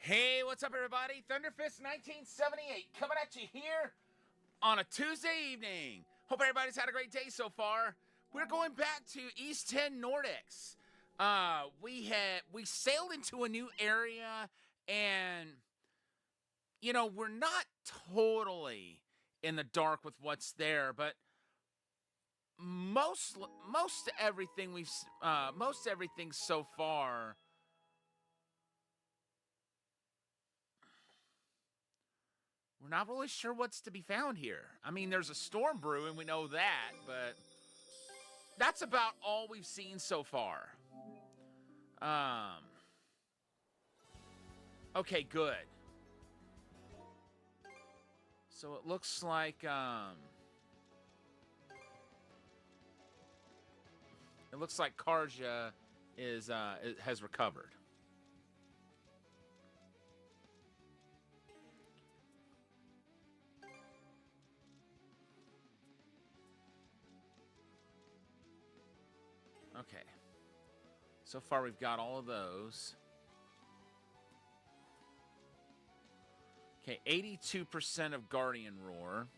Hey, what's up, everybody? Thunderfist 1978 coming at you here on a Tuesday evening. Hope everybody's had a great day so far. We're going back to East 10 Nordics. We sailed into a new area, and we're not totally in the dark with what's there, but most everything so far. We're not really sure what's to be found here. I mean, there's a storm brewing, we know that, but that's about all we've seen so far. Okay, good. So it looks like, Karja has recovered. Okay. So far, we've got all of those. Okay, 82% of Guardian Roar.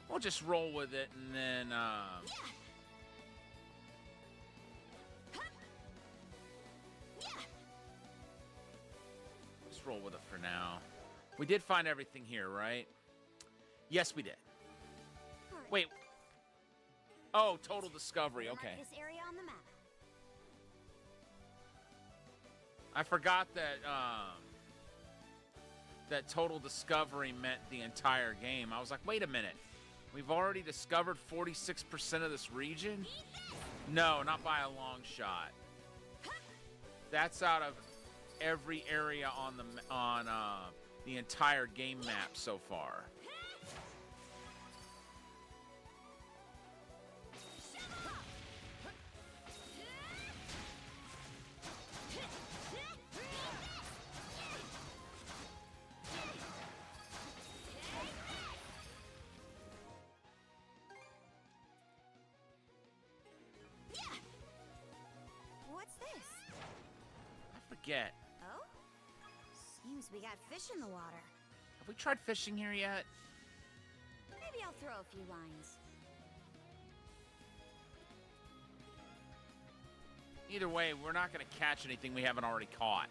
We'll just roll with it, and then, just roll with it for now. We did find everything here, right? Yes, we did. Wait. Oh, total discovery. Okay. This area on the map. I forgot that that total discovery meant the entire game. I was like, wait a minute. We've already discovered 46% of this region? No, not by a long shot. That's out of every area on the entire game map so far. What's this? I forget. Oh? Seems we got fish in the water. Have we tried fishing here yet? Maybe I'll throw a few lines. Either way, we're not going to catch anything we haven't already caught.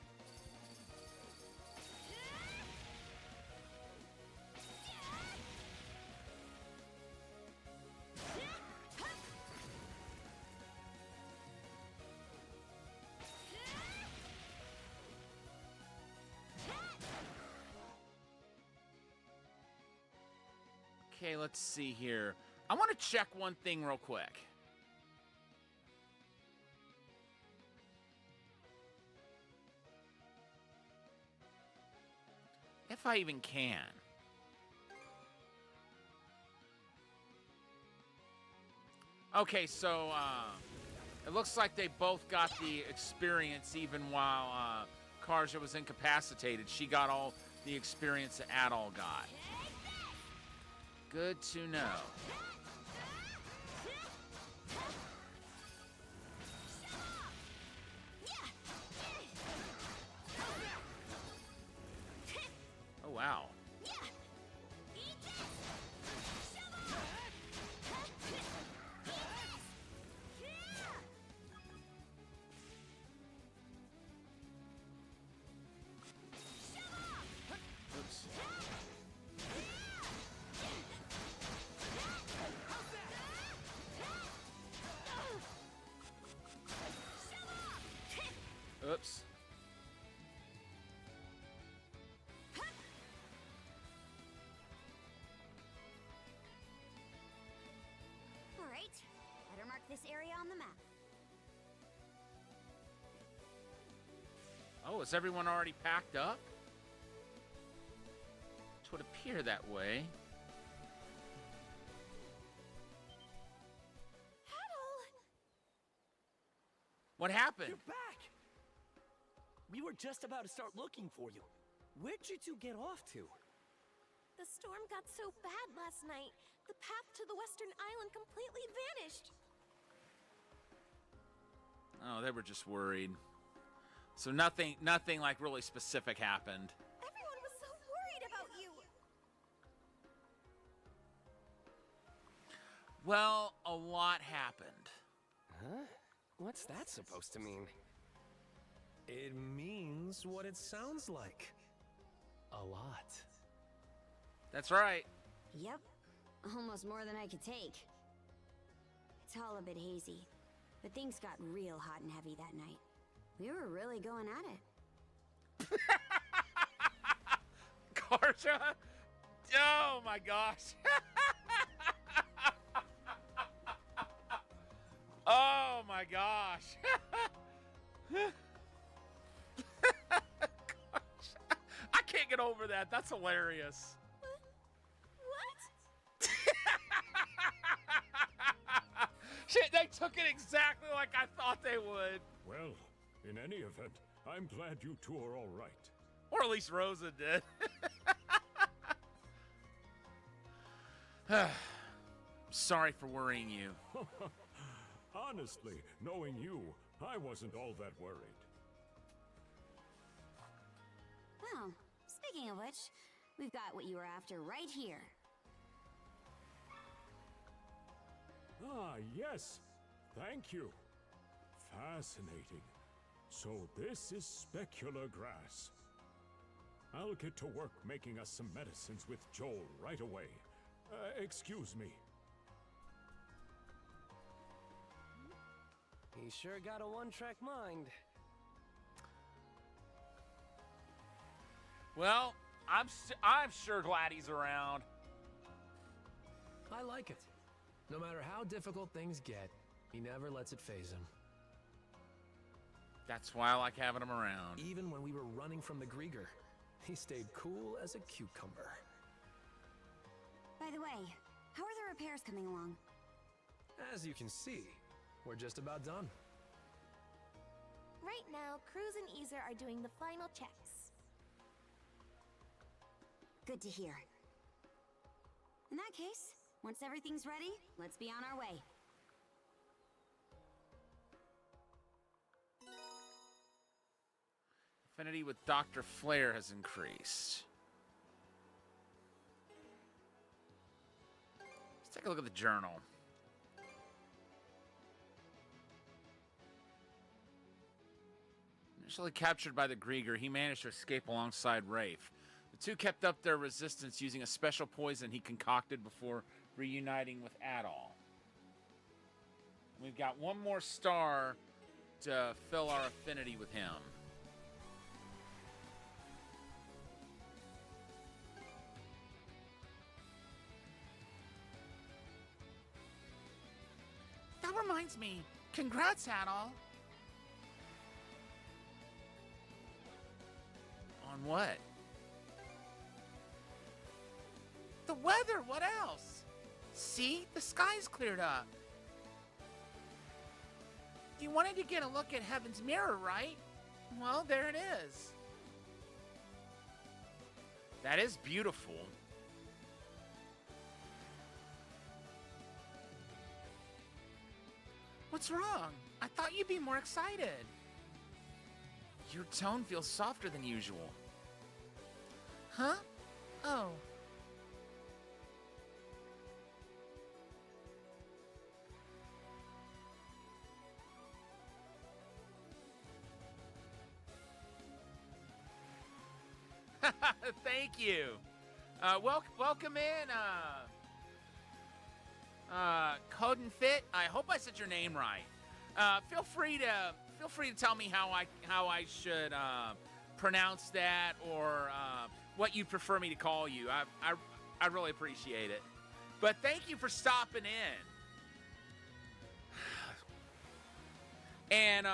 Okay, let's see here. I want to check one thing real quick. If I even can. Okay, so it looks like they both got the experience even while Karja was incapacitated. She got all the experience that Adol got. Good to know. Oh, wow. Oops. Oops. All right. Better mark this area on the map. Oh, is everyone already packed up? It would appear that way. What happened? You're back! We were just about to start looking for you. Where'd you two get off to? The storm got so bad last night, the path to the western island completely vanished. Oh, they were just worried. So nothing like really specific happened. Everyone was so worried about you. Well, a lot happened. Huh? What's that supposed to mean? It means what it sounds like. A lot. That's right. Yep. Almost more than I could take. It's all a bit hazy, but things got real hot and heavy that night. We were really going at it. Karja? Oh my gosh. Oh my gosh. I can't get over that. That's hilarious. What? Shit, they took it exactly like I thought they would. Well, in any event, I'm glad you two are all right. Or at least Rosa did. Sorry for worrying you. Honestly, knowing you, I wasn't all that worried. Well, speaking of which, we've got what you were after right here. Ah, yes. Thank you. Fascinating. So this is specular grass. I'll get to work making us some medicines with Joel right away. Excuse me. He sure got a one-track mind. Well, I'm sure glad he's around. I like it. No matter how difficult things get, he never lets it phase him. That's why I like having him around. Even when we were running from the Grieger, he stayed cool as a cucumber. By the way, how are the repairs coming along? As you can see, we're just about done. Right now, Cruz and Easer are doing the final checks. Good to hear. In that case, once everything's ready, let's be on our way. Affinity with Dr. Flare has increased. Let's take a look at the journal. Initially captured by the Grieger, he managed to escape alongside Rafe. The two kept up their resistance using a special poison he concocted before reuniting with Adol. We've got one more star to fill our affinity with him. That reminds me. Congrats, Adol. On what? The weather, what else? See, the sky's cleared up. You wanted to get a look at Heaven's Mirror, right? Well, there it is. That is beautiful. What's wrong? I thought you'd be more excited. Your tone feels softer than usual. Huh? Oh. Thank you. Welcome in, Code and Fit. I hope I said your name right. Feel free to tell me how I should pronounce that, or what you prefer me to call you. I really appreciate it. But thank you for stopping in. And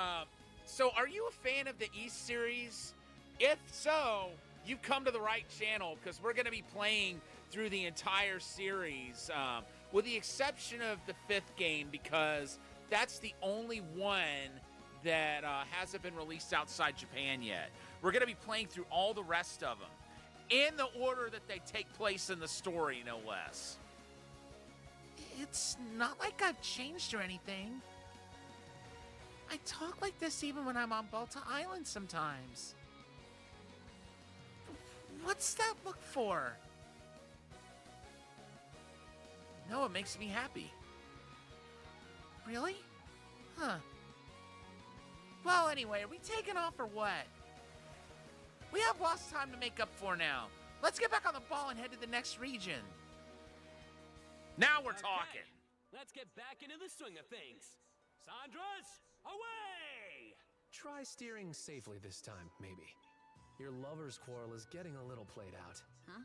so, are you a fan of the East series? If so, you've come to the right channel, because we're going to be playing through the entire series, with the exception of the 5th game, because that's the only one that hasn't been released outside Japan yet. We're going to be playing through all the rest of them, in the order that they take place in the story, no less. It's not like I've changed or anything. I talk like this even when I'm on Balta Island sometimes. What's that look for? No, it makes me happy. Really? Huh. Well, anyway, are we taking off or what? We have lost time to make up for now. Let's get back on the ball and head to the next region. Now we're talking. Let's get back into the swing of things. Sandras, away! Try steering safely this time, maybe. Your lover's quarrel is getting a little played out. Huh?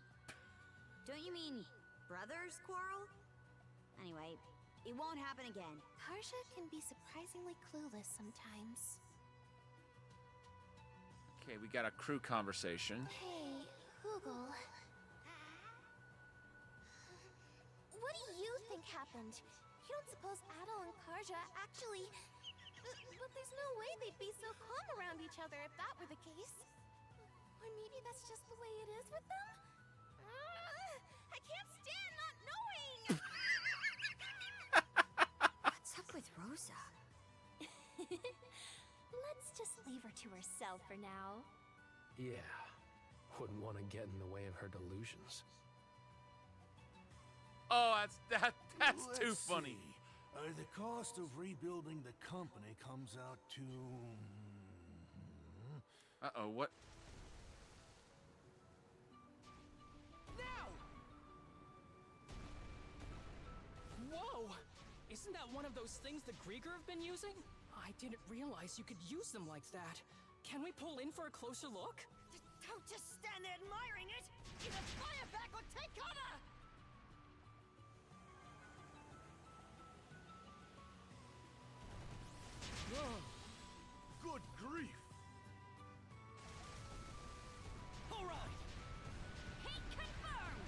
Don't you mean brothers quarrel? Anyway, it won't happen again. Karja can be surprisingly clueless sometimes. Okay, we got a crew conversation. Hey, Hoogle. What do you think happened? You don't suppose Adel and Karja actually... But there's no way they'd be so calm around each other if that were the case. Or maybe that's just the way it is with them? I can't stand not knowing! What's up with Rosa? Let's just leave her to herself for now. Yeah. Wouldn't want to get in the way of her delusions. Oh, that's too Let's funny. see. The cost of rebuilding the company comes out to... Uh-oh, what? Now! Whoa! Isn't that one of those things the Grieger have been using? I didn't realize you could use them like that. Can we pull in for a closer look? Don't just stand there admiring it! Either fire back or take cover! Good grief! All right! Heat confirmed!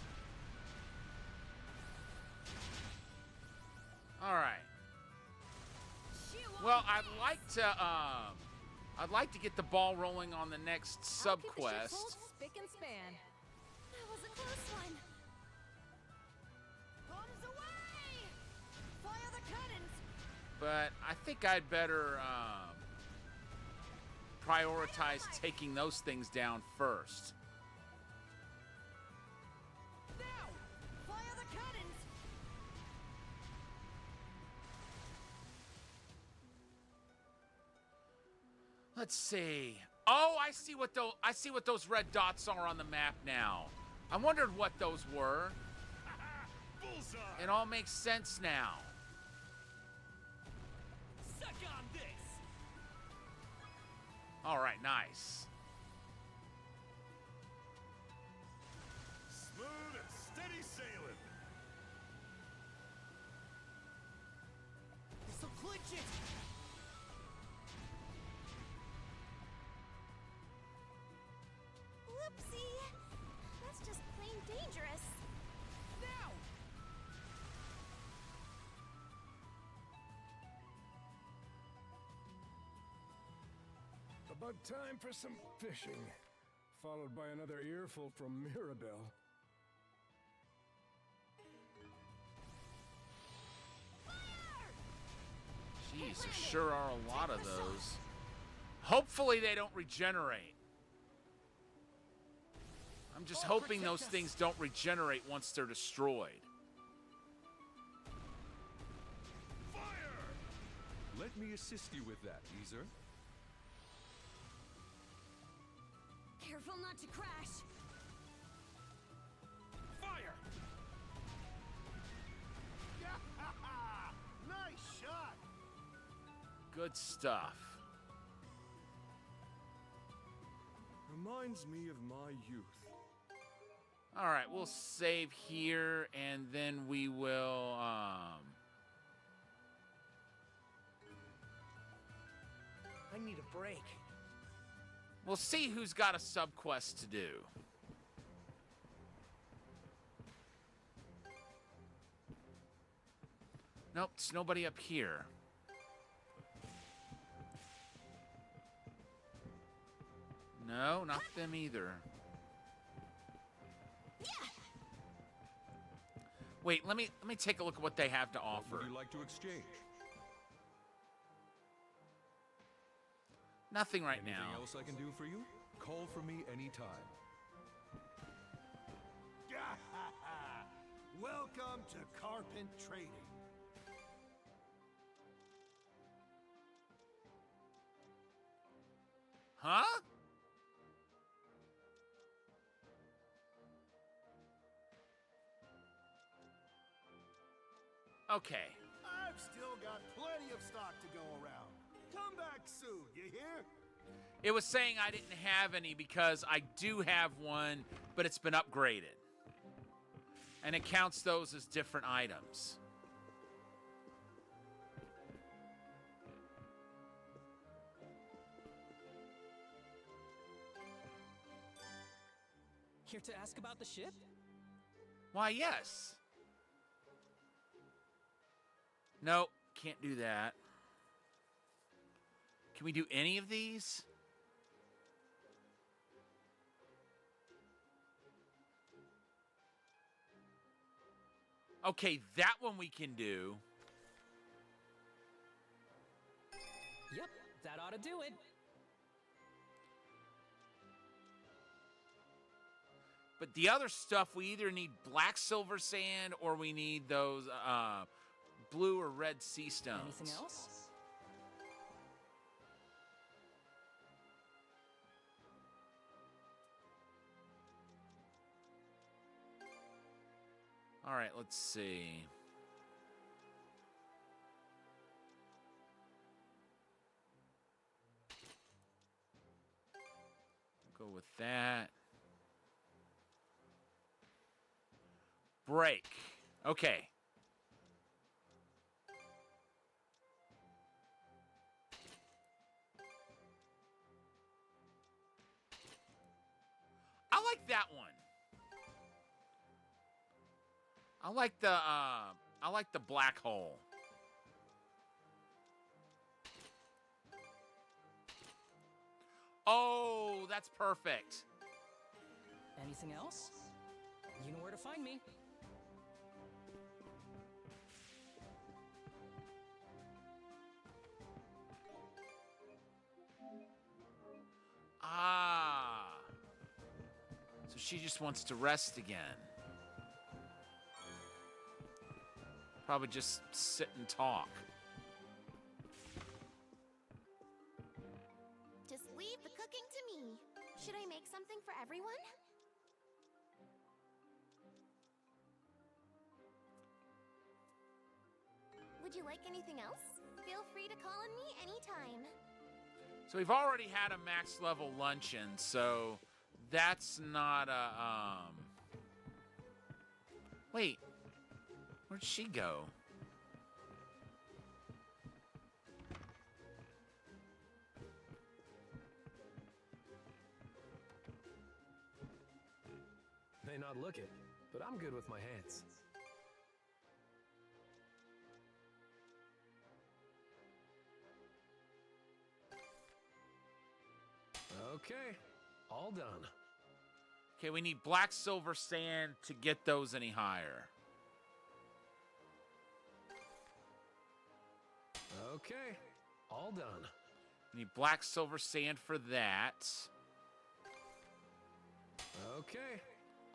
All right. Well, I'd like to get the ball rolling on the next sub quest. Spick and span. That was a close one. Bombs away! Fire the cannons! But I think I'd better prioritize taking those things down first. Now! Fire the cannons! Let's see. Oh, I see what those red dots are on the map now. I wondered what those were. Bullseye! It all makes sense now. Suck on this! All right, nice. Smooth and steady sailing. This'll clinch it! Whoopsie. That's just plain dangerous. Now! About time for some fishing. Followed by another earful from Mirabelle. Jeez, there sure are a lot of those. Hopefully they don't regenerate. I'm just hoping those things don't regenerate once they're destroyed. Fire! Let me assist you with that, Easer. Careful not to crash. Fire! Nice shot! Good stuff. Reminds me of my youth. All right, we'll save here, and then we will, I need a break. we'll see who's got a sub-quest to do. Nope, there's nobody up here. No, not them either. Wait, let me take a look at what they have to What offer. would you like to exchange? Nothing right Anything now. else I can do for you? Call for me anytime. Welcome to Carpent Trading. Huh? Okay. I've still got plenty of stock to go around. Come back soon, you hear? It was saying I didn't have any because I do have one, but it's been upgraded. And it counts those as different items. Here to ask about the ship? Why, yes. Nope, can't do that. Can we do any of these? Okay, that one we can do. Yep, that ought to do it. But the other stuff, we either need black silver sand or we need those blue or red sea stones. Anything else? All right, let's see. Go with that. Break. Okay. I like that one. I like the black hole. Oh, that's perfect. Anything else? You know where to find me. Ah. So she just wants to rest again. Probably just sit and talk. Just leave the cooking to me. Should I make something for everyone? Would you like anything else? Feel free to call on me anytime. So we've already had a max level luncheon, so that's not a Wait. Where'd she go? May not look it, but I'm good with my hands. Okay, all done. Okay, we need black silver sand to get those any higher. Okay, all done. We need black silver sand for that. Okay,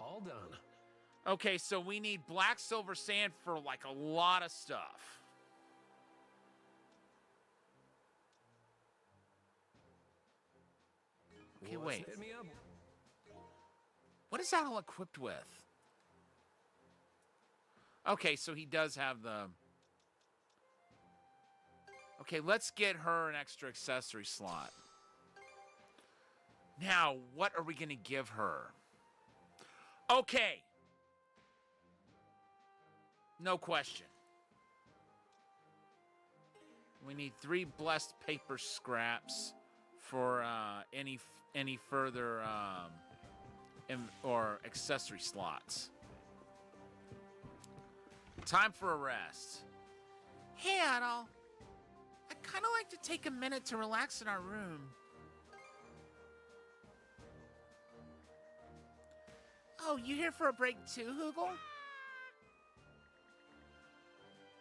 all done. Okay, so we need black silver sand for like a lot of stuff. Okay, What's wait. hit me up? What is that all equipped with? Okay, so he does have the... Okay, let's get her an extra accessory slot. Now, what are we going to give her? Okay. No question. We need 3 blessed paper scraps for any further or accessory slots. Time for a rest. Hey, Adol. I'd kind of like to take a minute to relax in our room. Oh, you here for a break too, Hoogle?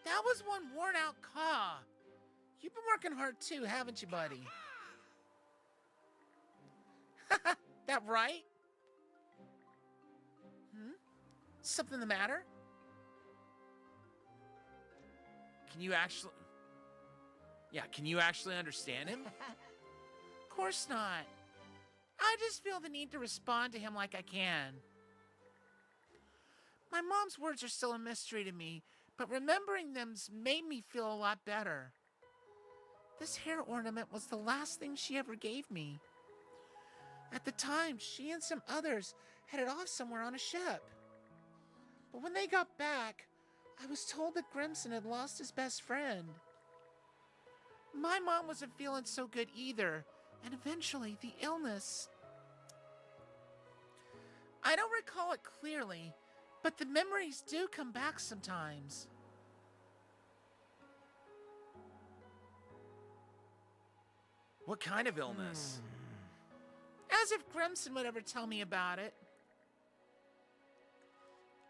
That was one worn-out caw. You've been working hard too, haven't you, buddy? That right? Something the matter? Can you actually... Yeah, can you actually understand him? Of course not. I just feel the need to respond to him like I can. My mom's words are still a mystery to me, but remembering them's made me feel a lot better. This hair ornament was the last thing she ever gave me. At the time, she and some others headed off somewhere on a ship. But when they got back, I was told that Grimson had lost his best friend. My mom wasn't feeling so good either, and eventually the illness... I don't recall it clearly, but the memories do come back sometimes. What kind of illness? As if Grimson would ever tell me about it.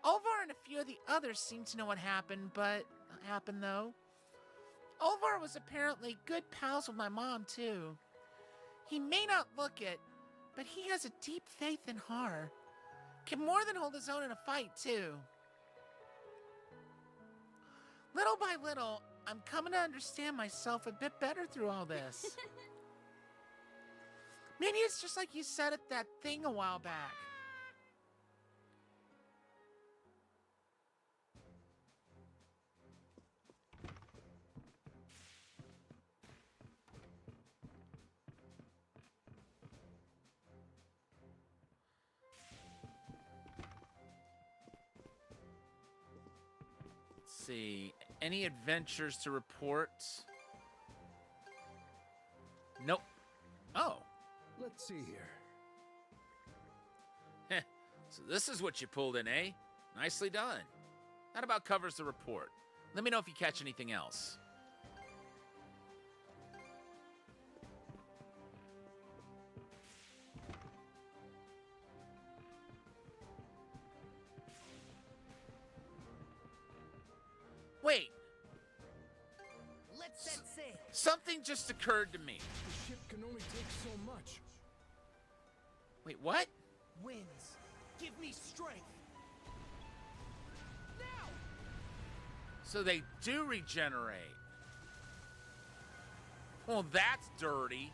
Olvar and a few of the others seem to know what happened, though. Olvar was apparently good pals with my mom, too. He may not look it, but he has a deep faith in her. Can more than hold his own in a fight, too. Little by little, I'm coming to understand myself a bit better through all this. Maybe it's just like you said at that thing a while back. Let's see. Any adventures to report? Nope. Oh. Let's see here. So this is what you pulled in, eh? Nicely done. That about covers the report. Let me know if you catch anything else. Wait. Let's set sail. Something just occurred to me. The ship can only take so much. Wait, what? Winds, give me strength. Now! So they do regenerate. Well, that's dirty.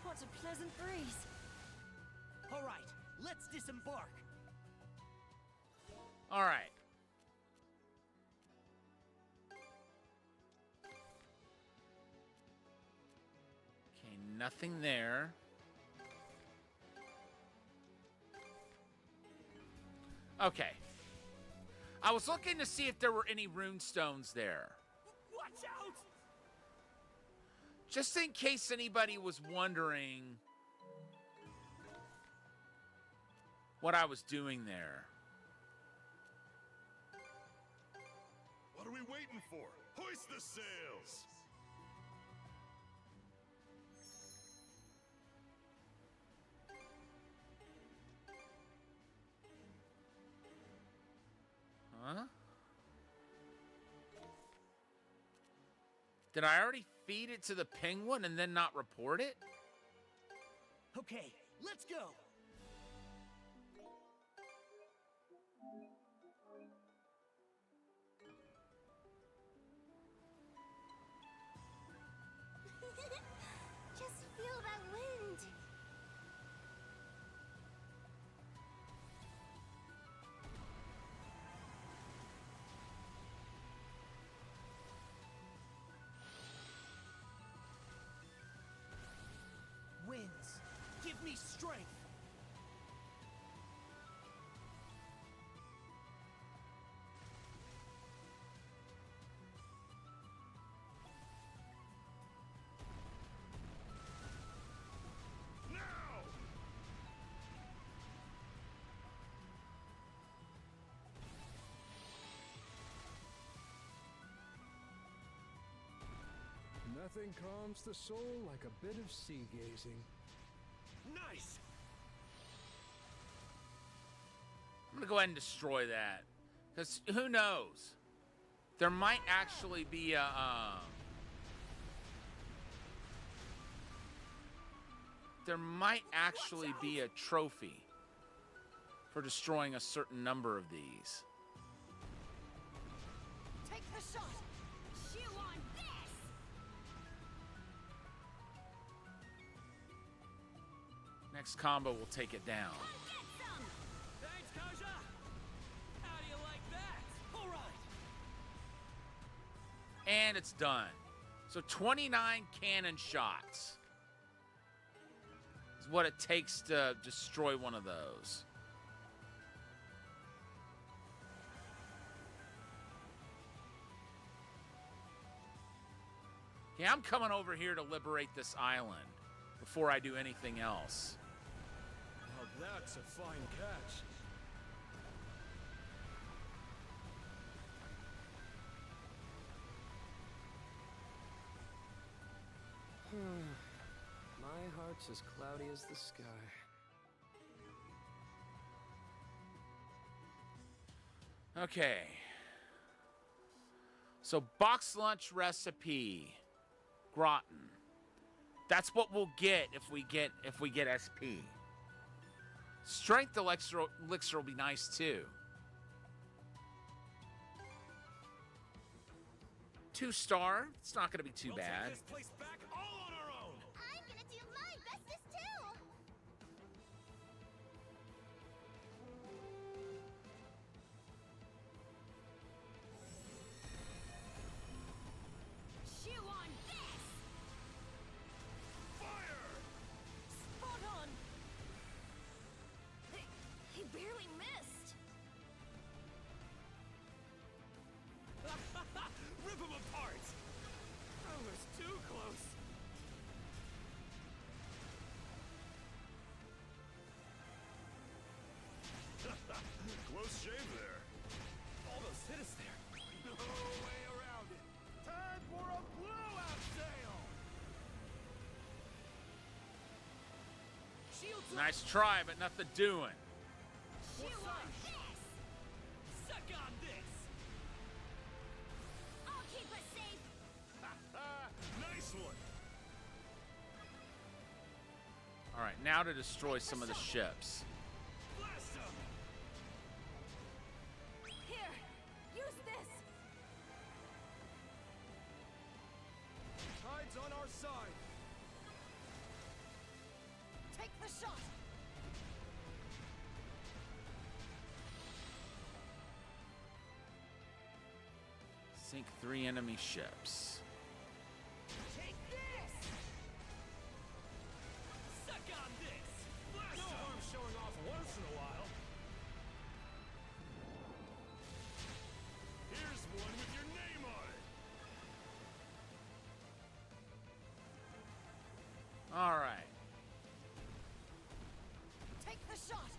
What a pleasant breeze. All right, let's disembark. All right. Okay, nothing there. Okay. I was looking to see if there were any rune stones there. Watch out! Just in case anybody was wondering what I was doing there. What are we waiting for? Hoist the sails! Huh? Did I already feed it to the penguin and then not report it? Okay, let's go. Just feel that wind. Winds, give me strength. Now! Nothing calms the soul like a bit of sea gazing. Nice. I'm gonna go ahead and destroy that. Because who knows? There might actually be a trophy for destroying a certain number of these. Take the shot. Chew on this. Next combo will take it down. Thanks, Kaja. How do you like that? All right. And it's done. So 29 cannon shots is what it takes to destroy one of those. Yeah, I'm coming over here to liberate this island before I do anything else. Now that's a fine catch. My heart's as cloudy as the sky. Okay. So box lunch recipe, gratin. That's what we'll get if we get SP. Strength elixir will be nice too. 2-star. It's not going to be too bad. This place back all on our own. I'm gonna do my bestest too! Chew on this. Fire! Spot on. He barely missed. Rip them apart! That was too close. Close shave there. Almost hit us there. No way around it. Time for a blowout sale. Shields up. Nice try, but nothing doing. Chew on this. Suck on this. I'll keep us safe. Nice one. All right, now to destroy some of the ships. Blast him. Here, use this. Tide's on our side. Take the shot. Sink 3 enemy ships. Take this. Suck on this. Blast No him. harm showing off once in a while. Here's one with your name on it. All right. Take the shot.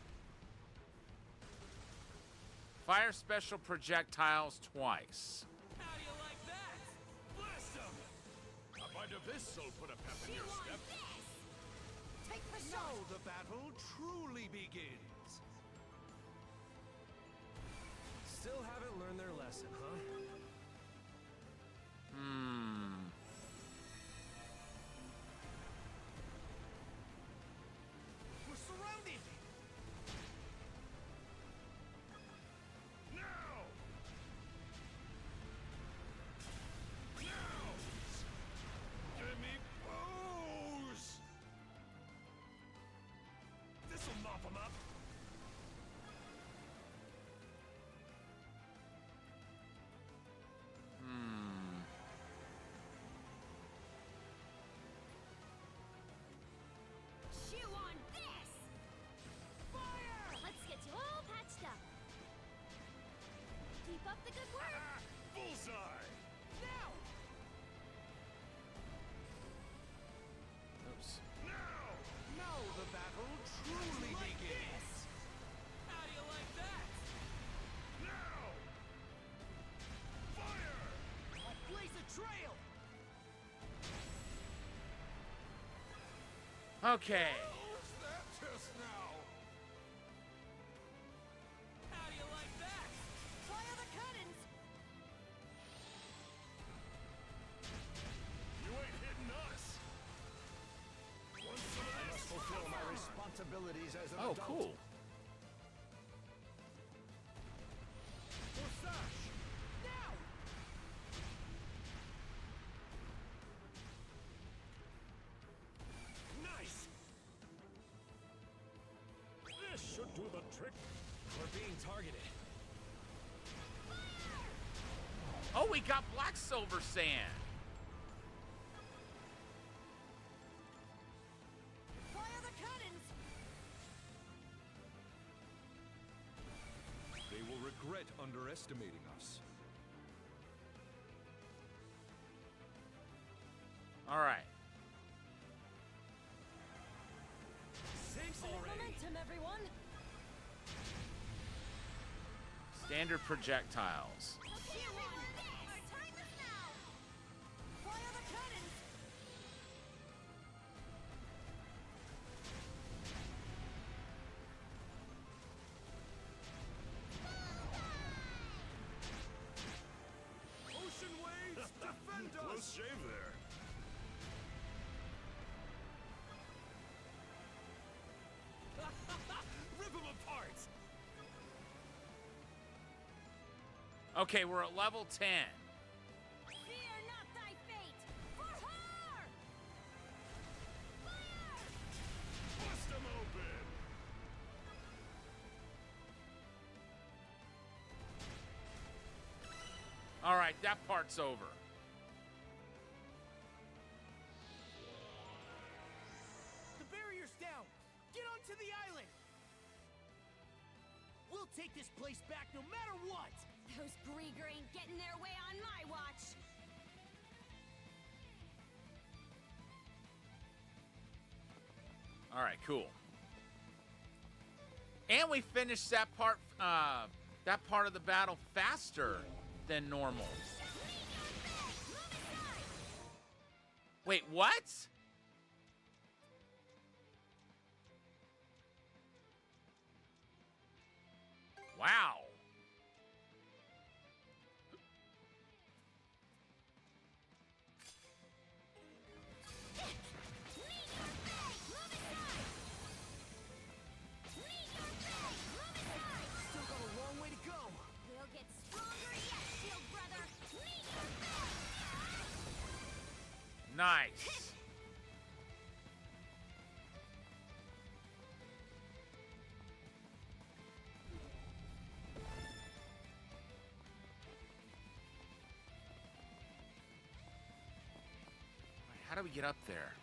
Fire special projectiles twice. How do you like that? Blast him. A bite of this will put a pep in Chew your on step. this. Take the Now shot. the battle truly begins. Still haven't learned their lesson, huh? We're surrounded. Now. Now. Give me booze. This'll mop 'em up. Chew on this. Fire! Let's get you all patched up. Keep up the good work. Ah, bullseye. Now. Oops. Now. Now the battle truly begins. How do you like that? Now. Fire. I'll blaze a trail. Okay. What's that just now? How do you like that? Fire the cannons. abilities as an Oh, adult. cool. Sash! Now! Nice! This should do the trick. We're being targeted. Oh, we got black silver sand. Fire the cannons! They will regret underestimating us. All right. Sinks Full already. momentum, everyone! Standard projectiles. Okay, everyone! Our time is now! Fire the cannons! Ocean waves, defend us! Close shave there. Rip them apart! Okay, we're at level 10. Fear not thy fate! For her! Bust them open! All right, that part's over. The barrier's down! Get onto the island! We'll take this place back no matter what! Those Grieger ain't getting their way on my watch. All right, cool. And we finished that part of the battle faster than normal. Wait, what? Wow. Still got a long way to go! We'll get stronger yet, Shield Brother. Nice. How do we get up there?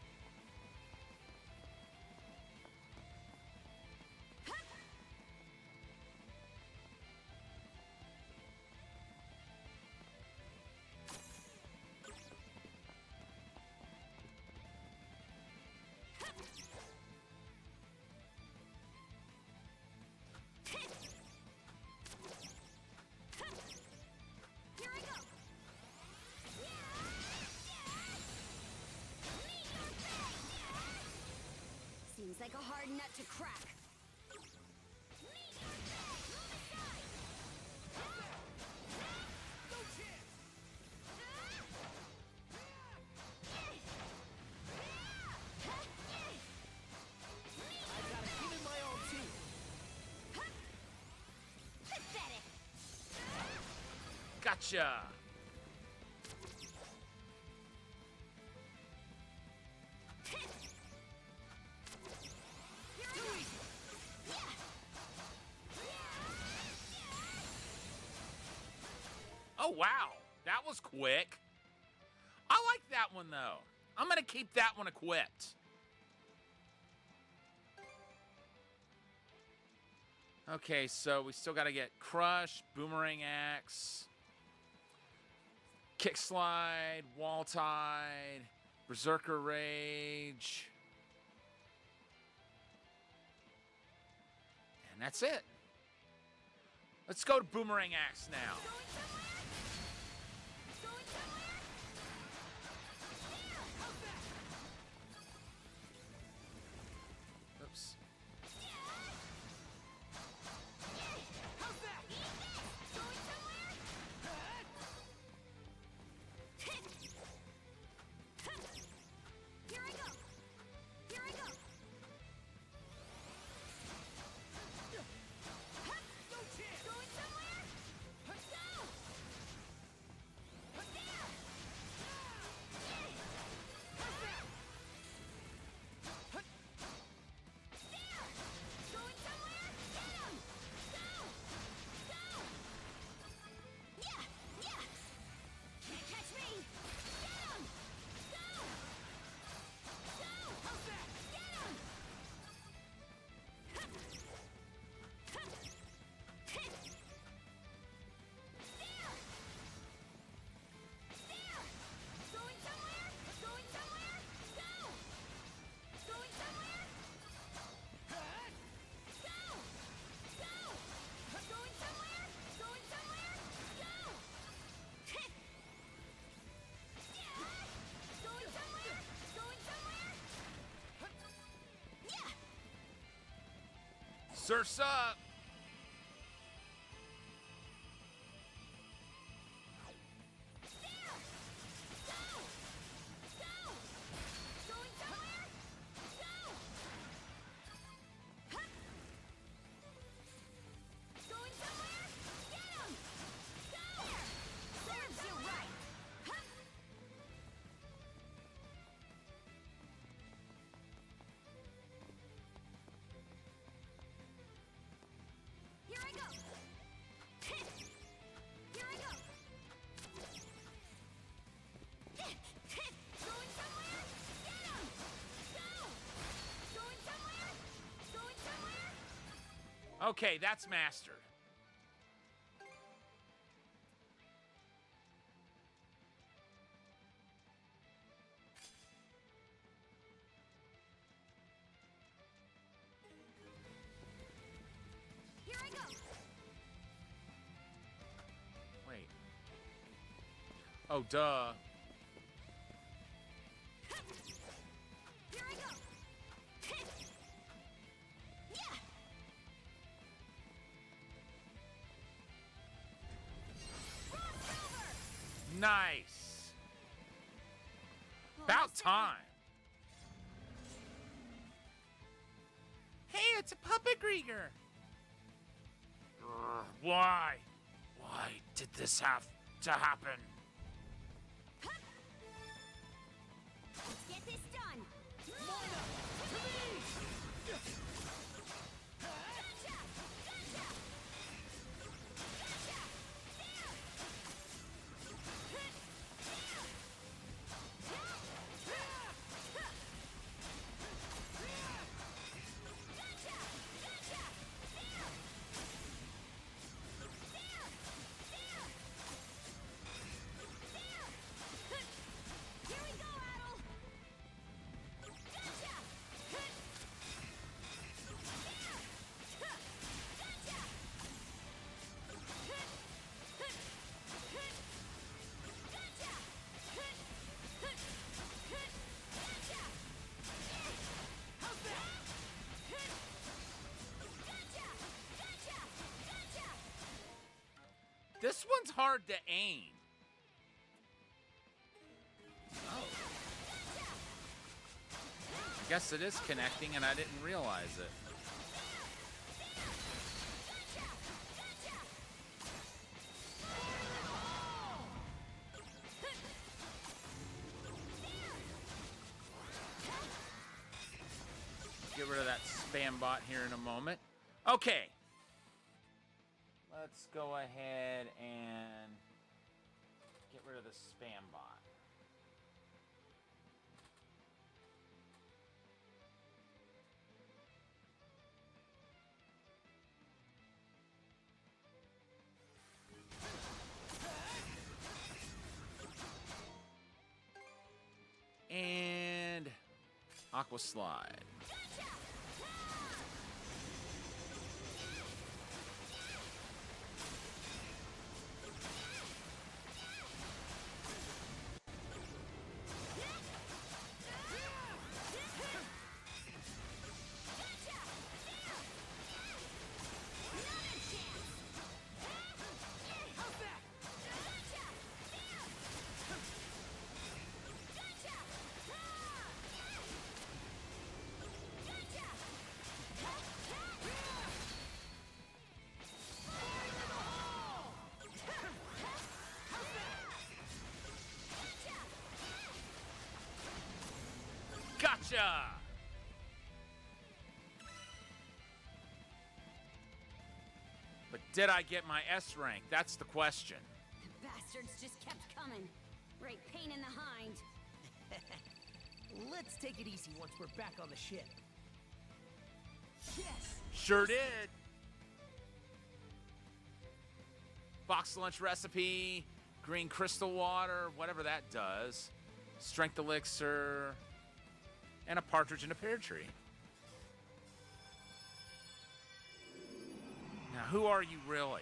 Here I go. Seems like a hard nut to crack. No chance! I gotta give it my all too! Pathetic. Gotcha. Oh, wow. That was quick. I like that one, though. I'm going to keep that one equipped. Okay, so we still got to get Crush, Boomerang Axe, Kick Slide, Wall Tide, Berserker Rage. And that's it. Let's go to Boomerang Axe now. Oops. Here I go. Here I go. Surf's up. Here I go! Here I go! Going somewhere? Get him! Go! Going somewhere? Going somewhere? Okay, that's mastered. Here I go! Wait. Oh, duh. Here I go! Yeah! Crossover! Nice. About time. Hey, it's a puppet Grieger. Why? Why did this have to happen? Let's get this done! Mana! To me! Gotcha! Gotcha! Gotcha! Here we go, Adel! Gotcha! Gotcha! Gotcha! Gotcha! How's that? Gotcha! Gotcha! Gotcha! This one's hard to aim. I guess it is connecting and I didn't realize it. Get rid of that spam bot here in a moment. Okay. Let's go ahead and get rid of the spam bot. And Aqua Slide. Gotcha! But did I get my S rank? That's the question. The bastards just kept coming. Right pain in the hind. Let's take it easy once we're back on the ship. Yes! Sure did. Box lunch recipe, green crystal water, whatever that does. Strength elixir, and a partridge in a pear tree. Now, who are you really?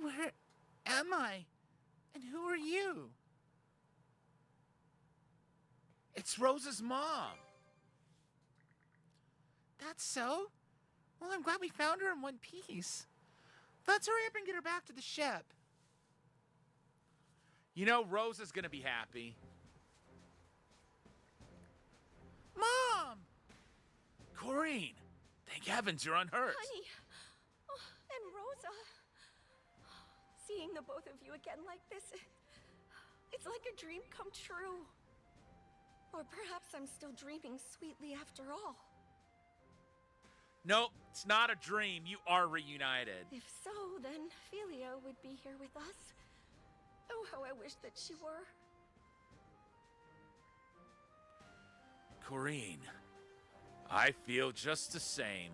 Where am I? And who are you? It's Rosa's mom. That's so? Well, I'm glad we found her in one piece. Let's hurry up and get her back to the ship. You know, Rosa's gonna be happy. Mom! Corrine, thank heavens you're unhurt. Honey. Oh, and Rosa. Seeing the both of you again like this, it's like a dream come true. Or perhaps I'm still dreaming sweetly after all. Nope, it's not a dream. You are reunited. If so, then Philia would be here with us. Oh, how I wish that she were. Corrine, I feel just the same.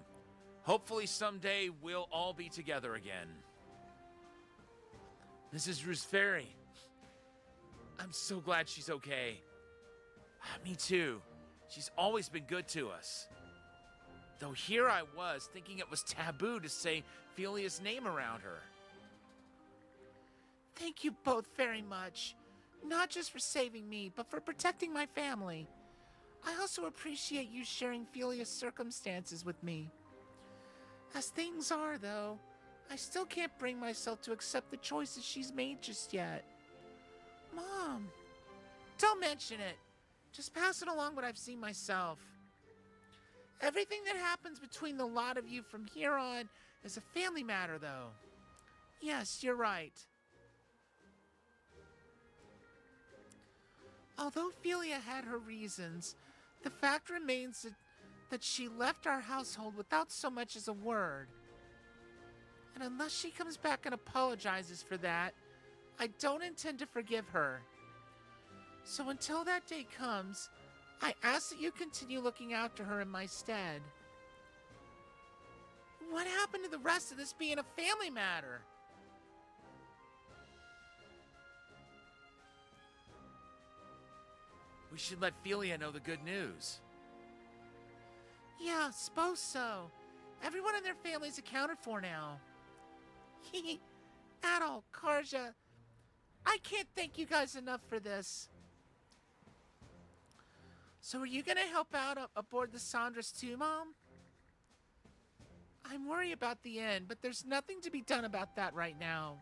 Hopefully someday we'll all be together again. Mrs. Rooseveri, I'm so glad she's okay. Me too. She's always been good to us. Though here I was, thinking it was taboo to say Philia's name around her. Thank you both very much. Not just for saving me, but for protecting my family. I also appreciate you sharing Philia's circumstances with me. As things are, though, I still can't bring myself to accept the choices she's made just yet. Mom, don't mention it. Just pass it along what I've seen myself. Everything that happens between the lot of you from here on is a family matter, though. Yes, you're right. Although Philia had her reasons, the fact remains that she left our household without so much as a word. And unless she comes back and apologizes for that, I don't intend to forgive her. So until that day comes, I ask that you continue looking after her in my stead. What happened to the rest of this being a family matter? We should let Philia know the good news. Yeah, suppose so. Everyone in their family's accounted for now. Adol, Karja, I can't thank you guys enough for this. So are you gonna help out aboard the Sandras too, Mom? I'm worried about the end, but there's nothing to be done about that right now.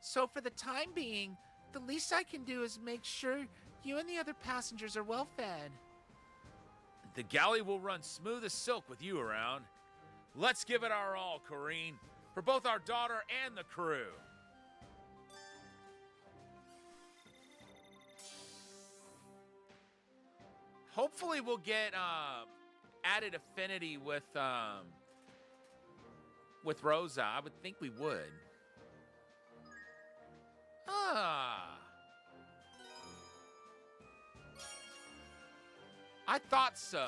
So for the time being, the least I can do is make sure you and the other passengers are well fed. The galley will run smooth as silk with you around. Let's give it our all, Corrine, for both our daughter and the crew. Hopefully we'll get added affinity with Rosa. I would think we would. I thought so.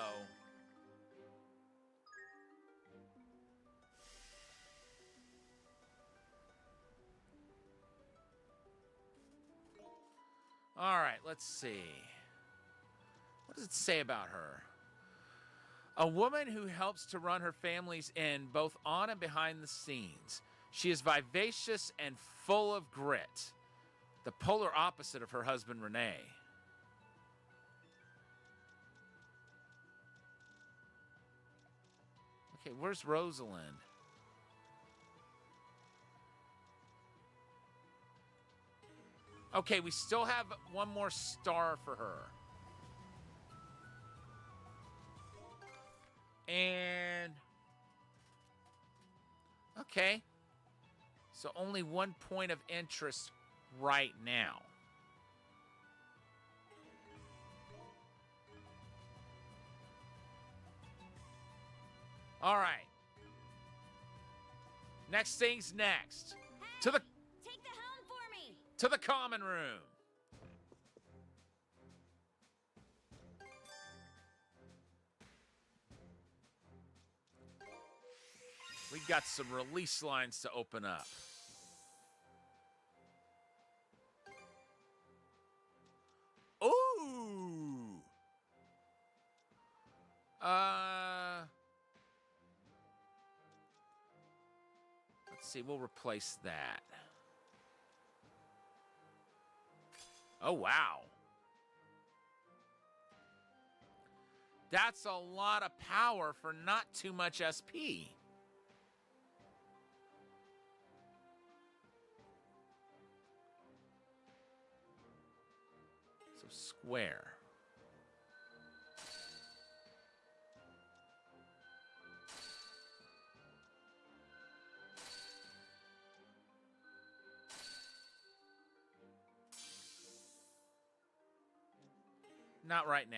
All right, let's see. What does it say about her? A woman who helps to run her families in both on and behind the scenes. She is vivacious and full of grit. The polar opposite of her husband, Renee. Okay, where's Rosalind? Okay, we still have one more star for her. And... okay. So only 1 point of interest right now. All right. Next thing's next. Hey, take the helm for me. To the common room. We got some release lines to open up. Ooh. Let's see, we'll replace that. Oh, wow. That's a lot of power for not too much SP. So square. Not right now.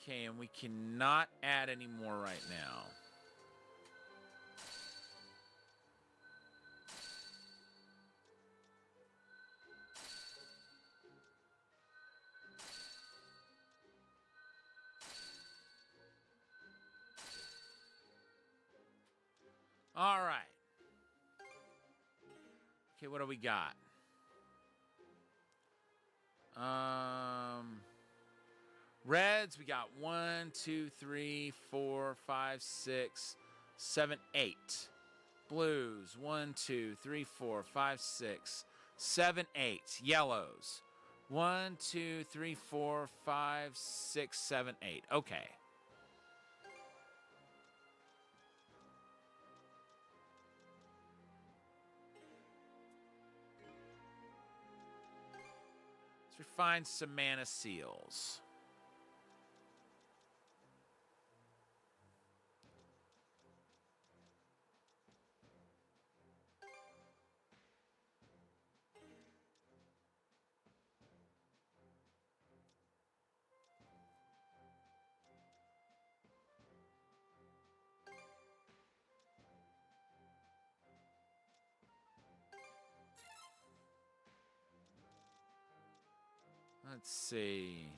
Okay, and we cannot add any more right now. All right. Okay, what do we got? Reds, we got 1, 2, 3, 4, 5, 6, 7, 8. Blues, 1, 2, 3, 4, 5, 6, 7, 8. Yellows, 1, 2, 3, 4, 5, 6, 7, 8. Okay. Let's refine some mana seals. Let's see.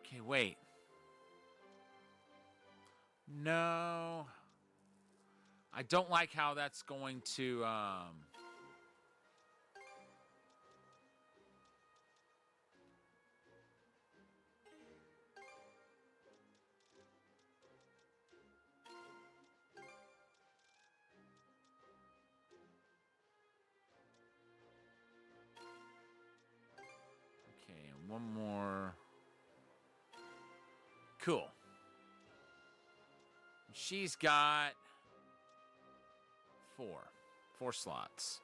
Okay, wait. No. I don't like how that's going to, Okay, one more. Cool. She's got 4 slots.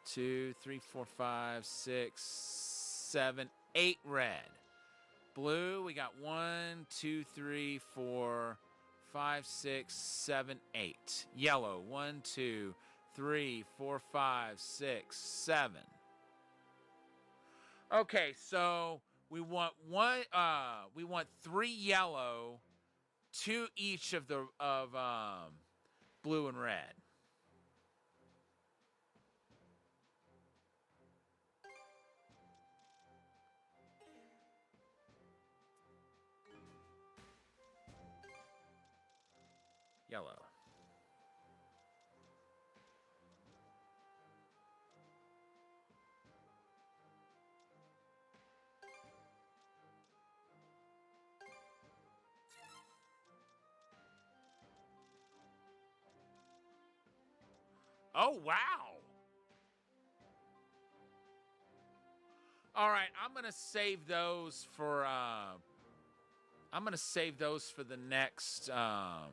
2, 3, 4, 5, 6, 7, 8 red. Blue, we got 1, 2, 3, 4, 5, 6, 7, 8. Yellow, 1, 2, 3, 4, 5, 6, 7. Okay, so we want we want 3 yellow, 2 each of the blue and red. Yellow. Oh, wow. All right, I'm going to save those for the next I'm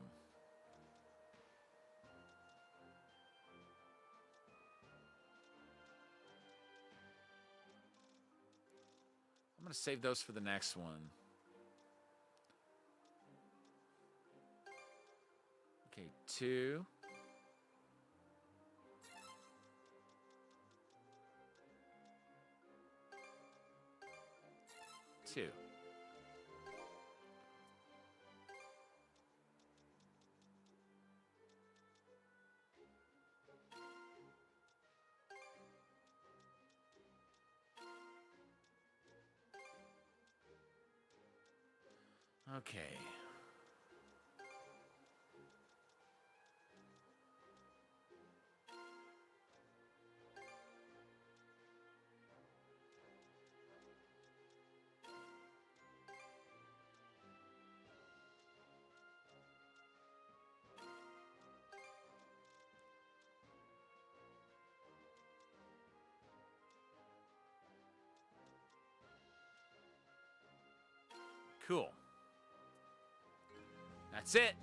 going to save those for the next one. 2. Two. Okay. Cool. That's it.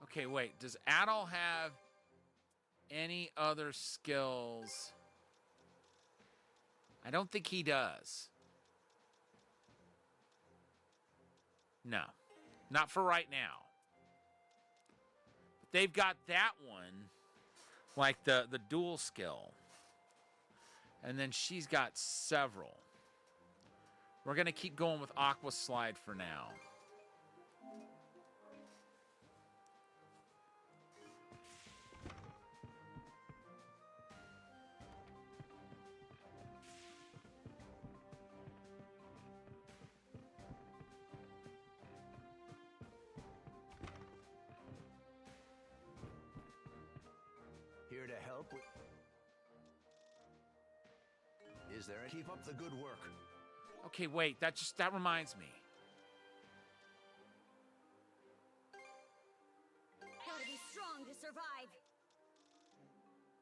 Okay, wait. Does Adol have any other skills? I don't think he does. No. Not for right now. They've got that one, like the dual skill. And then she's got several. We're going to keep going with Aqua Slide for now. Here to help with... Is there... Keep up the good work. Okay, wait. That reminds me. Gotta be strong to survive.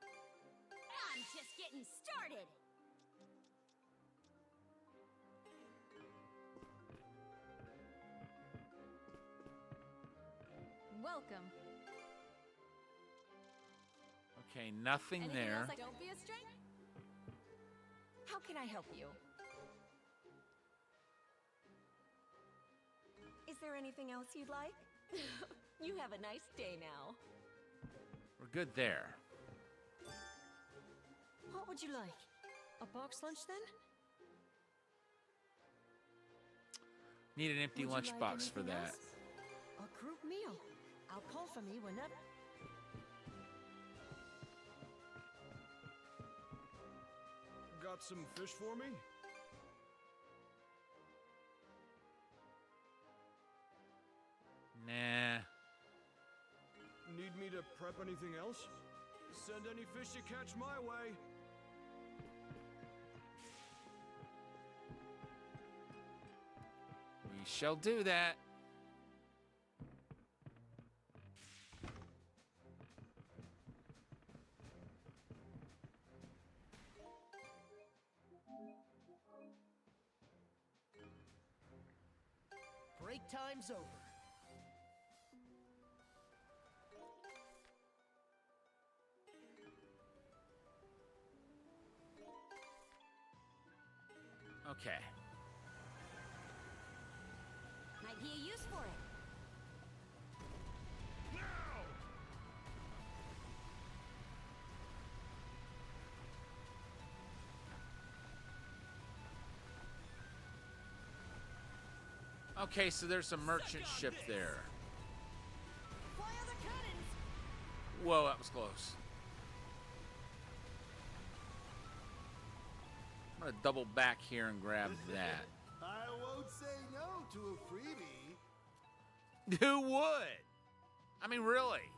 I'm just getting started. Welcome. Okay, nothing Anything there. else? Don't be a stranger. How can I help you? Is there anything else you'd like? You have a nice day now. We're good there. What would you like? A box lunch then? Need an empty Would you like lunchbox for anything that. else? A group meal. I'll call for me whenever. Got some fish for me? Nah. Need me to prep anything else? Send any fish you catch my way. We shall do that. Break time's over. Okay. Might be a use for it. Okay, so there's a merchant ship there. Fire the cannons! Whoa, that was close. I'm gonna double back here and grab that. I won't say no to a freebie. Who would? I mean, really?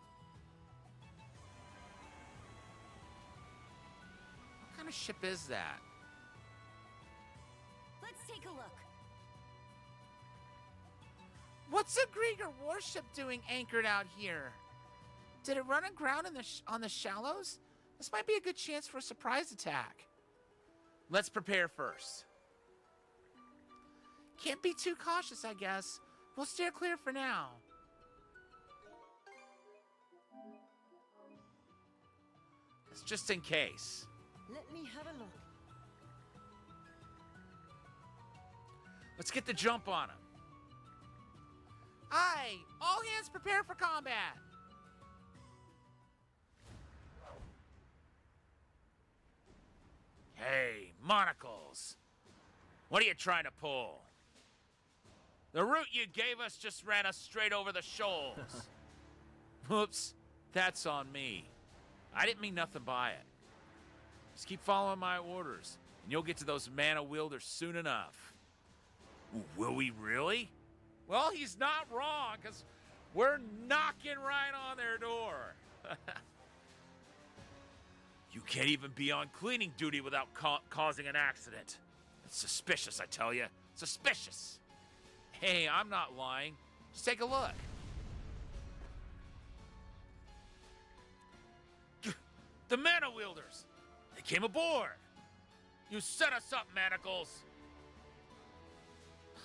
What kind of ship is that? Let's take a look. What's a Grieger warship doing anchored out here? Did it run aground in on the shallows? This might be a good chance for a surprise attack. Let's prepare first. Can't be too cautious, I guess. We'll steer clear for now. It's just in case. Let me have a look. Let's get the jump on him. Aye! All hands prepare for combat! Hey, monocles. What are you trying to pull? The route you gave us just ran us straight over the shoals. Whoops, that's on me. I didn't mean nothing by it. Just keep following my orders, and you'll get to those mana wielders soon enough. Ooh, will we really? Well, he's not wrong, because we're knocking right on their door. You can't even be on cleaning duty without causing an accident. It's suspicious, I tell you. Suspicious. Hey, I'm not lying. Just take a look. The mana wielders. They came aboard. You set us up, manacles.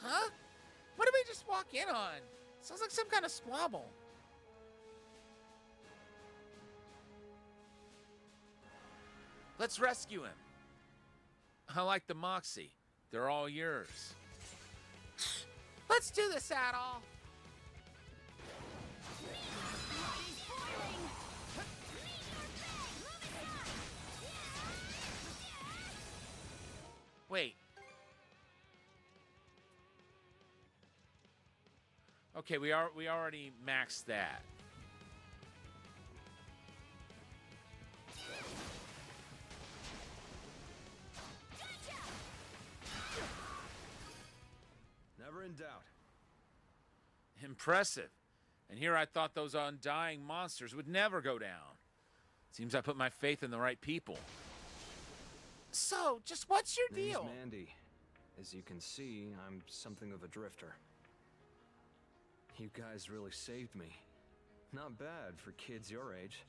Huh? What did we just walk in on? Sounds like some kind of squabble. Let's rescue him. I like the Moxie. They're all yours. Let's do this, Adol. Wait. Okay, we already maxed that. Never in doubt. Impressive. And here I thought those undying monsters would never go down. Seems I put my faith in the right people. So, just what's your deal? Name's Mandy. As you can see, I'm something of a drifter. You guys really saved me. Not bad for kids your age.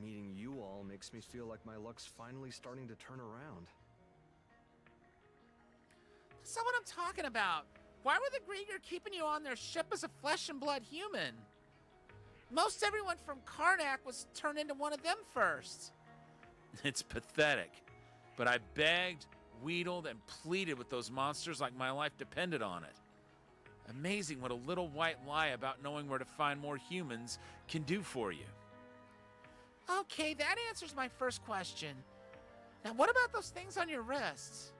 Meeting you all makes me feel like my luck's finally starting to turn around. That's not what I'm talking about. Why were the Grieger keeping you on their ship as a flesh and blood human? Most everyone from Karnak was turned into one of them first. It's pathetic. But I begged, wheedled, and pleaded with those monsters like my life depended on it. Amazing what a little white lie about knowing where to find more humans can do for you. Okay, that answers my first question. Now, what about those things on your wrists?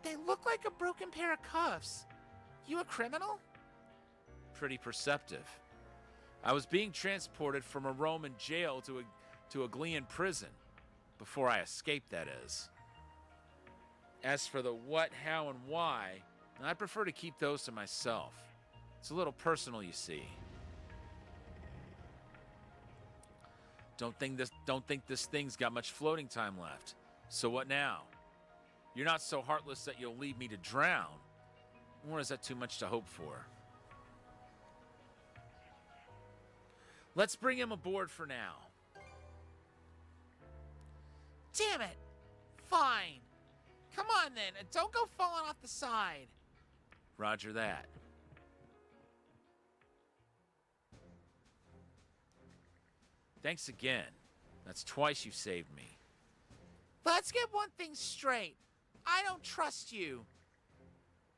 They look like a broken pair of cuffs. You a criminal? Pretty perceptive. I was being transported from a Roman jail to a Glean prison. Before I escaped, that is. As for the what, how, and why, I prefer to keep those to myself. It's a little personal, you see. Don't think this thing's got much floating time left. So what now? You're not so heartless that you'll leave me to drown. Or is that too much to hope for? Let's bring him aboard for now. Damn it! Fine. Come on then, and don't go falling off the side. Roger that. Thanks again. That's twice you saved me. Let's get one thing straight. I don't trust you.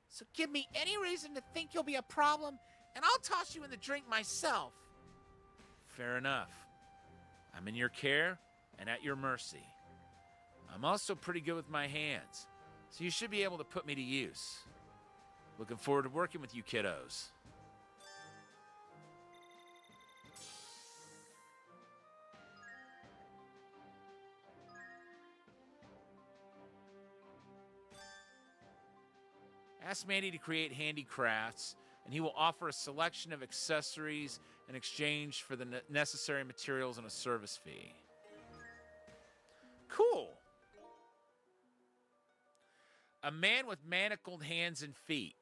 So give me any reason to think you'll be a problem, and I'll toss you in the drink myself. Fair enough. I'm in your care and at your mercy. I'm also pretty good with my hands, so you should be able to put me to use. Looking forward to working with you kiddos. Ask Mandy to create handicrafts, and he will offer a selection of accessories in exchange for the necessary materials and a service fee. Cool. A man with manacled hands and feet.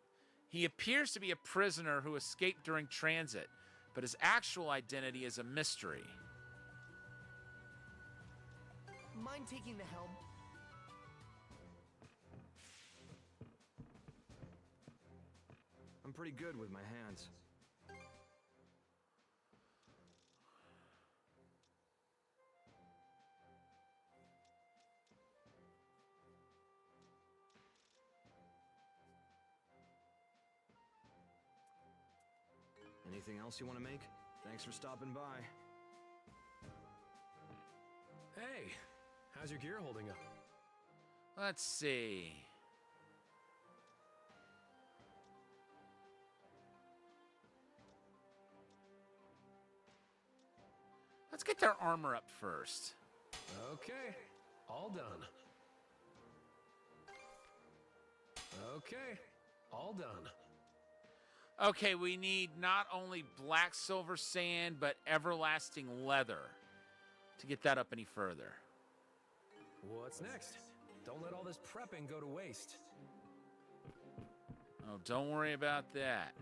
He appears to be a prisoner who escaped during transit, but his actual identity is a mystery. Mind taking the helm? I'm pretty good with my hands. Anything else you want to make? Thanks for stopping by. Hey, how's your gear holding up? Let's see. Let's get their armor up first. Okay, all done. Okay, all done. Okay, we need not only black silver sand, but everlasting leather to get that up any further. What's next? Don't let all this prepping go to waste. Oh, don't worry about that.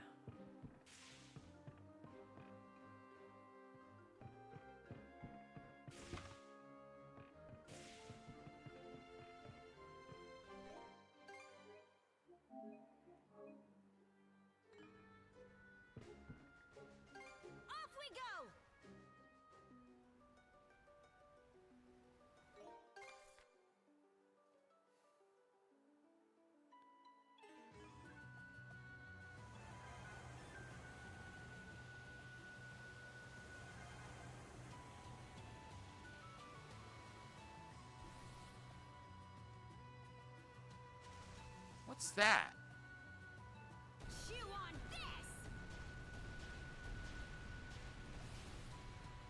Off we go! What's that? Chew on this!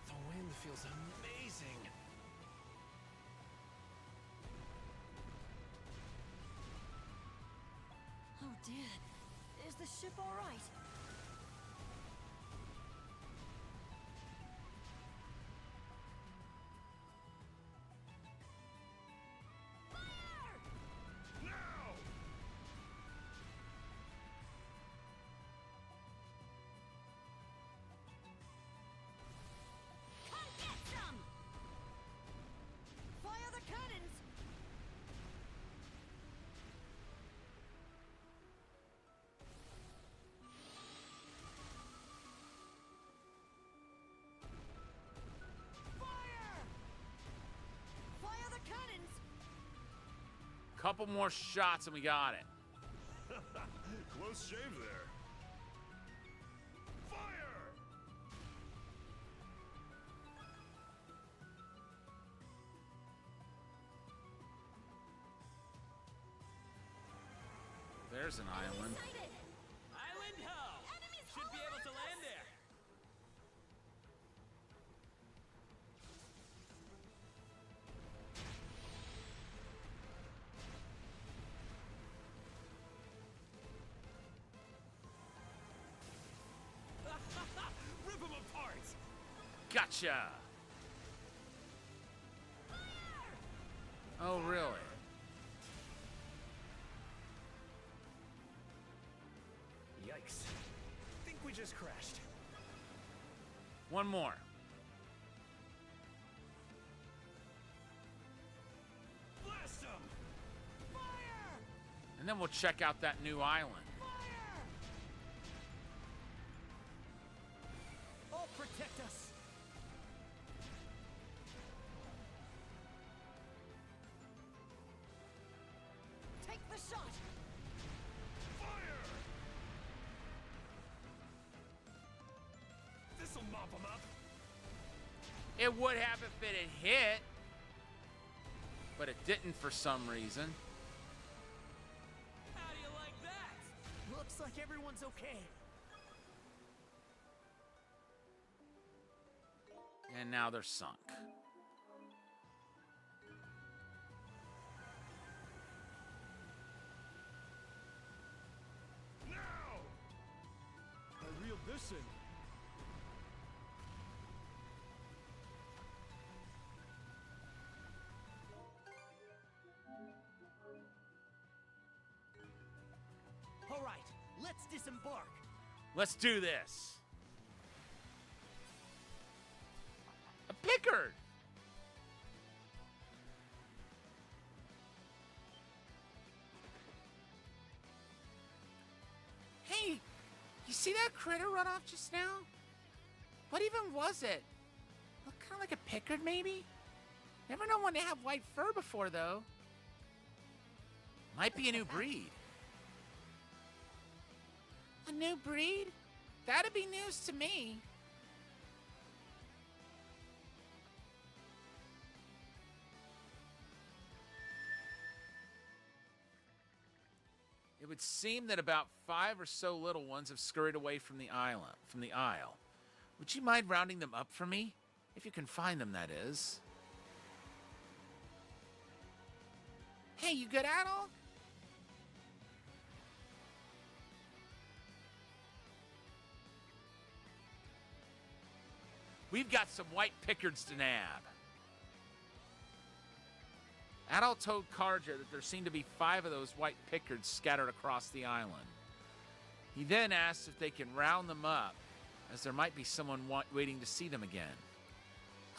The wind feels amazing. Oh dear. Is the ship all right? Come get some! Fire the cannons! Fire! Fire the cannons! Couple more shots and we got it. Close shave there. Fire! There's an island. Island ho! Should be able to land there. Rip them apart! Gotcha! Oh, really? Yikes. Think we just crashed. One more. Blast them! And then we'll check out that new island. All protect us. Take the shot! This'll mop them up. It would have if it had hit, but it didn't for some reason. How do you like that? Looks like everyone's okay. And now they're sunk. I reeled this in. All right, let's disembark. Let's do this. A Pickard! Hey, you see that critter run off just now? What even was it? Looked kind of like a Pickard, maybe? Never known one to have white fur before, though. Might be a new breed. A new breed? That'd be news to me. It would seem that about 5 or so little ones have scurried away from the aisle. Would you mind rounding them up for me? If you can find them, that is. Hey, you good, Adol? We've got some white pickards to nab. Adol told Karja that there seemed to be 5 of those white pickards scattered across the island. He then asked if they can round them up, as there might be someone waiting to see them again.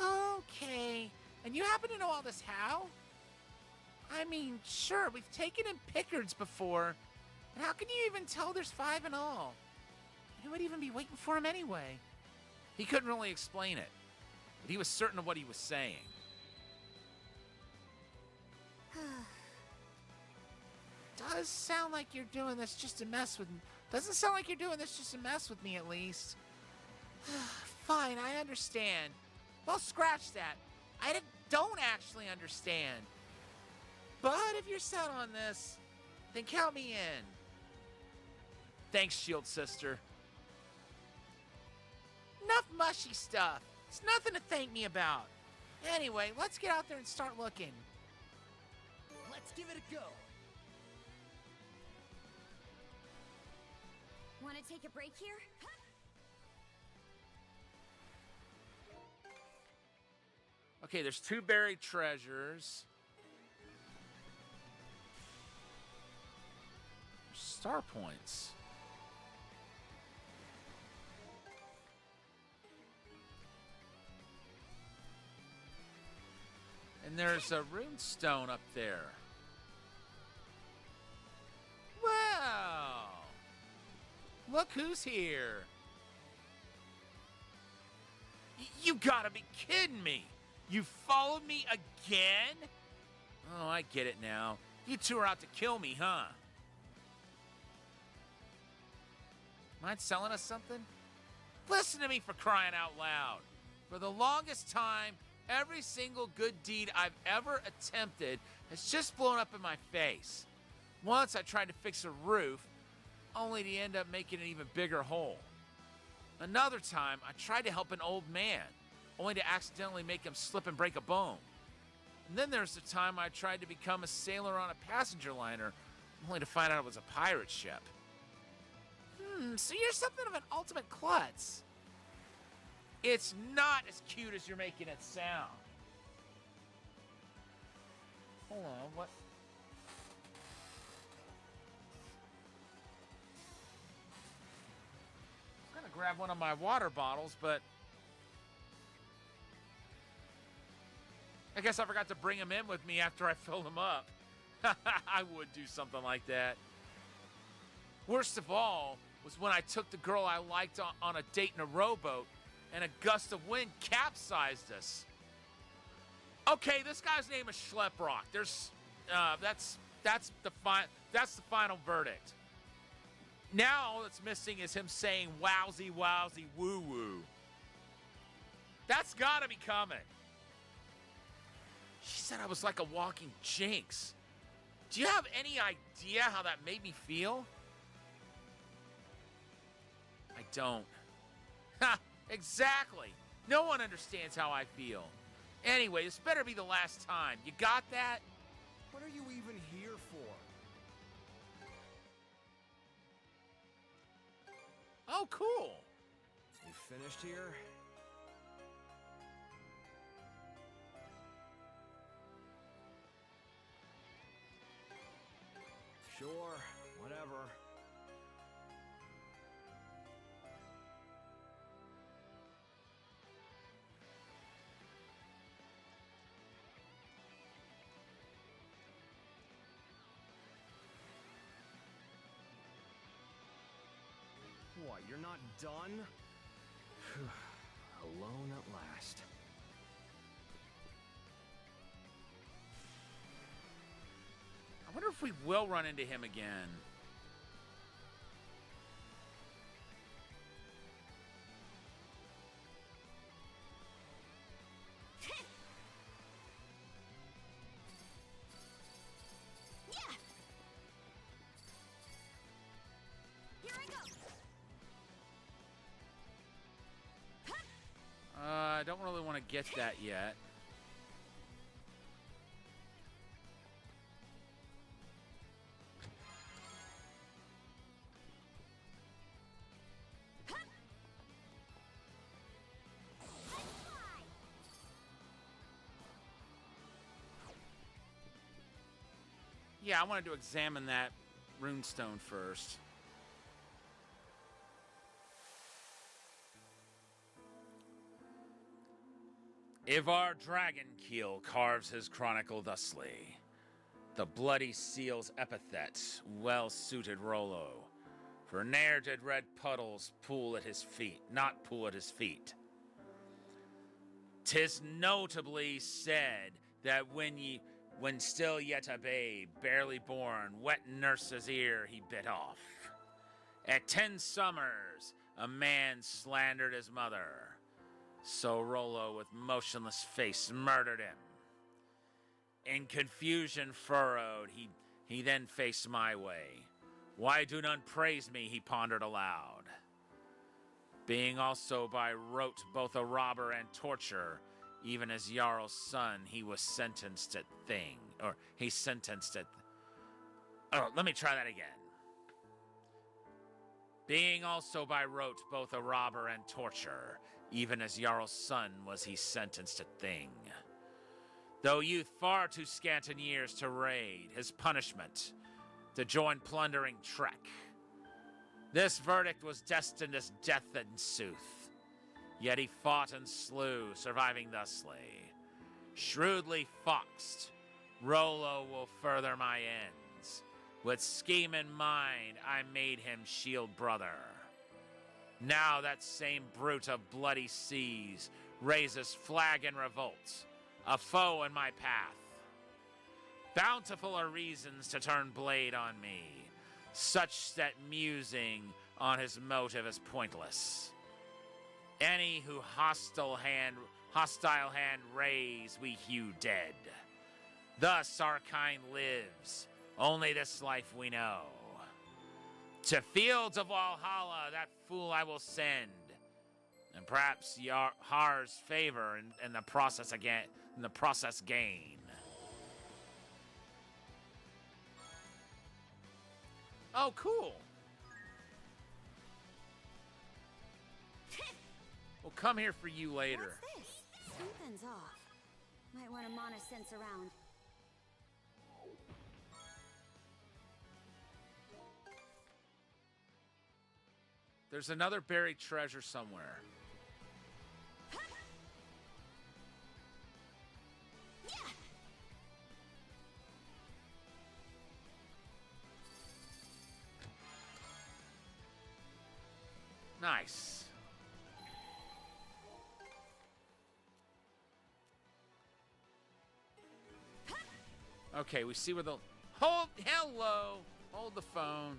Okay. And you happen to know all this how? I mean, sure, we've taken in pickards before. And how can you even tell there's 5 in all? Who would even be waiting for him anyway? He couldn't really explain it, but he was certain of what he was saying. Doesn't sound like you're doing this just to mess with me, at least. Fine, I understand. Well, scratch that. Don't actually understand. But if you're set on this, then count me in. Thanks, Shield Sister. Enough mushy stuff. It's nothing to thank me about. Anyway, let's get out there and start looking. Let's give it a go. Want to take a break here? Okay, there's 2 buried treasures. There's star points. And there's a rune stone up there. Wow! Look who's here. You gotta be kidding me. You followed me again? Oh, I get it now. You 2 are out to kill me, huh? Mind selling us something? Listen to me, for crying out loud. For the longest time, every single good deed I've ever attempted has just blown up in my face. Once I tried to fix a roof, only to end up making an even bigger hole. Another time, I tried to help an old man, only to accidentally make him slip and break a bone. And then there's the time I tried to become a sailor on a passenger liner, only to find out it was a pirate ship. So you're something of an ultimate klutz. It's not as cute as you're making it sound. Hold on, what? I'm gonna grab one of my water bottles, but I guess I forgot to bring them in with me after I filled them up. I would do something like that. Worst of all was when I took the girl I liked on a date in a rowboat, and a gust of wind capsized us. Okay, this guy's name is Schleprock. That's the final verdict. Now all that's missing is him saying wowsy wowsy woo woo. That's gotta be coming. She said I was like a walking jinx. Do you have any idea how that made me feel? I don't. Ha! Exactly. No one understands how I feel. Anyway, this better be the last time. You got that? What are you even here for? Oh, cool. You finished here? Sure, whatever. What, you're not done? Alone at last. I wonder if we will run into him again. to get that yet. Yeah, I wanted to examine that runestone first. Ivar Dragonkeel carves his chronicle thusly. The bloody seal's epithet well suited Rollo, for ne'er did red puddles pool at his feet, not pool at his feet. 'Tis notably said that when still yet a babe, barely born, wet nurse's ear he bit off. At 10 summers, a man slandered his mother. So Rollo, with motionless face, murdered him. In confusion furrowed, he then faced my way. Why do none praise me, he pondered aloud. Being also by rote both a robber and torturer, even as Jarl's son, he was sentenced at let me try that again. Being also by rote both a robber and torturer, even as Jarl's son was he sentenced at thing. Though youth far too scant in years to raid, his punishment, to join plundering trek. This verdict was destined as death in sooth, yet he fought and slew, surviving thusly. Shrewdly foxed, Rollo will further my ends. With scheme in mind, I made him shield brother. Now that same brute of bloody seas raises flag in revolt, a foe in my path. Bountiful are reasons to turn blade on me, such that musing on his motive is pointless. Any who hostile hand raise, we hew dead. Thus our kind lives, only this life we know. To fields of Valhalla, that fool I will send, and perhaps Har's favor in the process gain. Oh, cool. We'll come here for you later. What's this? Something's off. Might want to mana sense around. There's another buried treasure somewhere. Nice. Okay, we see where the... Hello! Hold the phone.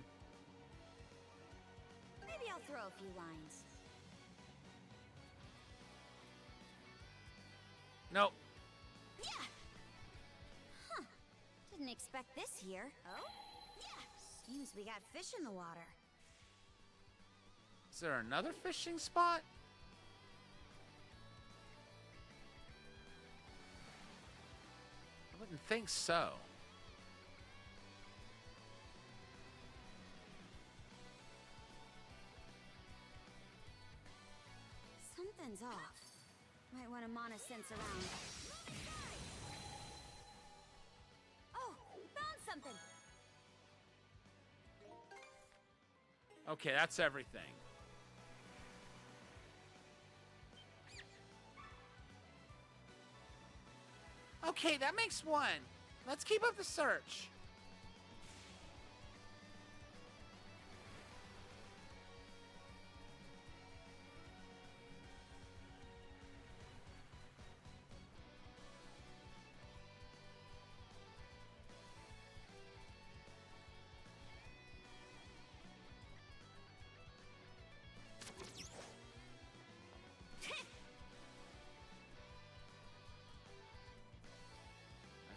Maybe I'll throw a few lines. Nope. Yeah. Huh. Didn't expect this here. Oh? Yeah. Seems we got fish in the water. Is there another fishing spot? I wouldn't think so. Something's off. Might want to mana sense around. Oh, found something. Okay, that's everything. Okay, that makes one. Let's keep up the search.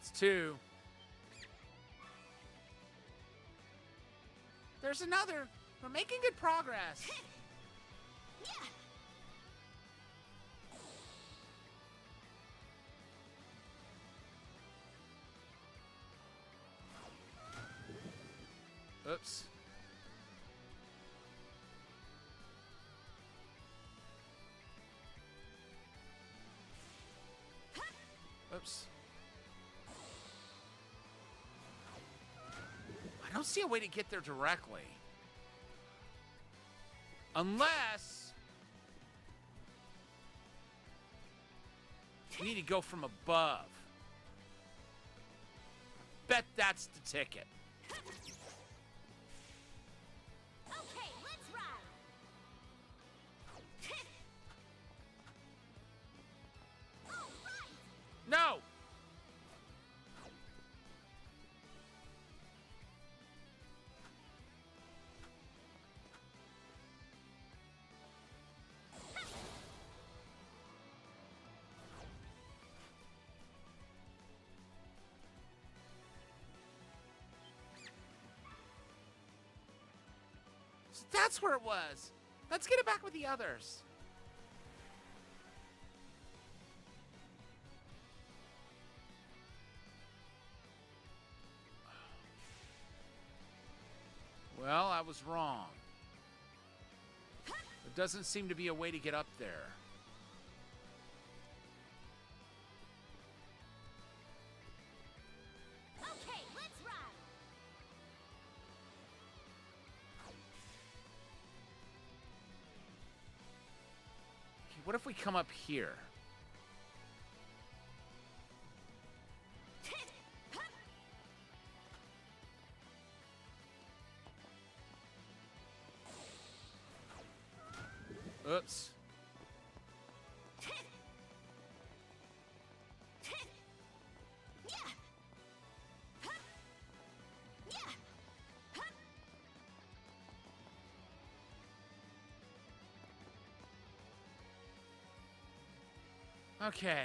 That's two. There's another. We're making good progress. Oops. Oops. I don't see a way to get there directly. Unless we need to go from above. Bet that's the ticket. Okay, let's ride. No! So that's where it was. Let's get it back with the others. Well, I was wrong. There doesn't seem to be a way to get up there. Okay, let's ride. Okay, what if we come up here? Oops. Okay.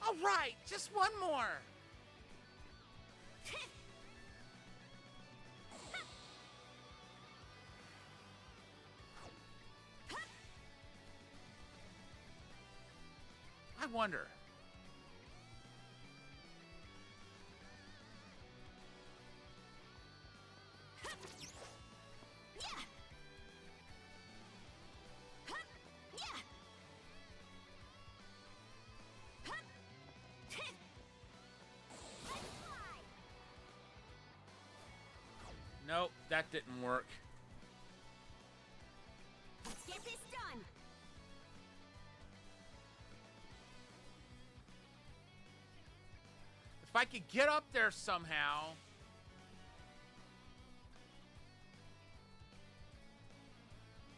All right, just one more. I wonder. Nope, that didn't work. Let's get this done. If I could get up there somehow.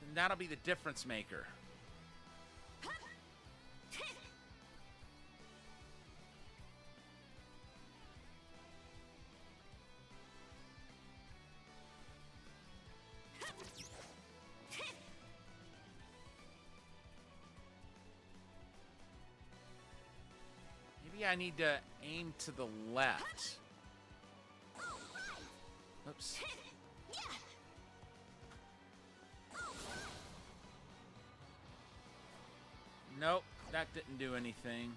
Then that'll be the difference maker. Maybe I need to aim to the left. Oops. Nope, that didn't do anything.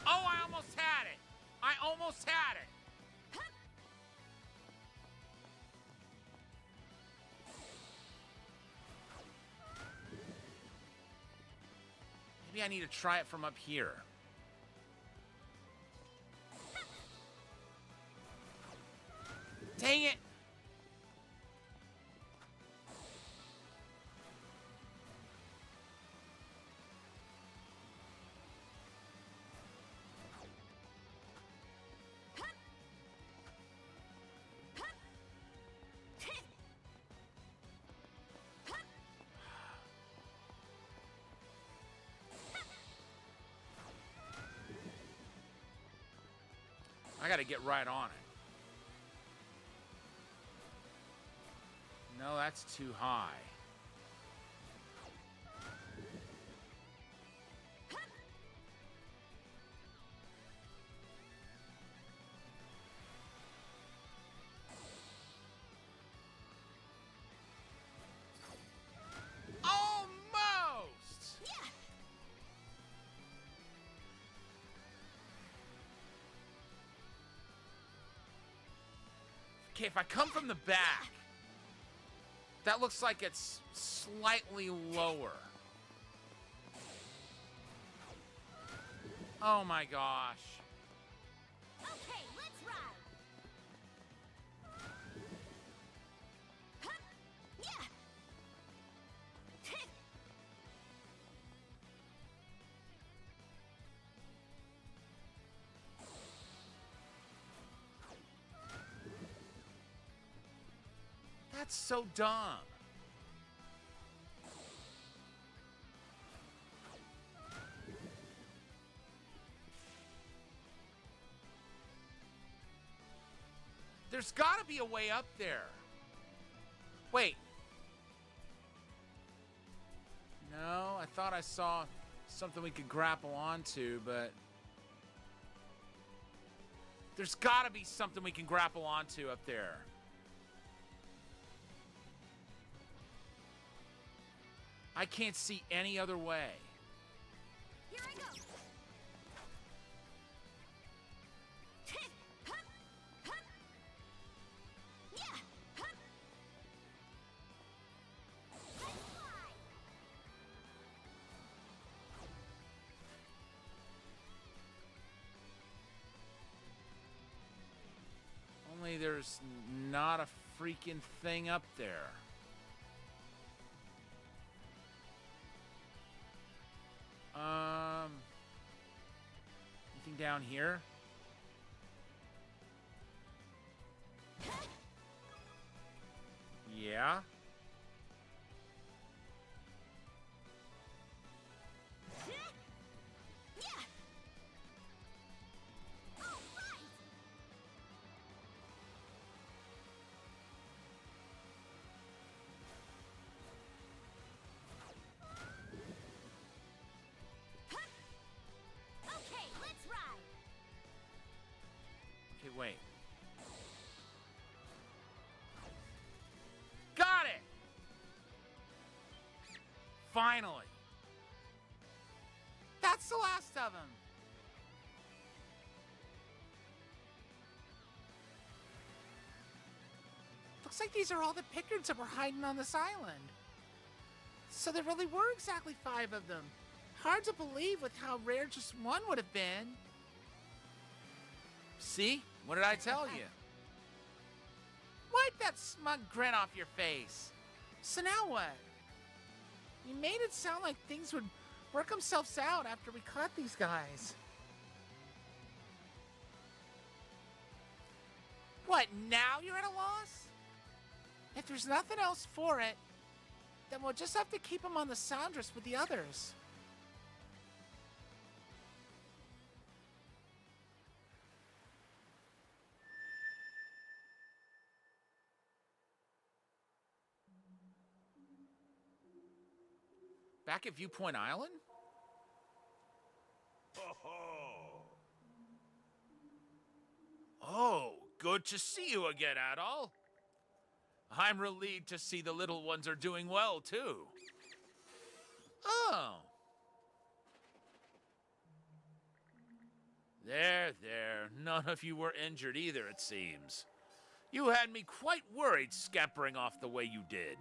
Oh, I almost had it! I almost had it! Maybe I need to try it from up here. Dang it! to get right on it. No, that's too high. Almost! Yeah. Okay, if I come from the back, that looks like it's slightly lower. Oh my gosh. Okay, let's ride. Hup. Yeah. That's so dumb. There's gotta be a way up there. Wait. No, I thought I saw something we could grapple onto, but there's gotta be something we can grapple onto up there. I can't see any other way. Here I go. Hup. Hup. Yeah. Hup. Let's fly. Only there's not a freaking thing up there. Anything down here? Yeah. Yeah. All right. Okay, let's ride. Okay, wait. Got it! Finally. That's the last of them. Looks like these are all the Pickards that were hiding on this island. So there really were exactly 5 of them. Hard to believe with how rare just one would have been. See? What did I tell you? Wipe that smug grin off your face. So now what? You made it sound like things would work themselves out after we caught these guys. What, now you're at a loss? If there's nothing else for it, then we'll just have to keep them on the Sandras with the others. Back at Viewpoint Island? Oh, good to see you again, Adol. I'm relieved to see the little ones are doing well, too. Oh. There. None of you were injured either, it seems. You had me quite worried scampering off the way you did.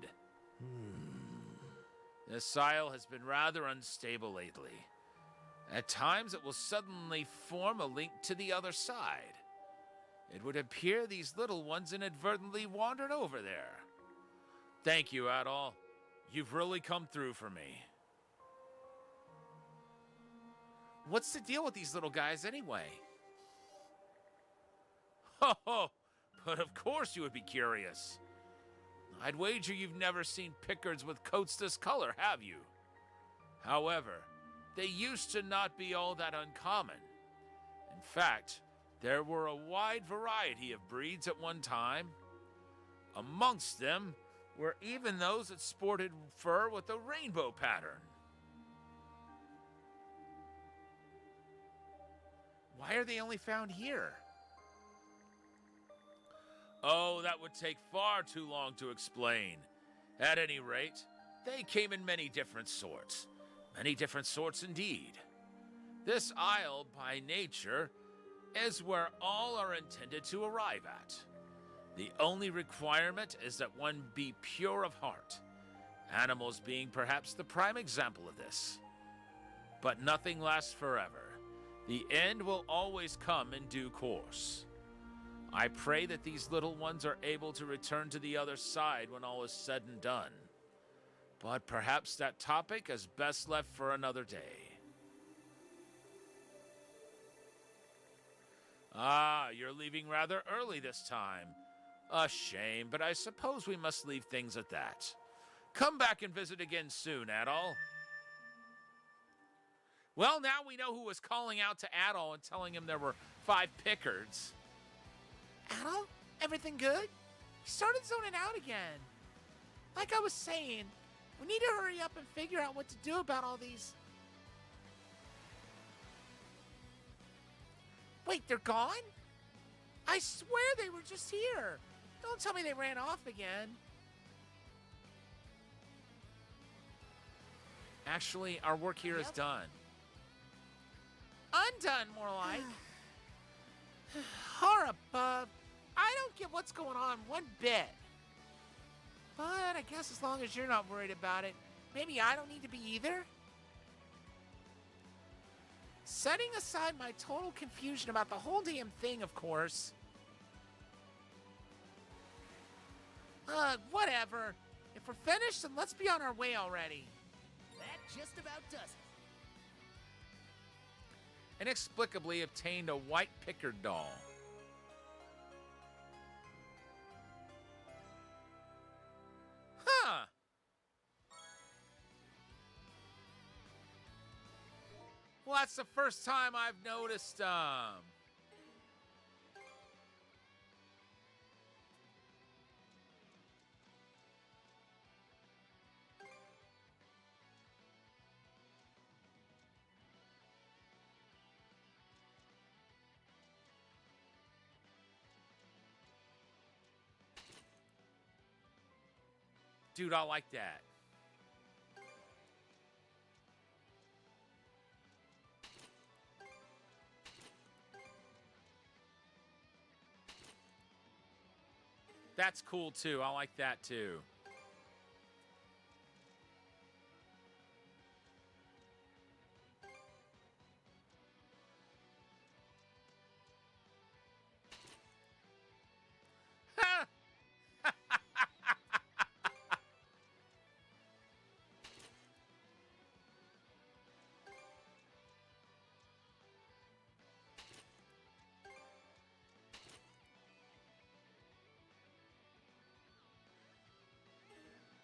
This isle has been rather unstable lately. At times it will suddenly form a link to the other side. It would appear these little ones inadvertently wandered over there. Thank you, Adol. You've really come through for me. What's the deal with these little guys anyway? Ho! But of course you would be curious. I'd wager you've never seen Pickards with coats this color, have you? However, they used to not be all that uncommon. In fact, There were a wide variety of breeds at one time. Amongst them were even those that sported fur with a rainbow pattern. Why are they only found here? Oh, that would take far too long to explain. At any rate, they came in many different sorts. Many different sorts indeed. This isle, by nature, is where all are intended to arrive at. The only requirement is that one be pure of heart, animals being perhaps the prime example of this. But nothing lasts forever. The end will always come in due course. I pray that these little ones are able to return to the other side when all is said and done. But perhaps that topic is best left for another day. Ah, you're leaving rather early this time. A shame, but I suppose we must leave things at that. Come back and visit again soon, Adol. Well, now we know who was calling out to Adol and telling him there were 5 Pickards. Adol, everything good? He started zoning out again. Like I was saying, we need to hurry up and figure out what to do about all these... Wait, they're gone? I swear they were just here. Don't tell me they ran off again. Actually, our work here is done. Undone, more like. Horror, bub. I don't get what's going on one bit. But I guess as long as you're not worried about it, maybe I don't need to be either. Setting aside my total confusion about the whole damn thing, of course. Whatever. If we're finished, then let's be on our way already. That just about does it. Inexplicably obtained a white Pickard doll. Huh. Well, that's the first time I've noticed, Dude, I like that. That's cool too. I like that too. Ha!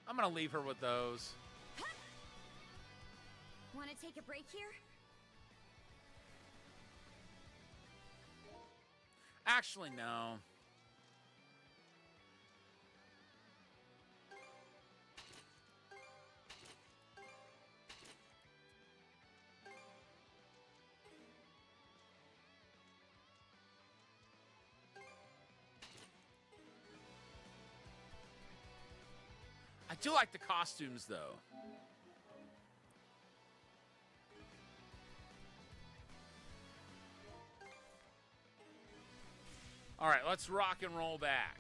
I'm gonna leave her with those. Want to take a break here? Actually, no. I do like the costumes, though. All right, let's rock and roll back.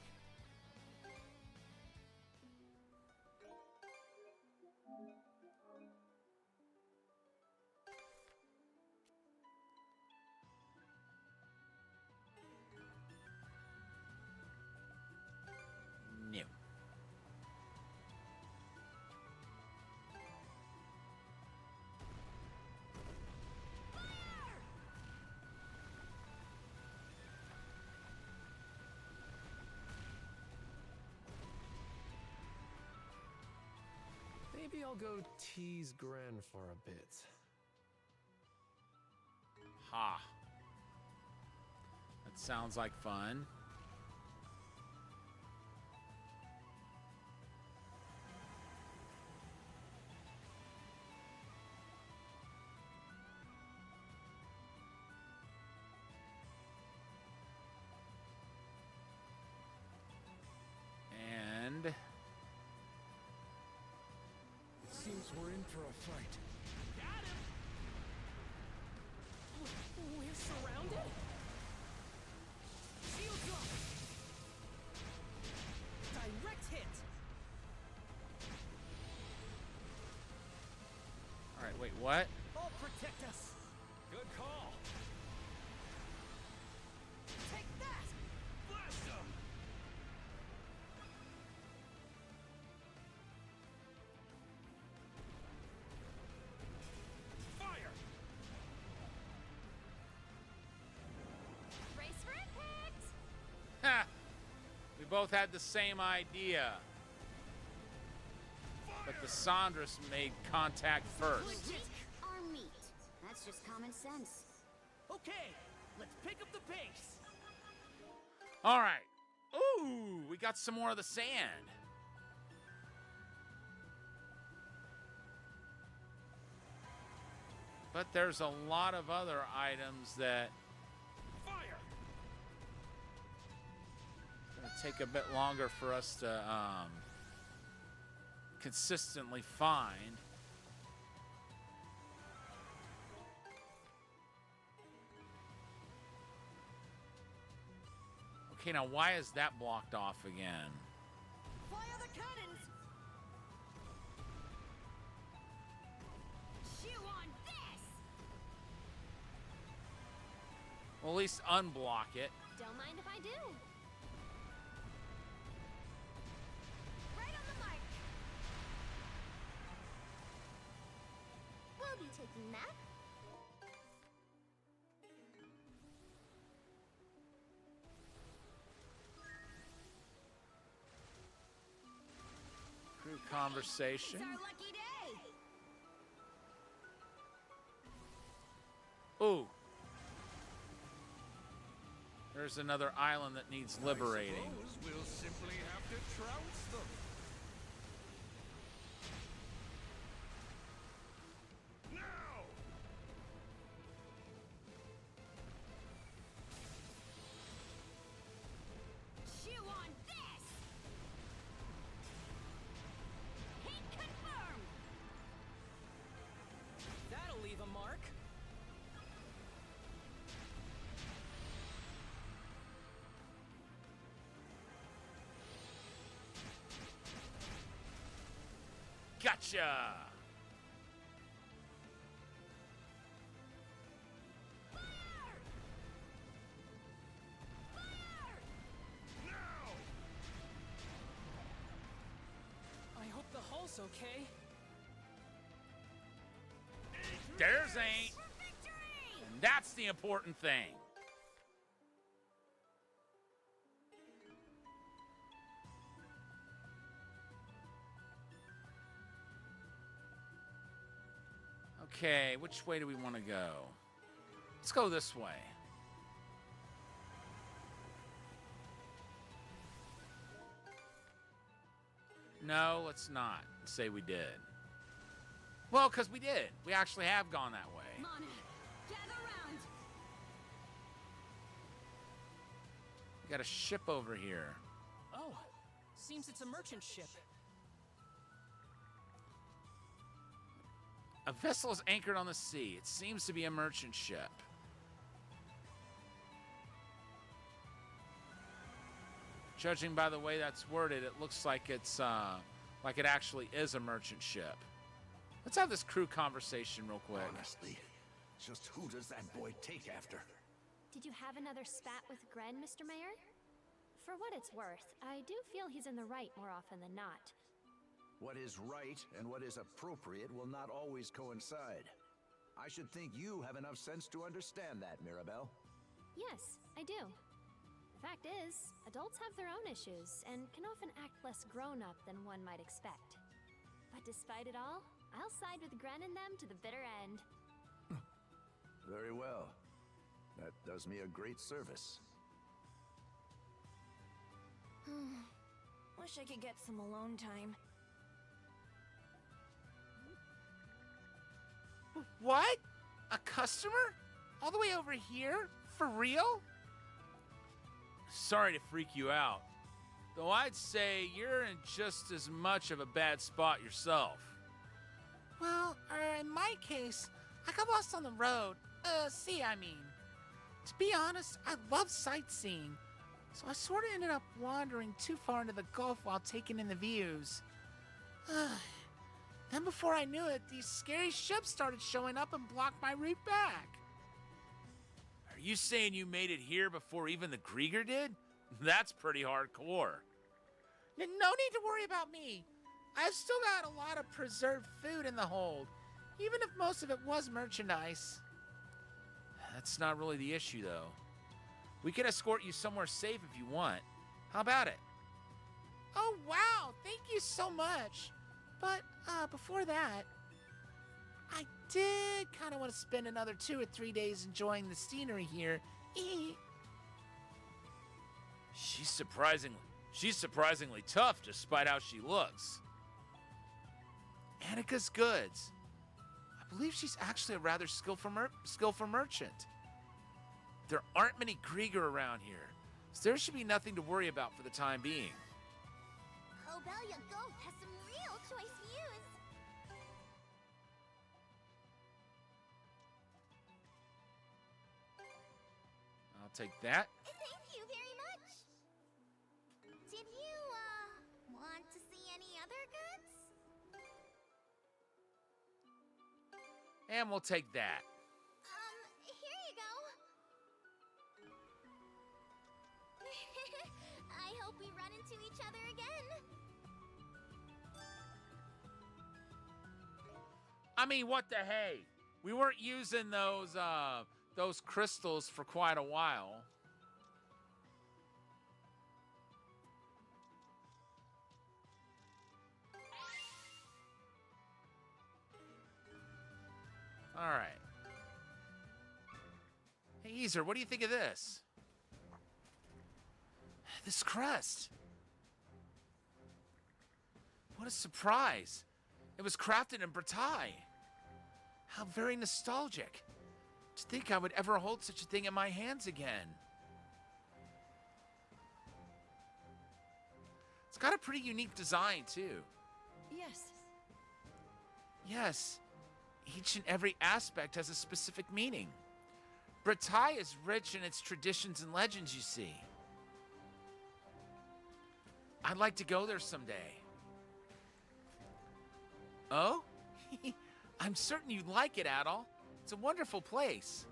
New. Maybe I'll go tease Gran for a bit. Ha. sounds like fun. And It seems we're in for a fight. Got him! We're surrounded? Shields up! Direct hit! Alright, wait, what? I'll protect us! Good call! Take that! Blast him! Fire! Race for impact! Ha! We both had the same idea. But the Sandras made contact first. Take our meat. That's just common sense. Okay, let's pick up the pace. Alright. Ooh, we got some more of the sand. But there's a lot of other items that Fire! gonna take a bit longer for us to consistently find. Okay, now why is that blocked off again? Fire the cannons! Chew on this! Well, at least unblock it. Don't mind if I do. Right on the mark. We'll be taking that. Crew conversation. It's our lucky day! Ooh. There's another island that needs liberating. I suppose we'll simply have to trounce them. Now! Chew on this! Hit confirmed! That'll leave a mark. Gotcha! I hope the hull's okay. Theirs ain't. And that's the important thing. Okay, which way do we want to go? Let's go this way. No, let's not say we did. Well, because we did. We actually have gone that way. Mana, gather round! We got a ship over here. Oh, seems it's a merchant ship. A vessel is anchored on the sea. It seems to be a merchant ship. Judging by the way that's worded, it looks like it's like it actually is a merchant ship. Let's have this crew conversation real quick. Honestly, just who does that boy take after? Did you have another spat with Gren, Mr. Mayor? For what it's worth, I do feel he's in the right more often than not. What is right and what is appropriate will not always coincide. I should think you have enough sense to understand that, Mirabelle. Yes, I do. The fact is, adults have their own issues and can often act less grown-up than one might expect. But despite it all, I'll side with Gren and them to the bitter end. Very well. That does me a great service. Wish I could get some alone time. What? A customer? All the way over here? For real? Sorry to freak you out, though I'd say you're in just as much of a bad spot yourself. Well, in my case, I got lost on the road. I mean. To be honest, I love sightseeing, so I sort of ended up wandering too far into the Gulf while taking in the views. Then before I knew it, these scary ships started showing up and blocked my route back. Are you saying you made it here before even the Krieger did? That's pretty hardcore. No need to worry about me. I've still got a lot of preserved food in the hold, even if most of it was merchandise. That's not really the issue, though. We can escort you somewhere safe if you want. How about it? Oh, wow. Thank you so much. But, before that, I did kind of want to spend another 2 or 3 days enjoying the scenery here. She's surprisingly tough despite how she looks. Annika's goods. I believe she's actually a rather skillful merchant. There aren't many Krieger around here, so there should be nothing to worry about for the time being. Obelia Gulf has some real choice views. I'll take that. Thank you very much. Did you, want to see any other goods? And we'll take that. Here you go. I hope we run into each other again. I mean, what the hey? We weren't using those crystals for quite a while. All right. Hey, Easer, what do you think of this? This crest. What a surprise. It was crafted in Bretagne. How very nostalgic. To think I would ever hold such a thing in my hands again. It's got a pretty unique design, too. Yes. Yes. Each and every aspect has a specific meaning. Bretagne is rich in its traditions and legends, you see. I'd like to go there someday. Oh? I'm certain you'd like it, Adol. It's a wonderful place.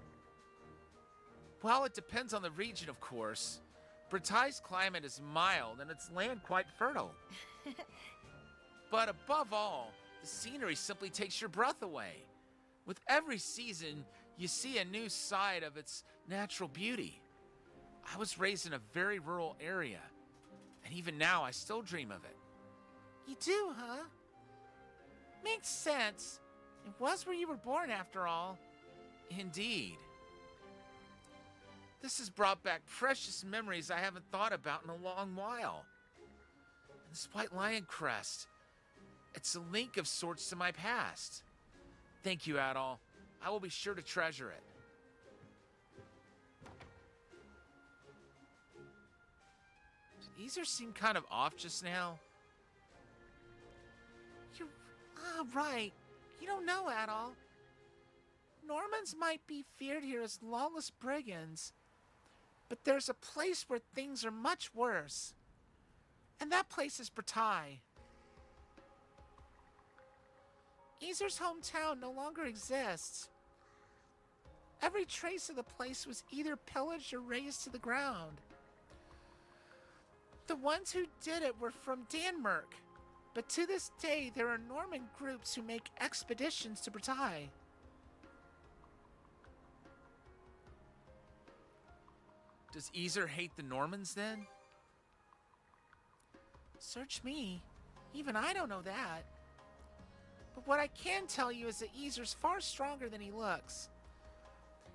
Well, it depends on the region, of course. Bretagne's climate is mild and its land quite fertile. But above all, the scenery simply takes your breath away. With every season, you see a new side of its natural beauty. I was raised in a very rural area, and even now I still dream of it. You do, huh? Makes sense. It was where you were born, after all. Indeed. This has brought back precious memories I haven't thought about in a long while. And this white lion crest, it's a link of sorts to my past. Thank you, Adol. I will be sure to treasure it. Did Easer seem kind of off just now? Right. You don't know, Adol. Normans might be feared here as lawless brigands, but there's a place where things are much worse. And that place is Bretagne. Easer's hometown no longer exists. Every trace of the place was either pillaged or razed to the ground. The ones who did it were from Denmark, but to this day there are Norman groups who make expeditions to Bretagne. Does Easer hate the Normans then? Search me. Even I don't know that. But what I can tell you is that Easer's far stronger than he looks.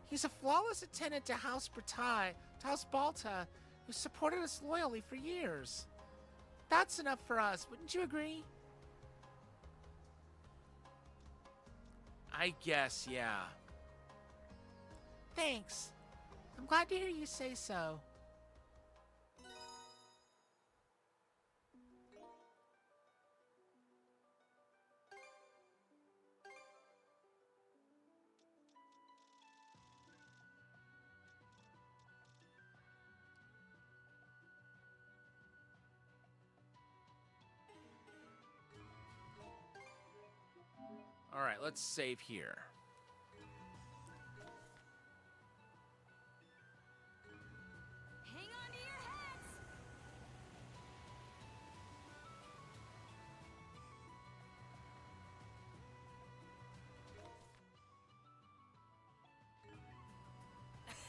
He's a flawless attendant to House Bretagne, to House Balta, who supported us loyally for years. That's enough for us, wouldn't you agree? I guess, yeah. Thanks. I'm glad to hear you say so. All right, let's save here. Hang on to your hats!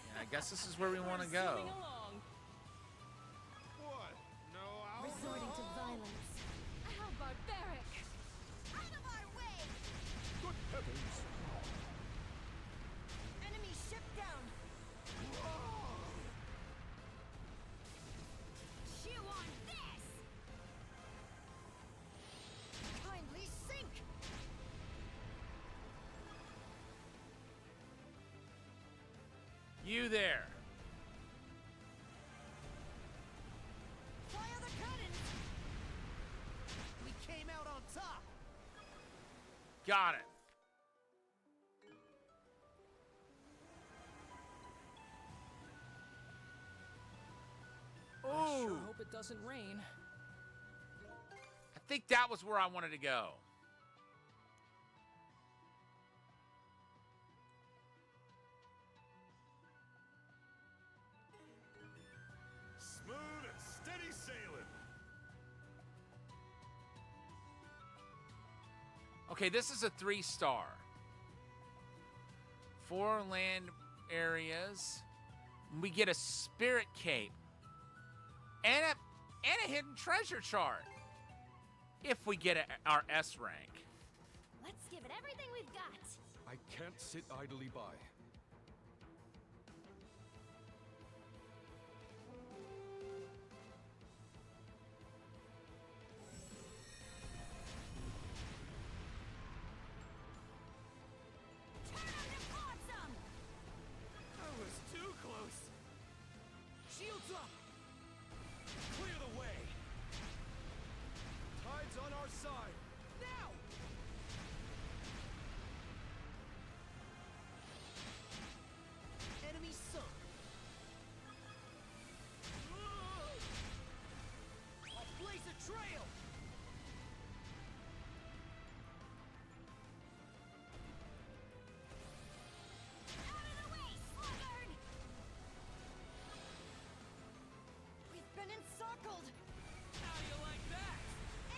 Yeah, I guess this is where we want to go. What? No Resorting to violence. How barbaric! Out of our way! Good heavens! Enemy ship down! Chew on this! Kindly sink! You there. Fire the cannons! We came out on top. Got it. I sure Ooh. hope it doesn't rain. I think that was where I wanted to go. Smooth and steady sailing. Okay, this is a 3-star. 4 land areas. We get a spirit cape. And a hidden treasure chart. If we get our S rank. Let's give it everything we've got. I can't sit idly by. That was too close. Shields up. Clear the way! Tide's on our side! Now! Enemy sunk. I'll blaze a trail. Out of the way, sluggard! We've been encircled! How do you like that?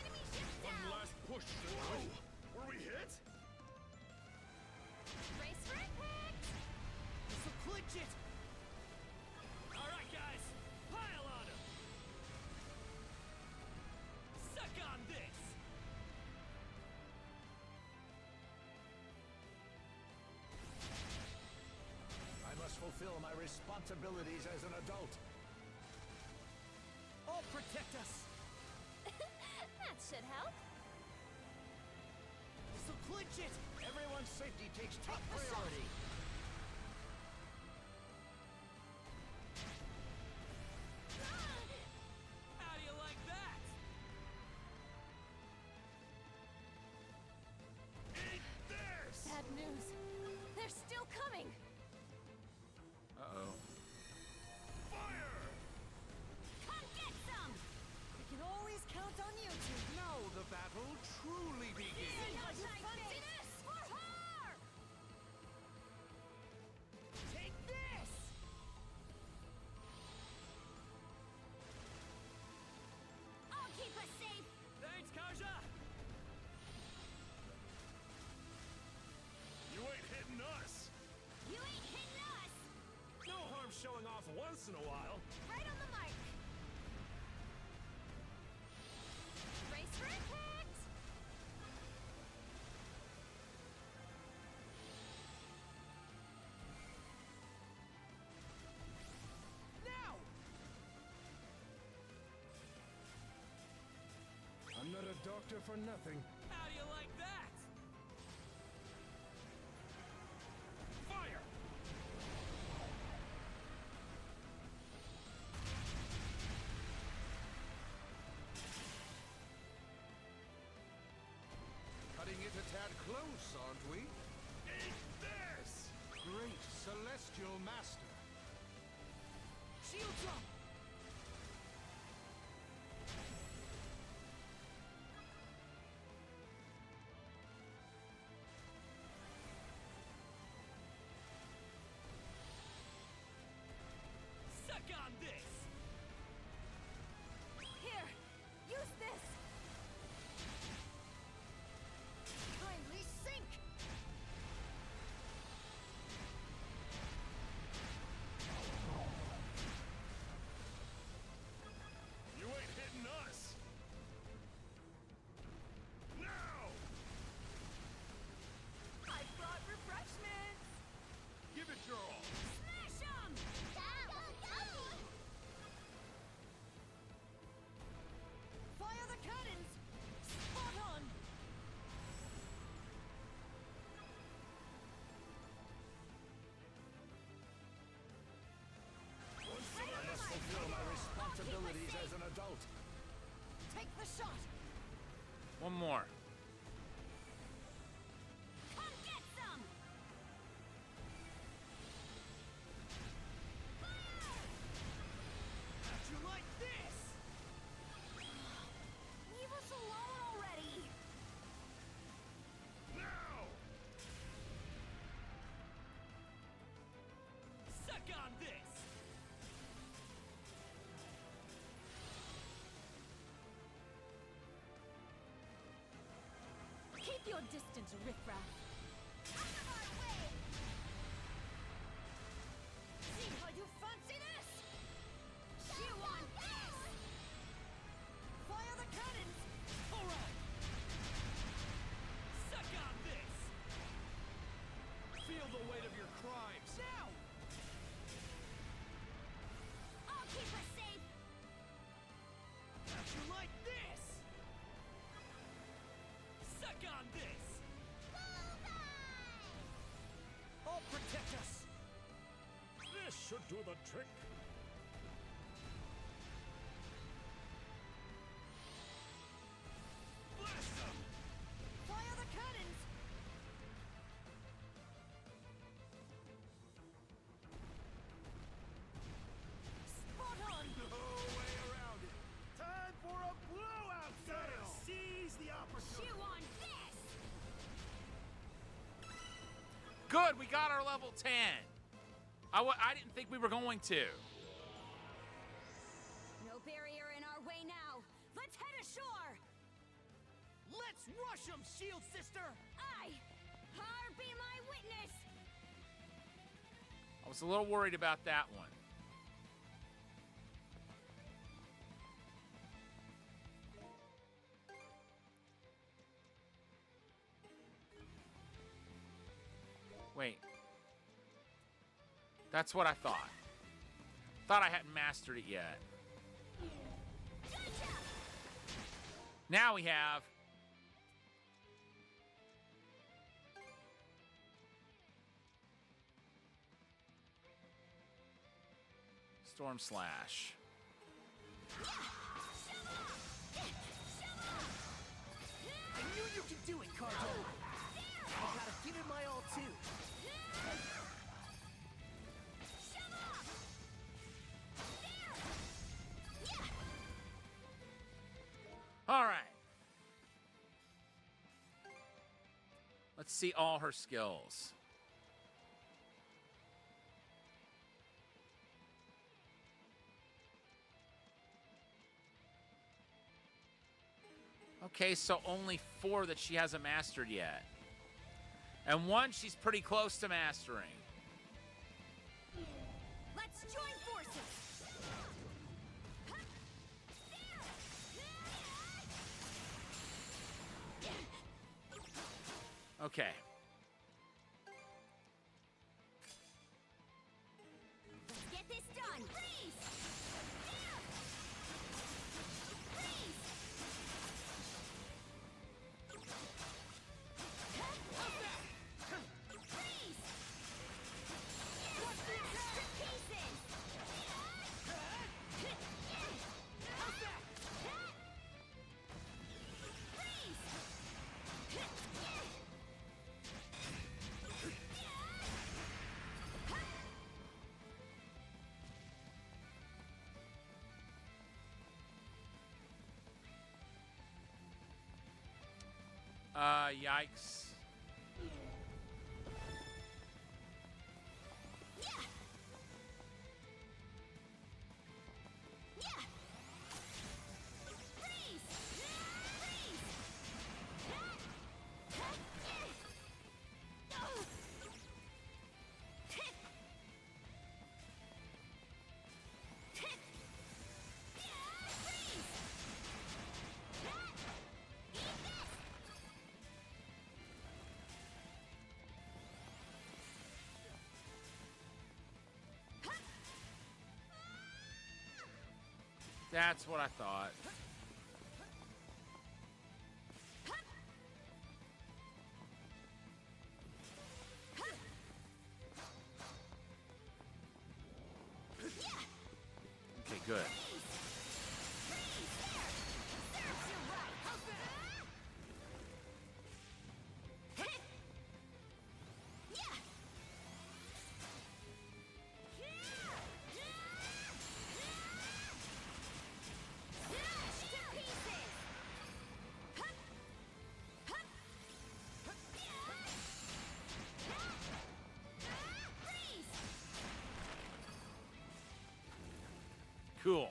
Enemy ship One down! last push, then. Were we hit? Race for impact! This'll clinch it. All right, guys, pile on him. Suck on this. I must fulfill my responsibilities as an adult. I'll protect us. That should help. This'll clinch it. Everyone's safety takes top priority. How do you like that? Eat this! Bad news. They're still coming. Uh-oh. Fire! Come get some! We can always count on you two. Now the battle truly begins. See how you I fancy face this? for her! Take this. I'll keep us safe! Thanks, Kaja. You ain't hitting us! You ain't hitting us! No harm showing off once in a while. Right on the mark. Race for impact! Now! for nothing. How do you like that? Fire! Cutting it a tad close, aren't we? Eat this! Great celestial master. Shield drop! Suck on this! Here, use this! Kindly sink! You ain't hitting us! Now! I brought refreshments! Give it your all! Smash 'em! Fire the cannons! Spot on! I must fulfill my responsibilities as an adult. Take the shot! One more. Come get some! How'd you like this? Leave us alone already! Now! Suck on this! Keep your distance, riffraff! Out of our way! See how you fancy this? Chew on this! Fire the cannons! Alright! Suck on this! Feel the weight of your crimes. Now! I'll keep us safe! How'd you like this? Suck on this! I'll protect us! This should do the trick. Blast them! Fire the cannons! Spot on! No way around it. Time for a blowout sale. Seize the opportunity. Chew on this! Good, we got our level 10. I didn't think we were going to. No barrier in our way now. Let's head ashore. Let's rush 'em, Shield Sister! Har be my witness. I was a little worried about that one. Wait. That's what I thought. Thought I hadn't mastered it yet. Now we have. Storm Slash. I knew you could do it, Cardo! I gotta give it my all, too! All right. Let's see all her skills. Okay, so only 4 that she hasn't mastered yet. And 1 she's pretty close to mastering. Let's join forces! Okay. Let's get this done. Freeze! Freeze! Yikes. That's what I thought. Okay, good. Cool.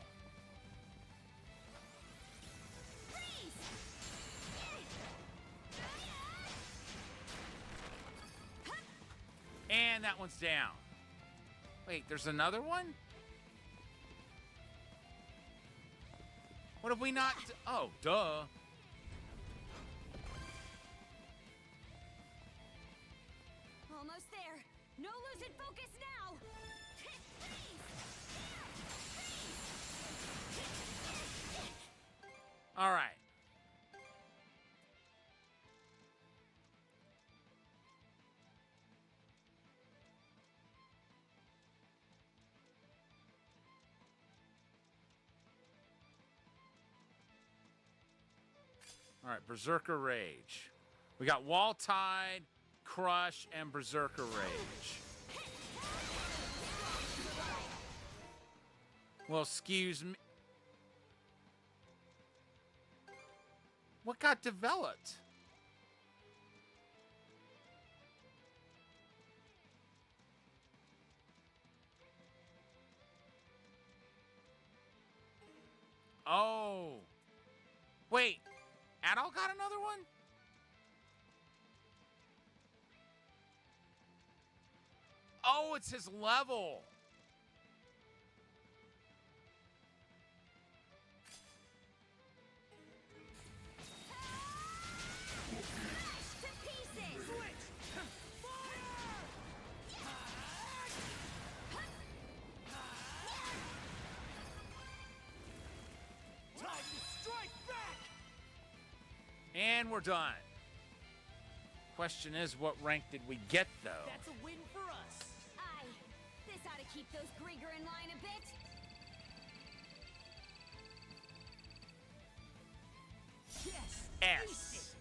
And that one's down. Wait, there's another one? What have we not... Oh, duh. Almost there. No losing focus now. All right. All right, Berserker Rage. We got Wall Tide, Crush, and Berserker Rage. Well, excuse me. What got developed? Oh. Wait. Adol got another one? Oh, it's his level. And we're done. Question is, what rank did we get, though? That's a win for us. Aye. This ought to keep those Grieger in line a bit. Yes. S.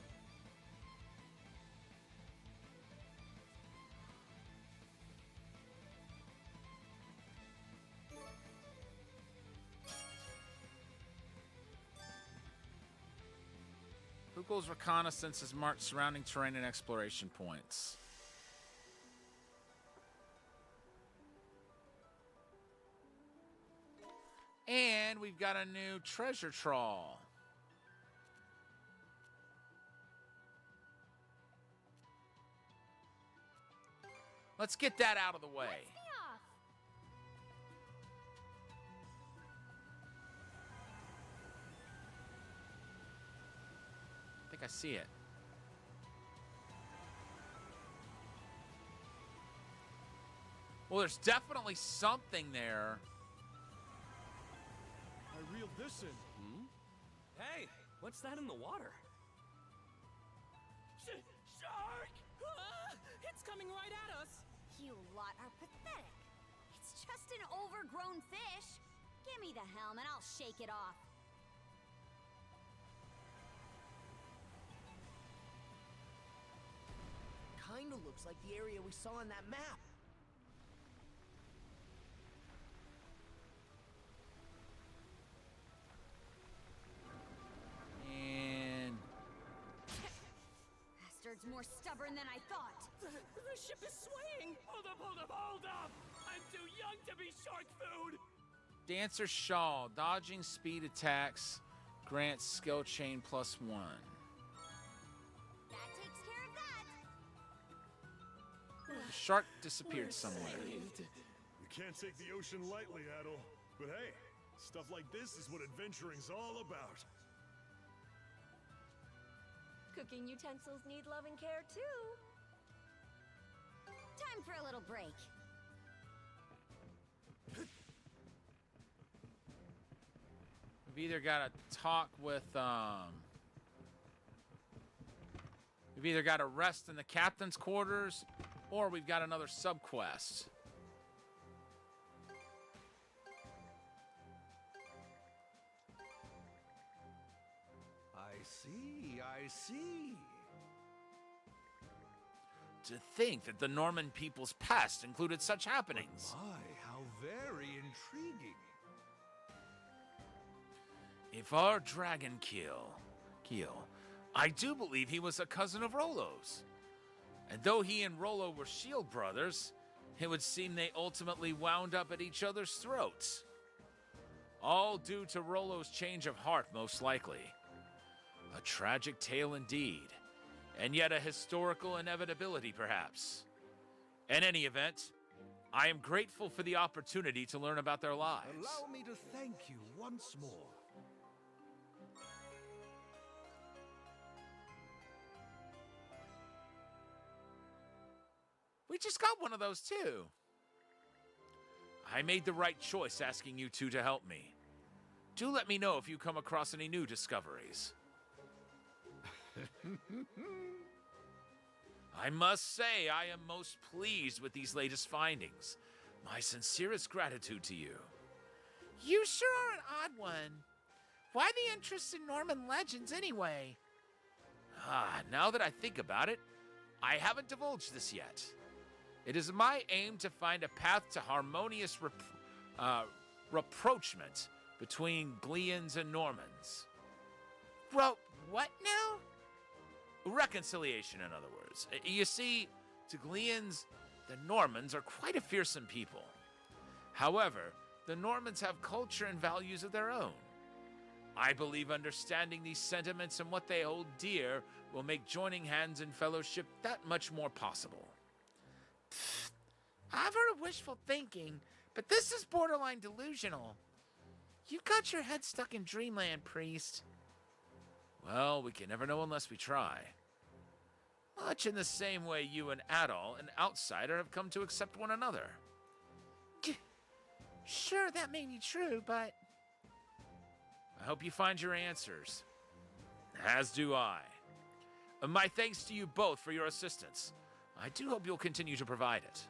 Google's reconnaissance has marked surrounding terrain and exploration points. And we've got a new treasure trawl. Let's get that out of the way. I think I see it. Well, there's definitely something there. I reeled this in. Hmm? Hey, what's that in the water? Shark! Ah, it's coming right at us. You lot are pathetic. It's just an overgrown fish. Give me the helm and I'll shake it off. Kinda looks like the area we saw on that map. And dragon's more stubborn than I thought. The ship is swaying! Hold up, hold up, hold up! I'm too young to be shark food! Dancer Shaw, dodging speed attacks grants skill chain +1. That takes care of that. The shark disappeared somewhere. You can't take the ocean lightly, Adol. But hey, stuff like this is what adventuring's all about. Cooking utensils need love and care too. Time for a little break. We've either got to talk with, we've either got to rest in the captain's quarters, or we've got another subquest. I see. To think that the Norman people's past included such happenings. My, how very intriguing. If our dragon Keel, I do believe he was a cousin of Rollo's. And though he and Rollo were shield brothers, it would seem they ultimately wound up at each other's throats. All due to Rollo's change of heart, most likely. A tragic tale indeed, and yet a historical inevitability, perhaps. In any event, I am grateful for the opportunity to learn about their lives. Allow me to thank you once more. We just got one of those too. I made the right choice asking you two to help me. Do let me know if you come across any new discoveries. I must say, I am most pleased with these latest findings. My sincerest gratitude to you. You sure are an odd one. Why the interest in Norman legends anyway? Now that I think about it, I haven't divulged this yet. It is my aim to find a path to harmonious rapprochement between Gleans and Normans. Well, what now? Reconciliation, in other words. You see, to Gleans, the Normans are quite a fearsome people. However, the Normans have culture and values of their own. I believe understanding these sentiments and what they hold dear will make joining hands in fellowship that much more possible. I've heard of wishful thinking, but this is borderline delusional. You've got your head stuck in dreamland, priest. Well, we can never know unless we try. Much in the same way you and Adol, an outsider, have come to accept one another. Sure, that may be true, but... I hope you find your answers. As do I. My thanks to you both for your assistance. I do hope you'll continue to provide it.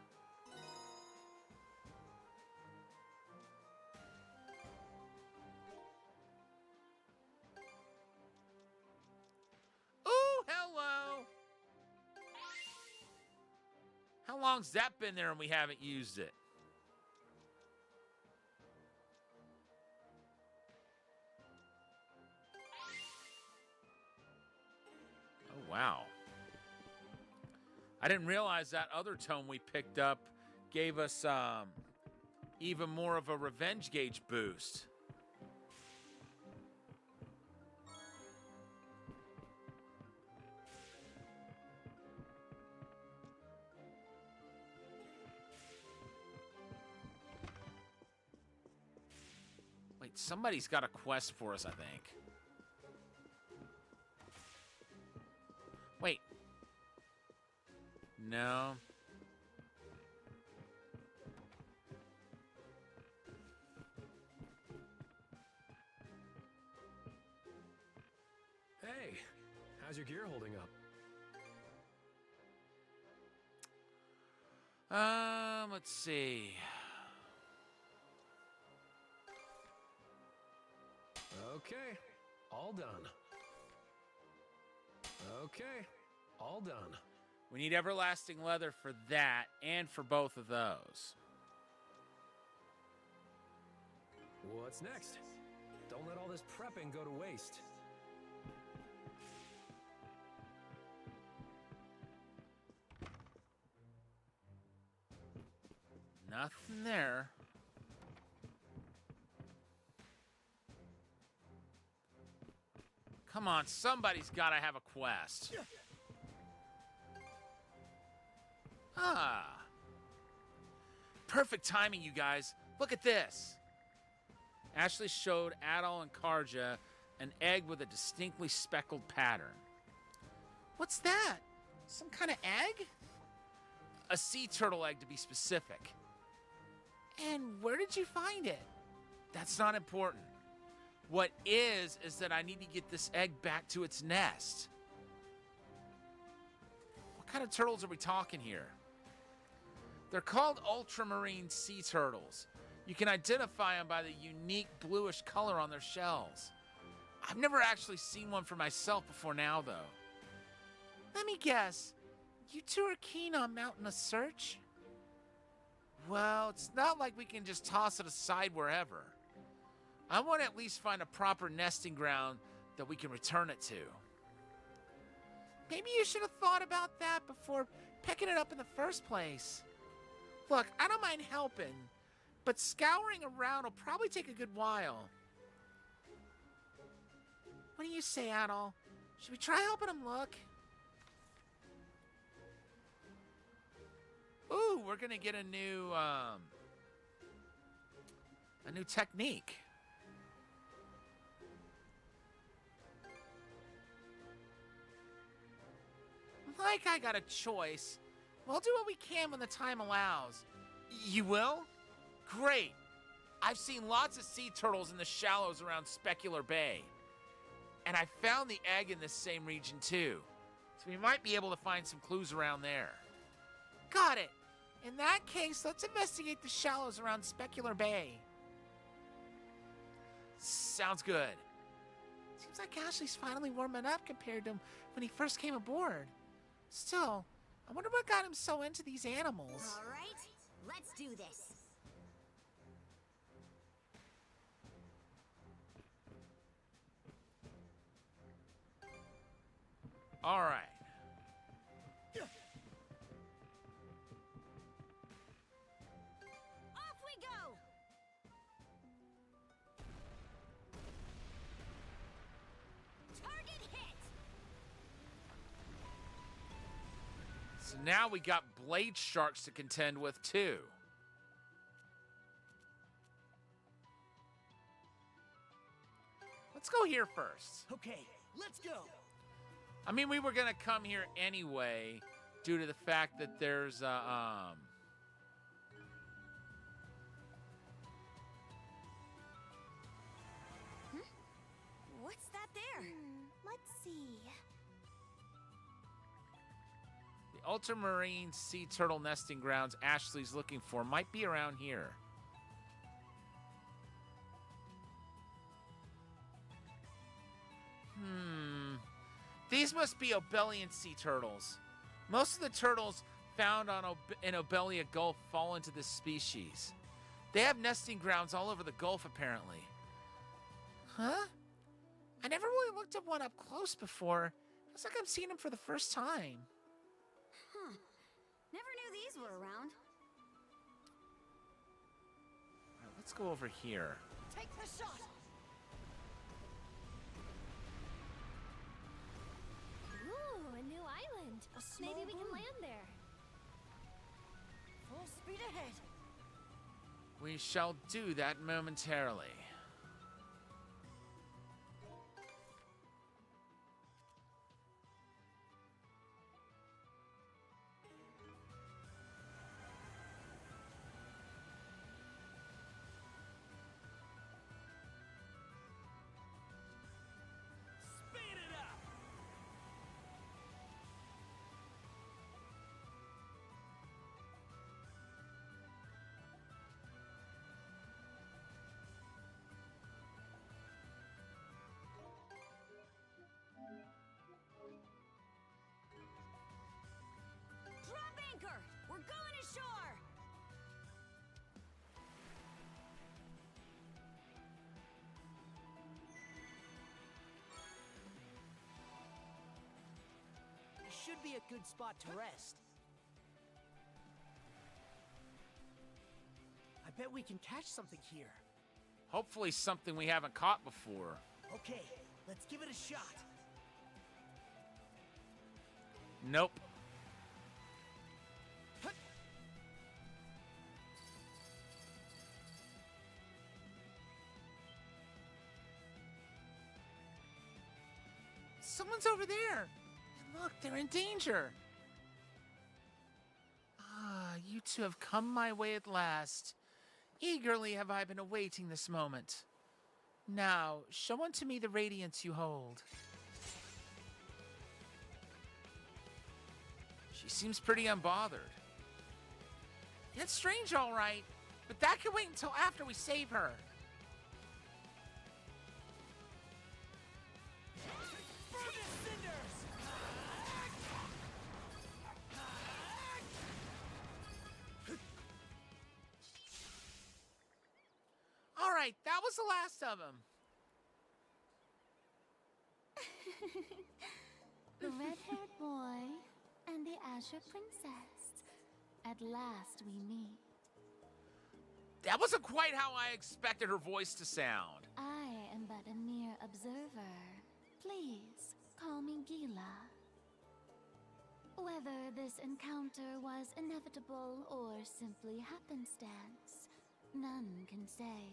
Ooh, hello! How long's that been there and we haven't used it? Oh, wow. I didn't realize that other tome we picked up gave us even more of a revenge gauge boost. Wait, somebody's got a quest for us, I think. Wait. No. Hey, how's your gear holding up? Let's see. Okay, all done. Okay, all done. We need everlasting leather for that and for both of those. What's next? Don't let all this prepping go to waste. Nothing there. Come on, somebody's got to have a quest. Ah. Perfect timing, you guys. Look at this. Ashley showed Adol and Karja an egg with a distinctly speckled pattern. What's that? Some kind of egg? A sea turtle egg, to be specific. And where did you find it? That's not important. What is that I need to get this egg back to its nest. What kind of turtles are we talking here? They're called ultramarine sea turtles. You can identify them by the unique bluish color on their shells. I've never actually seen one for myself before now, though. Let me guess. You two are keen on mounting a search? Well, it's not like we can just toss it aside wherever. I want to at least find a proper nesting ground that we can return it to. Maybe you should have thought about that before picking it up in the first place. Look, I don't mind helping, but scouring around will probably take a good while. What do you say, Adol? Should we try helping him look? Ooh, we're gonna get a new technique. Like I got a choice. We'll do what we can when the time allows. You will? Great. I've seen lots of sea turtles in the shallows around Specular Bay. And I found the egg in this same region too. So we might be able to find some clues around there. Got it. In that case, let's investigate the shallows around Specular Bay. Sounds good. Seems like Ashley's finally warming up compared to when he first came aboard. Still, I wonder what got him so into these animals. All right, let's do this. All right. Off we go! Target hit! So now we got blade sharks to contend with too. Let's go here first. Okay, let's go. I mean, we were gonna come here anyway, due to the fact that there's What's that there? Let's see. the ultramarine sea turtle nesting grounds Ashley's looking for might be around here. These must be Obelian sea turtles. Most of the turtles found in Obelia Gulf fall into this species. They have nesting grounds all over the Gulf, apparently. Huh? I never really looked at one up close before. Looks like I'm seeing them for the first time. Huh. Never knew these were around. All right, let's go over here. Take the shot! Ooh, a new island. Maybe we can land there. Full speed ahead. We shall do that momentarily. Speed it up! Drop anchor! We're going ashore! Should be a good spot to rest. bet we can catch something here. Hopefully something we haven't caught before. Okay, let's give it a shot. Nope. Someone's over there. And look, they're in danger. Ah, you two have come my way at last. Eagerly have I been awaiting this moment. Now, show unto me the radiance you hold. She seems pretty unbothered. It's strange, all right, but that can wait until after we save her. All right, that was the last of them. The red-haired boy and the Azure Princess. At last we meet. That wasn't quite how I expected her voice to sound. I am but a mere observer. Please, call me Gila. Whether this encounter was inevitable or simply happenstance, none can say.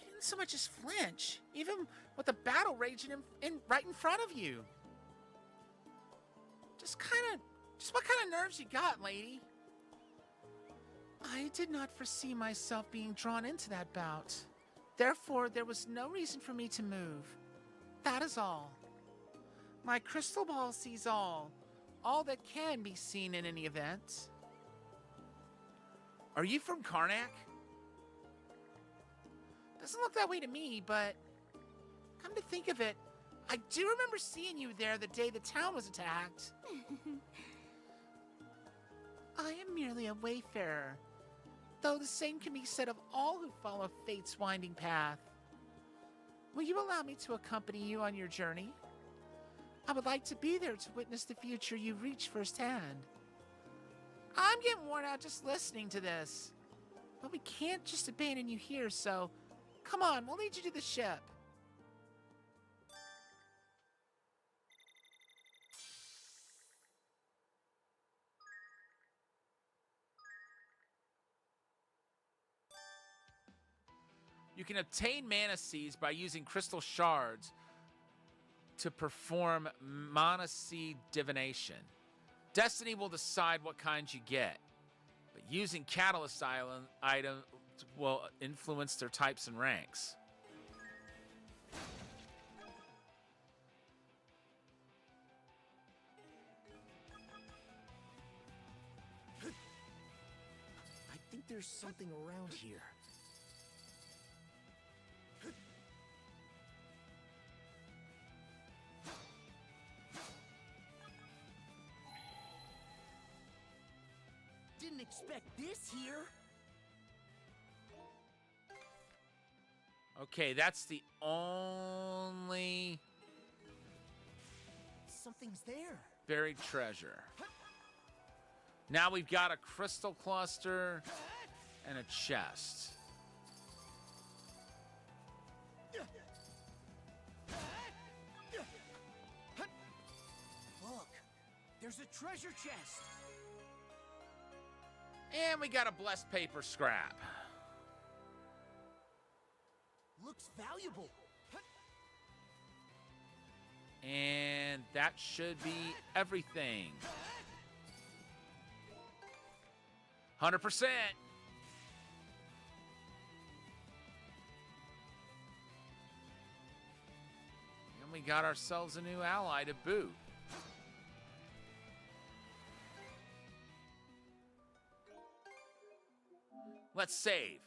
You didn't so much as flinch, even with the battle raging right in front of you. Just what kind of nerves you got, lady? I did not foresee myself being drawn into that bout. Therefore, there was no reason for me to move. That is all. My crystal ball sees all that can be seen in any event. Are you from Karnak? Doesn't look that way to me, but come to think of it, I do remember seeing you there the day the town was attacked. I am merely a wayfarer, though the same can be said of all who follow fate's winding path. Will you allow me to accompany you on your journey? I would like to be there to witness the future you reach firsthand. I'm getting worn out just listening to this. But we can't just abandon you here, so come on, we'll lead you to the ship. You can obtain mana seeds by using crystal shards to perform mana seed divination. Destiny will decide what kinds you get, but using catalyst items will influence their types and ranks. I think there's something around here. Didn't expect this here. Okay, that's the only Something's there. buried treasure. Now we've got a crystal cluster and a chest. Look, there's a treasure chest. And we got a blessed paper scrap. Looks valuable. And that should be everything. 100%. And we got ourselves a new ally to boot. Let's save.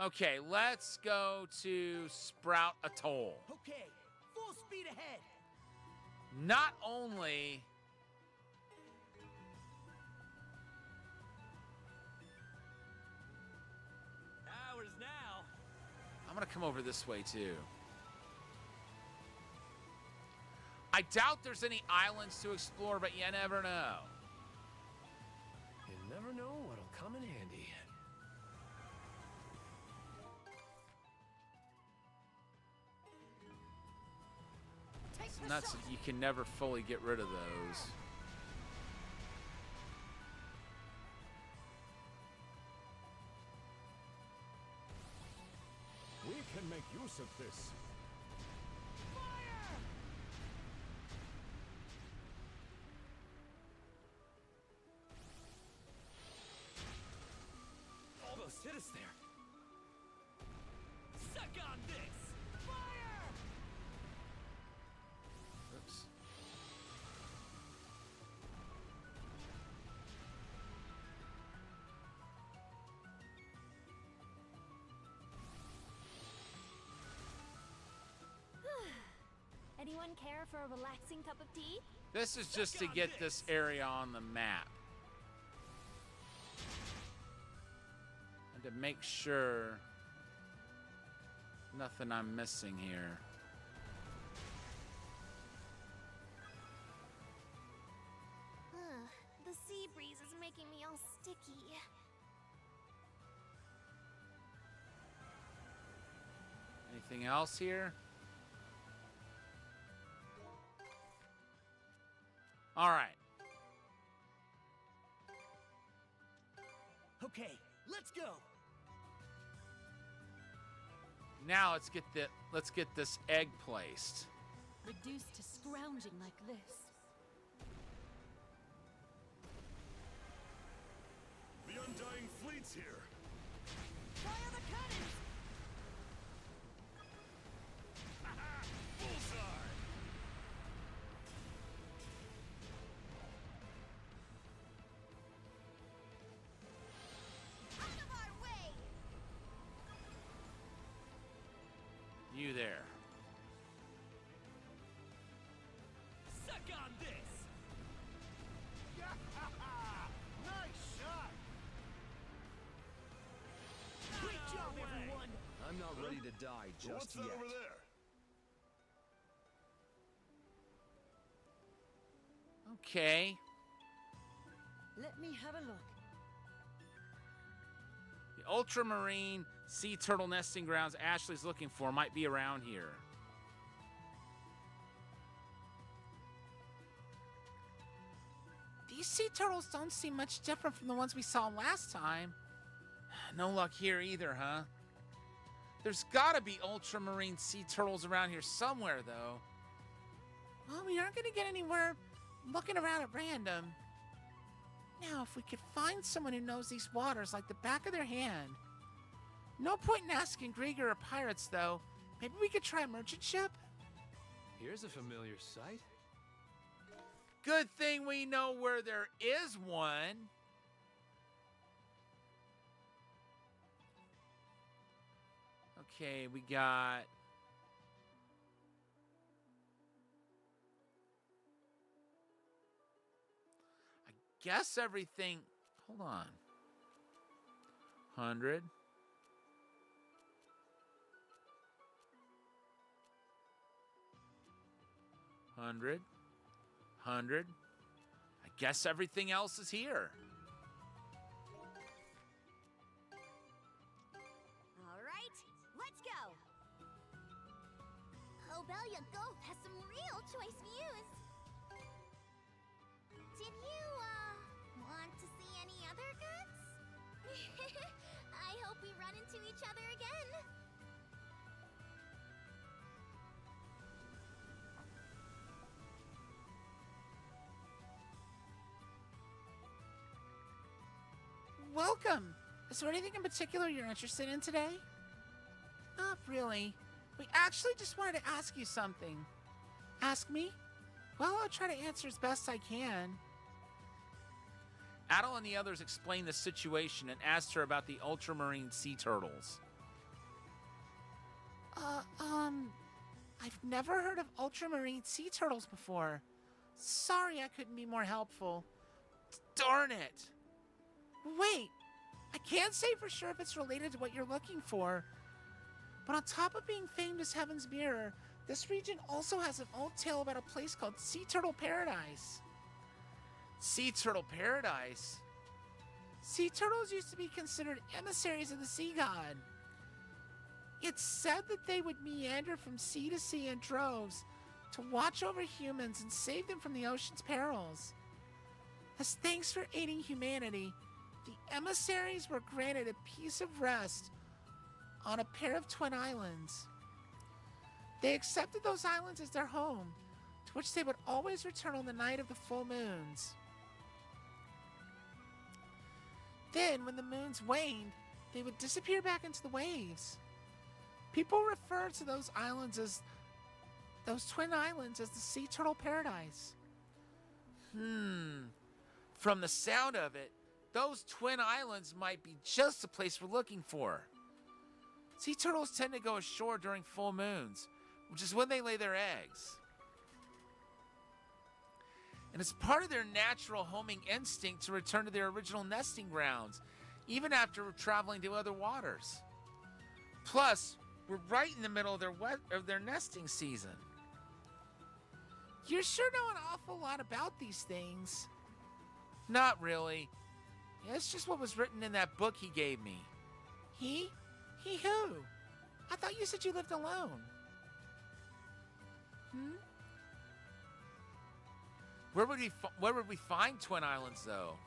Okay, let's go to Sprout Atoll. Okay, full speed ahead. Not only Ours now. I'm gonna come over this way too. I doubt there's any islands to explore, but you never know. You never know what'll come in handy. It's nuts that you can never fully get rid of those. We can make use of this. Almost hit us there. Suck on this! Fire! Oops. Anyone care for a relaxing cup of tea? This is just to get this area on the map. And to make sure nothing I'm missing here. The sea breeze is making me all sticky. Anything else here? All right. Okay, let's go. Now let's get this egg placed. Reduced to scrounging like this. The Undying Fleet's here. Fire the cannons! Bullseye! Out of our way! You there. Suck on this! Nice shot! Great job, everyone! I'm not ready to die But what's just that yet. over there? Okay. Let me have a look. The ultramarine sea turtle nesting grounds Ashley's looking for might be around here. These sea turtles don't seem much different from the ones we saw last time. No luck here either, huh? There's gotta be ultramarine sea turtles around here somewhere, though. Well, we aren't gonna get anywhere looking around at random. Now, if we could find someone who knows these waters like the back of their hand. No point in asking Grieger or pirates, though. Maybe we could try a merchant ship? Here's a familiar sight. Good thing we know where there is one. Okay, we got... I guess everything... Hold on. 100. 100. 100. I guess everything else is here. All right, let's go. Obelia Gulf has some real choice views. Did you, want to see any other goods? I hope we run into each other again. Welcome! Is there anything in particular you're interested in today? Not really. We actually just wanted to ask you something. Ask me? Well, I'll try to answer as best I can. Adel and the others explained the situation and asked her about the ultramarine sea turtles. I've never heard of ultramarine sea turtles before. Sorry I couldn't be more helpful. Darn it! Wait, I can't say for sure if it's related to what you're looking for. But on top of being famed as Heaven's Mirror, this region also has an old tale about a place called Sea Turtle Paradise. Sea Turtle Paradise? Sea turtles used to be considered emissaries of the sea god. It's said that they would meander from sea to sea in droves to watch over humans and save them from the ocean's perils. As thanks for aiding humanity, the emissaries were granted a piece of rest on a pair of twin islands. They accepted those islands as their home, to which they would always return on the night of the full moons. Then, when the moons waned, they would disappear back into the waves. People refer to those twin islands as the Sea Turtle Paradise. From the sound of it, those twin islands might be just the place we're looking for. Sea turtles tend to go ashore during full moons, which is when they lay their eggs. And it's part of their natural homing instinct to return to their original nesting grounds, even after traveling to other waters. Plus, we're right in the middle of their nesting season. You sure know an awful lot about these things. Not really. Yeah, it's just what was written in that book he gave me. He? He who? I thought you said you lived alone. Where would we find Twin Islands, though?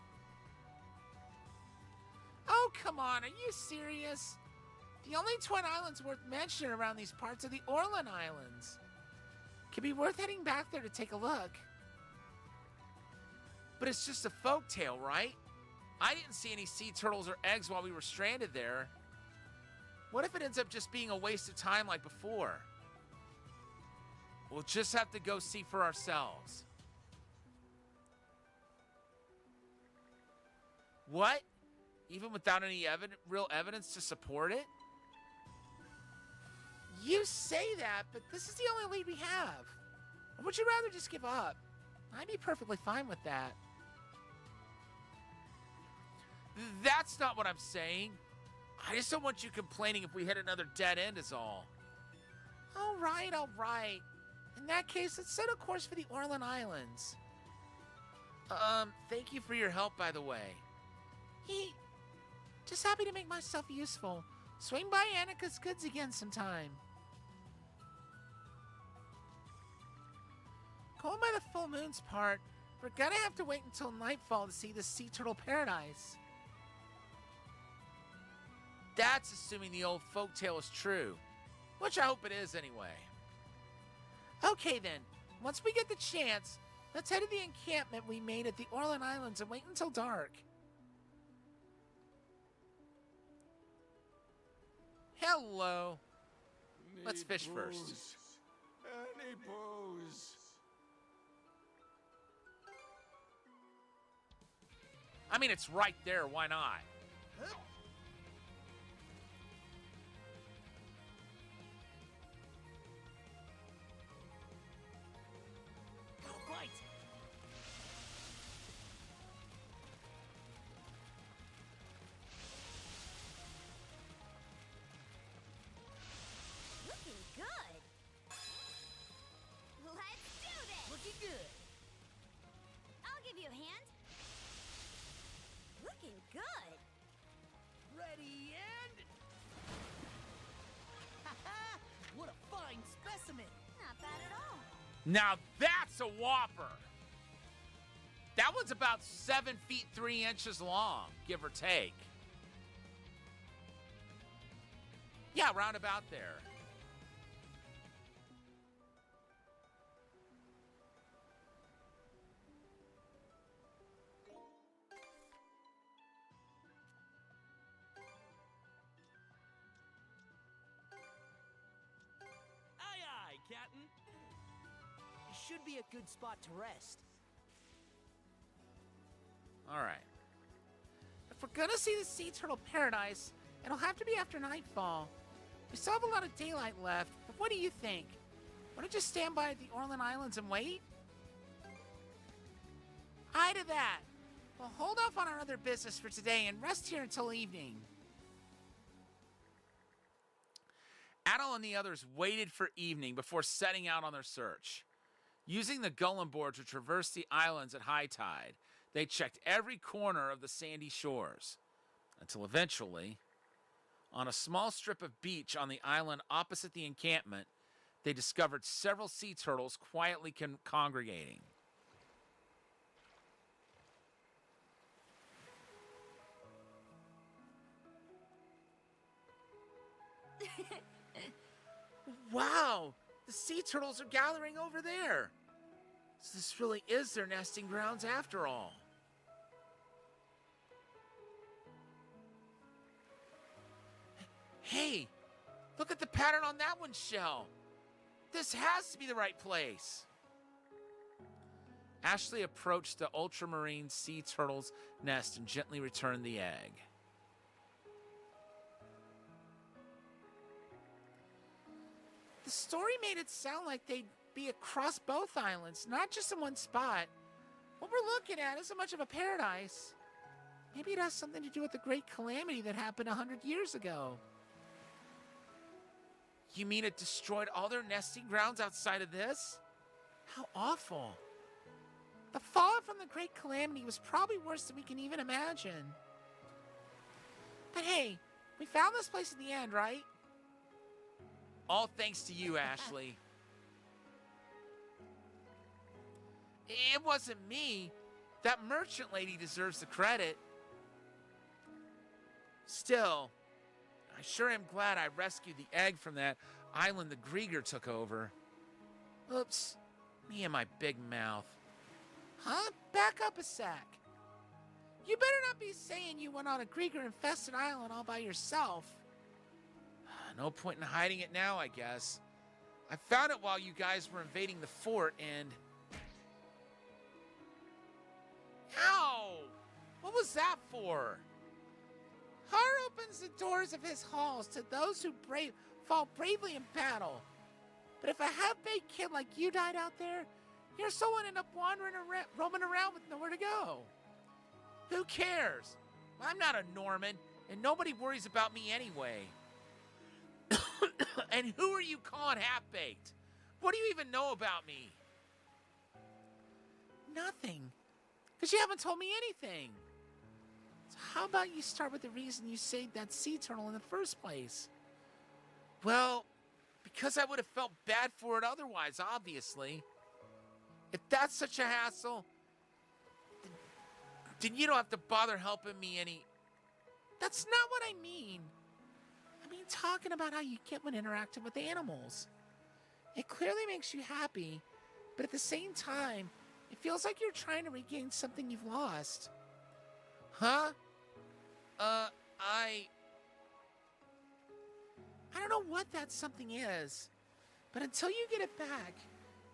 Oh, come on, are you serious? The only Twin Islands worth mentioning around these parts are the Orland Islands. Could be worth heading back there to take a look. But it's just a folk tale, right? I didn't see any sea turtles or eggs while we were stranded there. What if it ends up just being a waste of time like before? We'll just have to go see for ourselves. What? Even without any real evidence to support it? You say that, but this is the only lead we have. Or would you rather just give up? I'd be perfectly fine with that. That's not what I'm saying. I just don't want you complaining if we hit another dead end is all. All right. In that case, let's set a course for the Orland Islands. Thank you for your help, by the way. Just happy to make myself useful. Swing by Annika's Goods again sometime. Going by the full moon's part, we're gonna have to wait until nightfall to see the Sea Turtle Paradise. That's assuming the old folktale is true, which I hope it is anyway. Okay then, once we get the chance, let's head to the encampment we made at the Orland Islands and wait until dark. Hello. Let's fish first. Any booze? I mean, it's right there. Why not? Bite. Looking good. Let's do this. Looking good. I'll give you a hand. Looking good. Ready and... Ha-ha! What a fine specimen. Not bad at all. Now that's a whopper. That one's about 7 feet 3 inches long, give or take. Yeah, round about there. Aye, aye, Captain. Should be a good spot to rest. All right. If we're gonna see the Sea Turtle Paradise, it'll have to be after nightfall. We still have a lot of daylight left, but what do you think? Want to just stand by at the Orland Islands and wait? Aye to that. We'll hold off on our other business for today and rest here until evening. Adol and the others waited for evening before setting out on their search. Using the Gullim board to traverse the islands at high tide, they checked every corner of the sandy shores, until eventually, on a small strip of beach on the island opposite the encampment, they discovered several sea turtles quietly congregating. Wow! The sea turtles are gathering over there! So this really is their nesting grounds after all. Hey! Look at the pattern on that one's shell! This has to be the right place! Ashley approached the ultramarine sea turtle's nest and gently returned the egg. The story made it sound like they'd be across both islands, not just in one spot. What we're looking at isn't much of a paradise. Maybe it has something to do with the great calamity that happened 100 years ago. You mean it destroyed all their nesting grounds outside of this? How awful. The fallout from the great calamity was probably worse than we can even imagine. But hey, we found this place in the end, right? All thanks to you, Ashley. It wasn't me. That merchant lady deserves the credit. Still, I sure am glad I rescued the egg from that island the Grieger took over. Oops, me and my big mouth. Huh? Back up a sec. You better not be saying you went on a Grieger-infested island all by yourself. No point in hiding it now, I guess. I found it while you guys were invading the fort and... Ow! What was that for? Har opens the doors of his halls to those who fall bravely in battle. But if a half-baked kid like you died out there, your soul would end up roaming around with nowhere to go. Who cares? I'm not a Norman, and nobody worries about me anyway. And who are you calling half-baked? What do you even know about me? Nothing. Because you haven't told me anything. So how about you start with the reason you saved that sea turtle in the first place? Well, because I would have felt bad for it otherwise, obviously. If that's such a hassle, then you don't have to bother helping me any... That's not what I mean. I mean talking about how you get when interacting with animals. It clearly makes you happy, but at the same time, it feels like you're trying to regain something you've lost. Huh? I don't know what that something is, but until you get it back,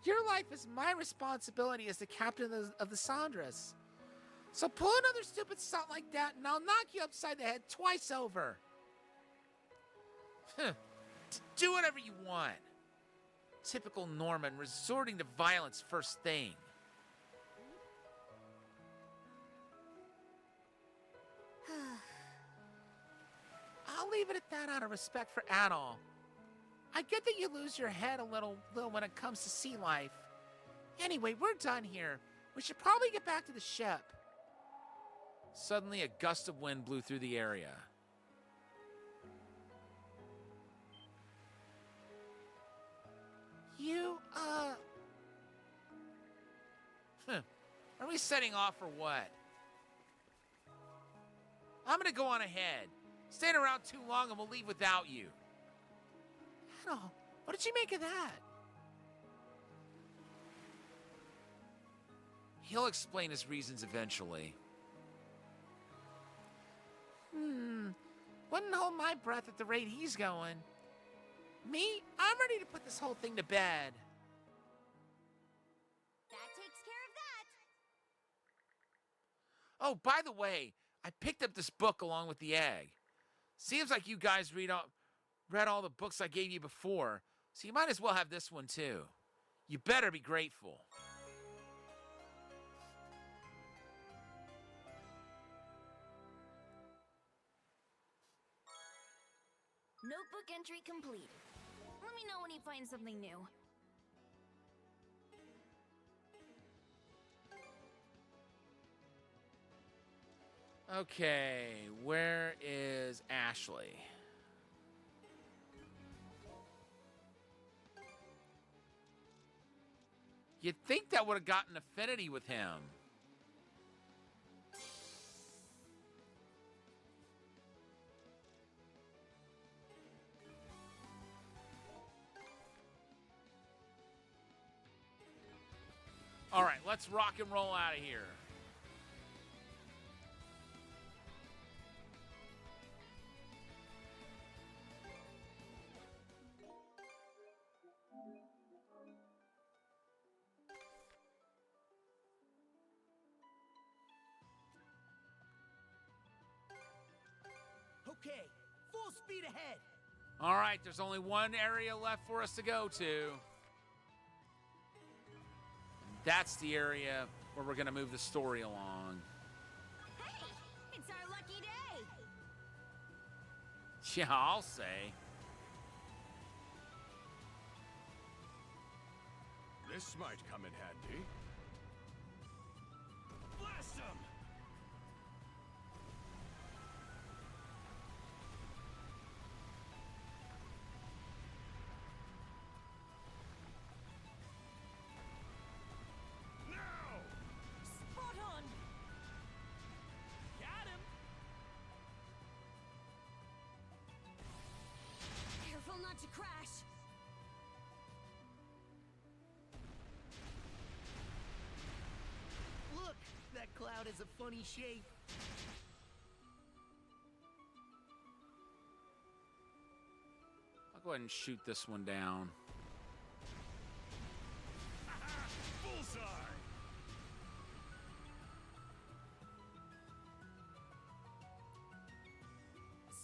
your life is my responsibility as the captain of the Sandras. So pull another stupid stunt like that and I'll knock you upside the head twice over. Do whatever you want. Typical Norman, resorting to violence first thing. I'll leave it at that out of respect for Adol. I get that you lose your head a little when it comes to sea life. Anyway, we're done here. We should probably get back to the ship. Suddenly, a gust of wind blew through the area. Are we setting off or what? I'm gonna go on ahead. Staying around too long and we'll leave without you. Adol, what did you make of that? He'll explain his reasons eventually. Wouldn't hold my breath at the rate he's going. Me, I'm ready to put this whole thing to bed. That takes care of that. Oh, by the way, I picked up this book along with the egg. Seems like you guys read all the books I gave you before, so you might as well have this one too. You better be grateful. Notebook entry complete. Let me know when you find something new. Okay, where is Ashley? You'd think that would have gotten affinity with him. All right, let's rock and roll out of here. Okay, full speed ahead. All right, there's only one area left for us to go to. That's the area where we're going to move the story along. Hey, it's our lucky day. Yeah, I'll say. This might come in handy. Blast him! Spot on. Got him! Careful not to crash. Look, that cloud has a funny shape. I'll go ahead and shoot this one down. Bullseye!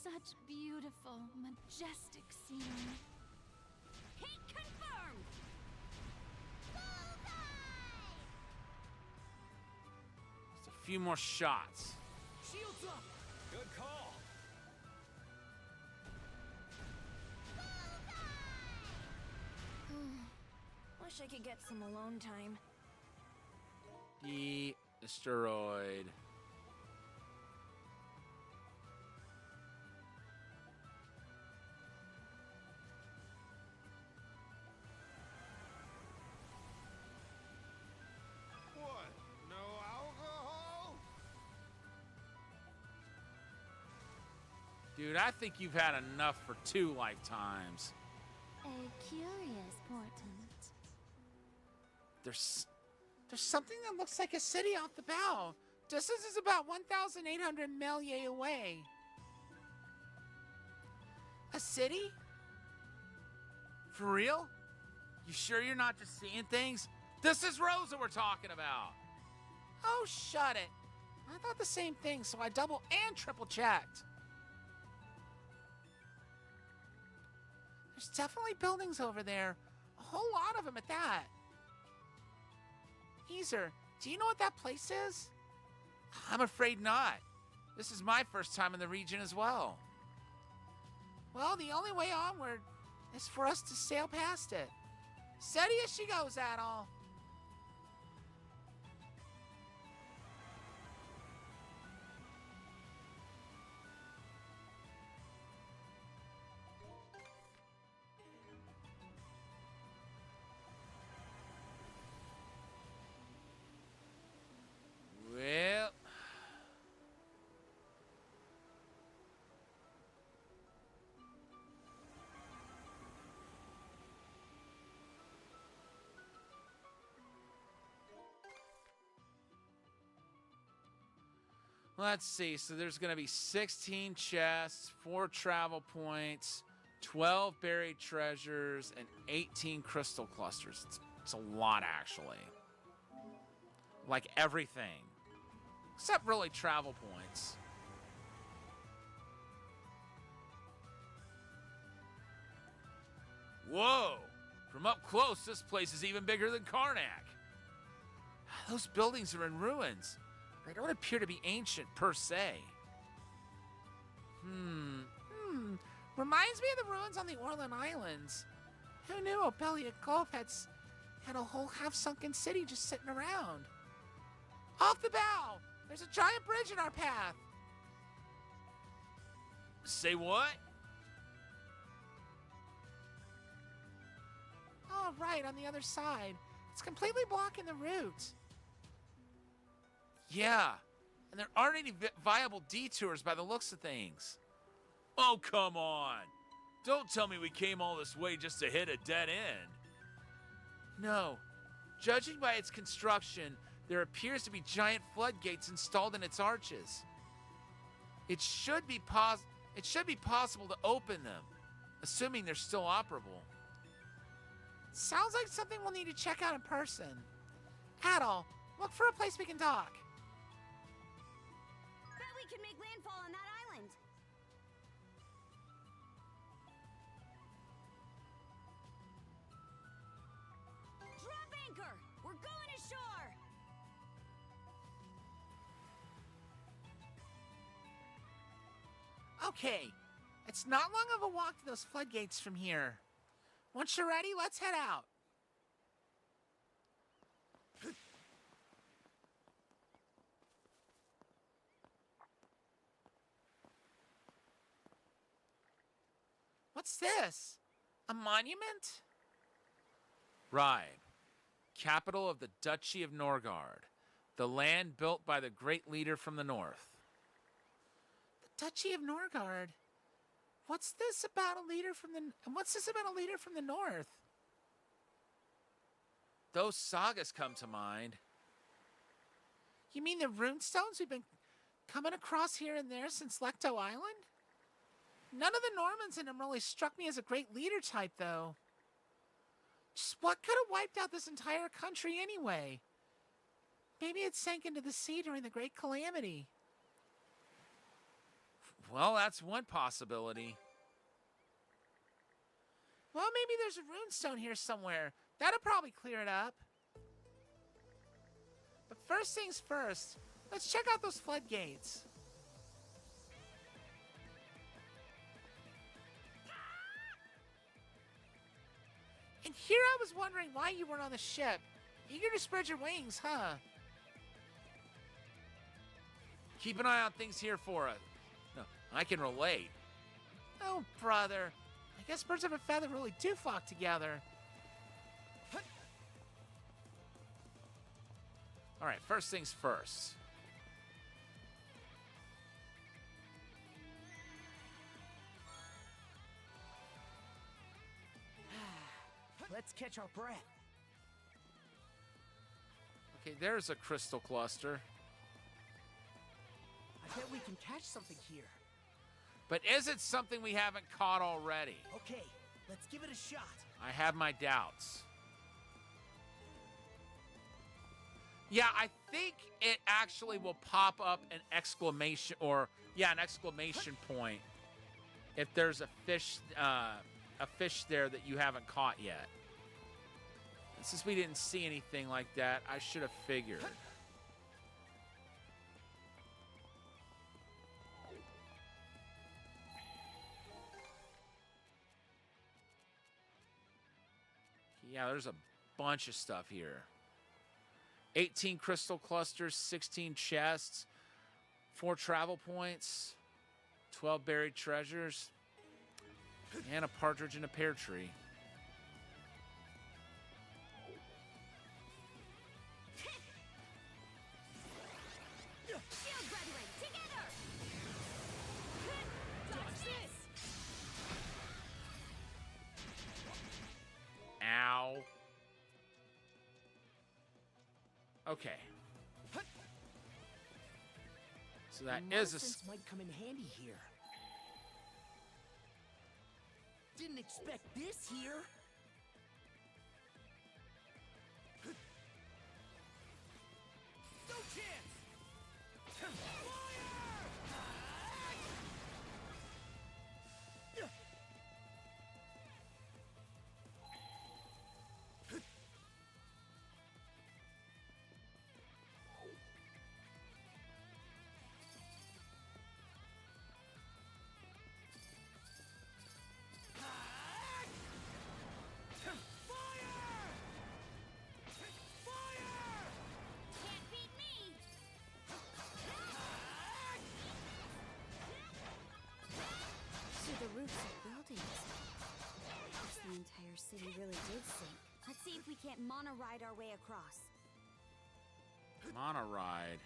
Such beautiful, majestic scenery. Heat confirmed. Just a few more shots. Shields up. Good call. Wish I could get some alone time. The asteroid. What? No alcohol? Dude, I think you've had enough for 2 lifetimes. A curious portent. There's something that looks like a city off the bow. Distance is about 1,800 miles away. A city? For real? You sure you're not just seeing things? This is Rosa we're talking about. Oh, shut it. I thought the same thing, so I double and triple checked. There's definitely buildings over there. A whole lot of them at that. Easer, do you know what that place is? I'm afraid not. This is my first time in the region as well. Well, the only way onward is for us to sail past it. Steady as she goes, Adol. Well, let's see. So there's going to be 16 chests, 4 travel points, 12 buried treasures, and 18 crystal clusters. It's a lot, actually. Like everything. Except really travel points. Whoa! From up close, this place is even bigger than Karnak. Those buildings are in ruins. They don't appear to be ancient per se. Reminds me of the ruins on the Orland Islands. Who knew Opelia Gulf had a whole half-sunken city just sitting around? Off the bow! There's a giant bridge in our path! Say what? Oh, right, on the other side. It's completely blocking the route. Yeah, and there aren't any viable detours by the looks of things. Oh, come on. Don't tell me we came all this way just to hit a dead end. No. Judging by its construction, there appears to be giant floodgates installed in its arches. It should be possible to open them, assuming they're still operable. Sounds like something we'll need to check out in person. Adol, look for a place we can dock. Bet we can make landfall on that island. Drop anchor! We're going ashore! Okay, it's not long of a walk to those floodgates from here. Once you're ready, let's head out. What's this? A monument? Right. Capital of the Duchy of Norgard. The land built by the great leader from the north. The Duchy of Norgard. What's this about a leader from the north? Those sagas come to mind. You mean the runestones we've been coming across here and there since Lecto Island? None of the Normans in them really struck me as a great leader type, though. Just what could have wiped out this entire country anyway? Maybe it sank into the sea during the Great Calamity. Well, that's one possibility. Well, maybe there's a runestone here somewhere. That'll probably clear it up. But first things first, let's check out those floodgates. And here I was wondering why you weren't on the ship. Eager to spread your wings, huh? Keep an eye on things here for us. No, I can relate. Oh, brother. I guess birds of a feather really do flock together. All right, first things first. Let's catch our breath. Okay, there's a crystal cluster. I bet we can catch something here. But is it something we haven't caught already? Okay, let's give it a shot. I have my doubts. Yeah, I think it actually will pop up an exclamation point if there's a fish there that you haven't caught yet. And since we didn't see anything like that, I should have figured. Yeah, there's a bunch of stuff here. 18 crystal clusters, 16 chests, 4 travel points, 12 buried treasures, and a partridge in a pear tree. Shield brethren, together! Dodge this! Ow. Okay. So that is a... Nonsense might come in handy here. Didn't expect this here. No chance! our city really did sink. Let's see if we can't mono-ride our way across. Mono-ride.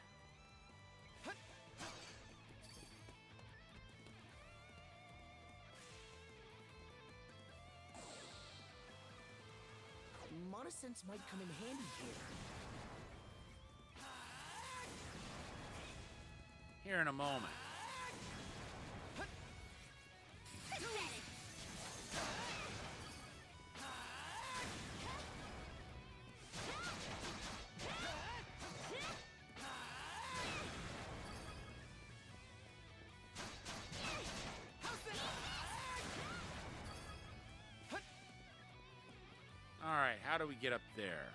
Monosense might come in handy here. Here in a moment. All right, how do we get up there?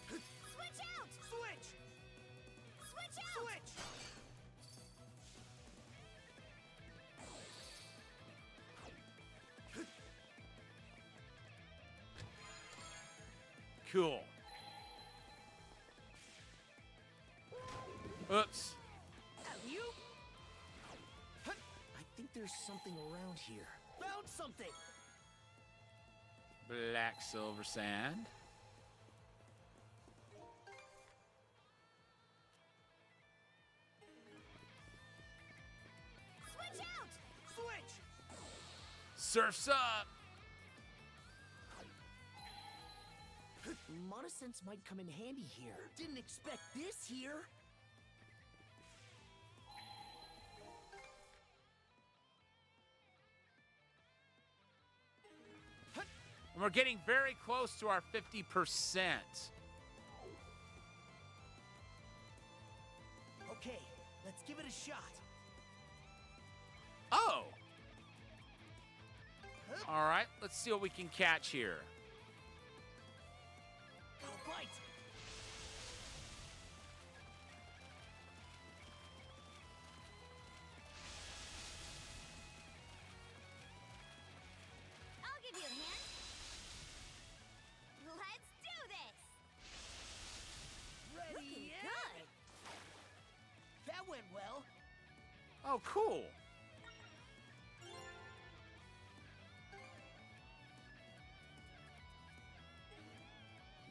Switch out! Switch! Switch out! Switch! Cool. Oops. You? I think there's something around here. Found something! Black silver sand. Switch out! Switch! Surf's up. Monosense might come in handy here. Didn't expect this here. And we're getting very close to our 50%. Okay, let's give it a shot. Oh. All right, let's see what we can catch here. I'll bite. I'll give you a hand. Let's do this! Ready? Looking and- good! That went well. Oh, cool.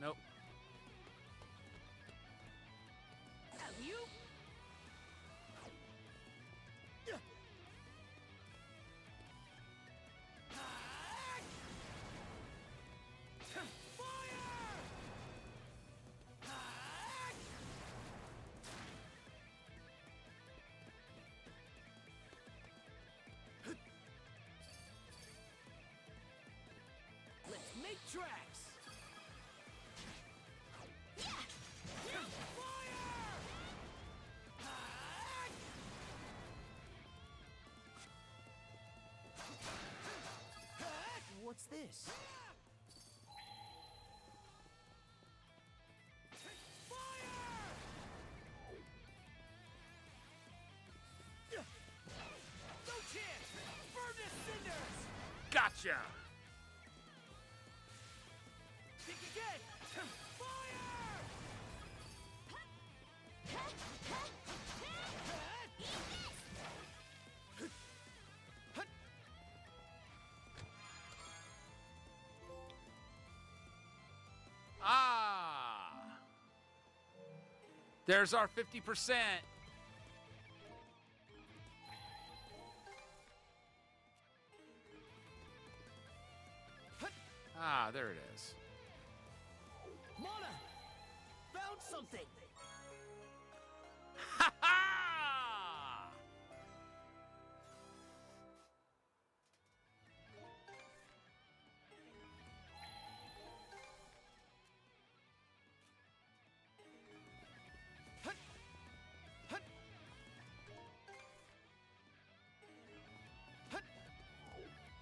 Nope. You? Let's make tracks. What's this? No chance! Burn to cinders! Gotcha. Think again! Ah. There's our 50%. Ah, there it is. Mona! Found something! Ha ha!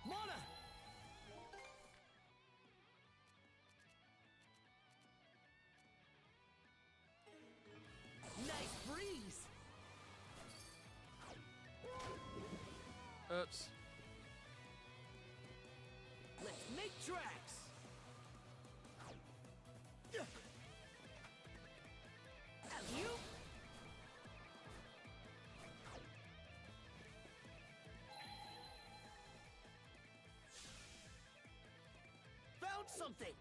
Mona! Nice breeze! Oops. Let's make tracks! You? Found something!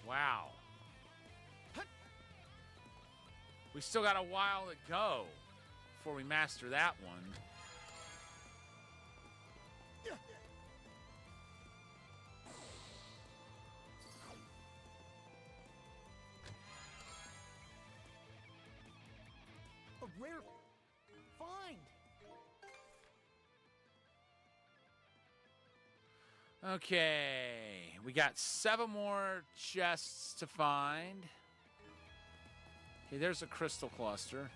Wow. We still got a while to go before we master that one. A rare find! Okay, we got 7 more chests to find. Okay, there's a crystal cluster.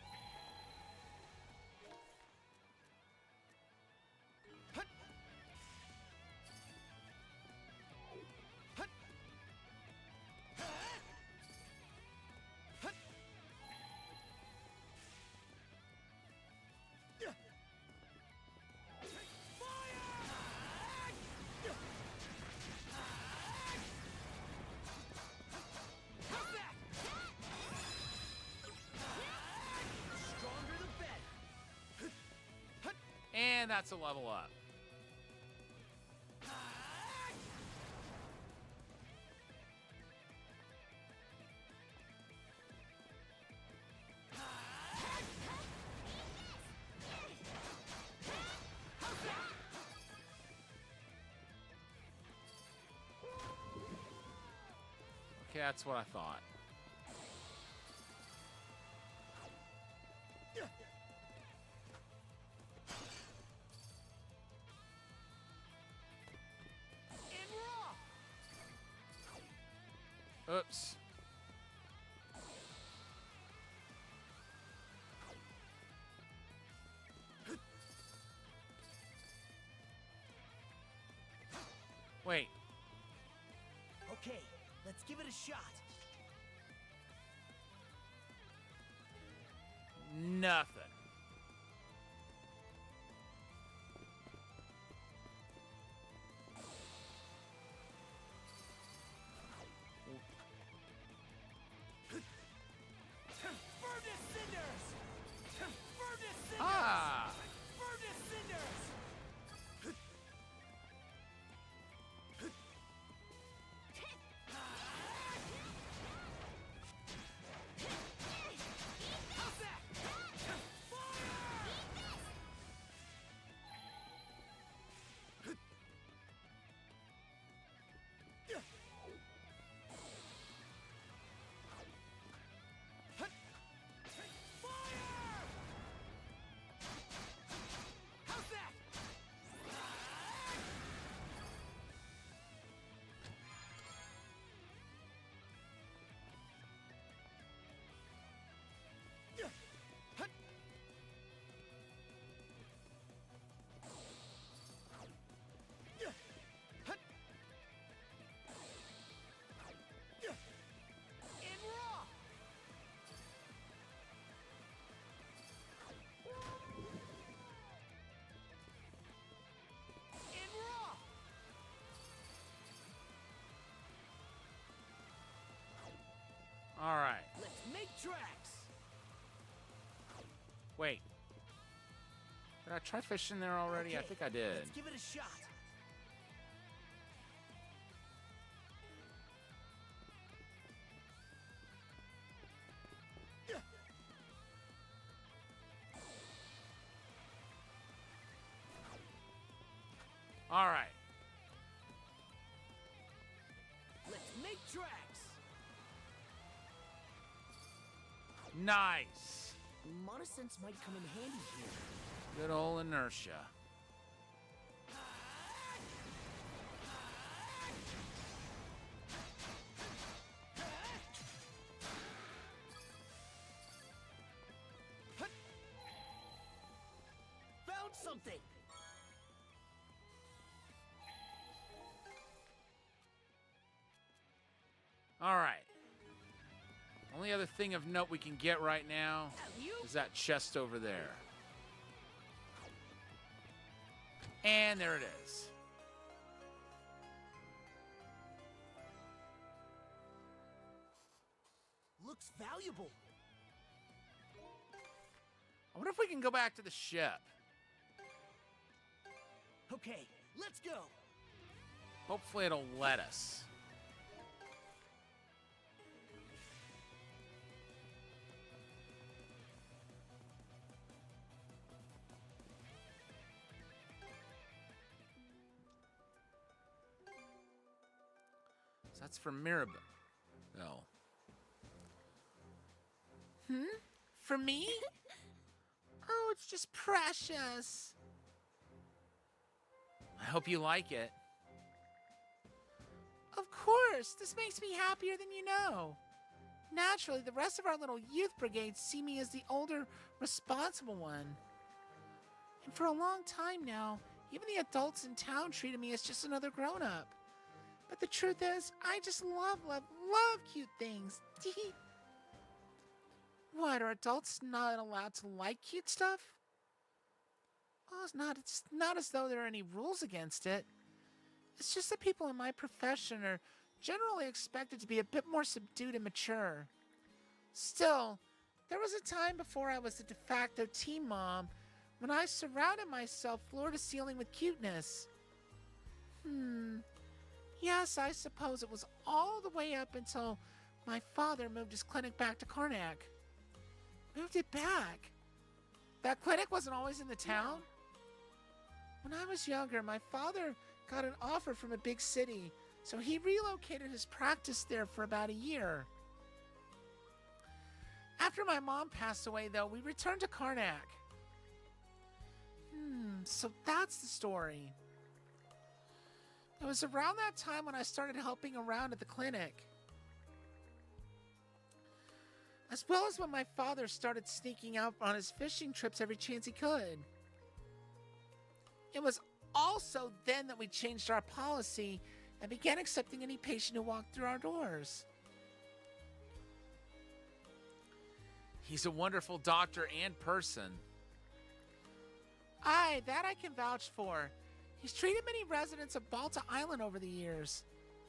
And that's a level up. Okay, that's what I thought. Oops. Wait. Okay, let's give it a shot. Nothing. Ah! All right. Let's make tracks. Wait. Did I try fishing there already? Okay, I think I did. Let's give it a shot. All right. Let's make tracks. Nice. Monosense might come in handy here. Good old inertia. Found something. only other thing of note we can get right now is that chest over there. And there it is. Looks valuable. I wonder if we can go back to the ship. Okay, let's go. Hopefully it'll let us. So that's for Mirabelle. No. For me? Oh, it's just precious. I hope you like it. Of course, this makes me happier than you know. Naturally, the rest of our little youth brigade see me as the older, responsible one. And for a long time now, even the adults in town treated me as just another grown-up. But the truth is, I just love cute things. What, are adults not allowed to like cute stuff? Oh, it's not as though there are any rules against it. It's just that people in my profession are generally expected to be a bit more subdued and mature. Still, there was a time before I was the de facto teen mom when I surrounded myself floor to ceiling with cuteness. Yes, I suppose it was all the way up until my father moved his clinic back to Karnak. Moved it back? That clinic wasn't always in the town? When I was younger, my father got an offer from a big city, so he relocated his practice there for about a year. After my mom passed away, though, we returned to Karnak. So that's the story. It was around that time when I started helping around at the clinic. As well as when my father started sneaking out on his fishing trips every chance he could. It was also then that we changed our policy and began accepting any patient who walked through our doors. He's a wonderful doctor and person. Aye, that I can vouch for. He's treated many residents of Balta Island over the years.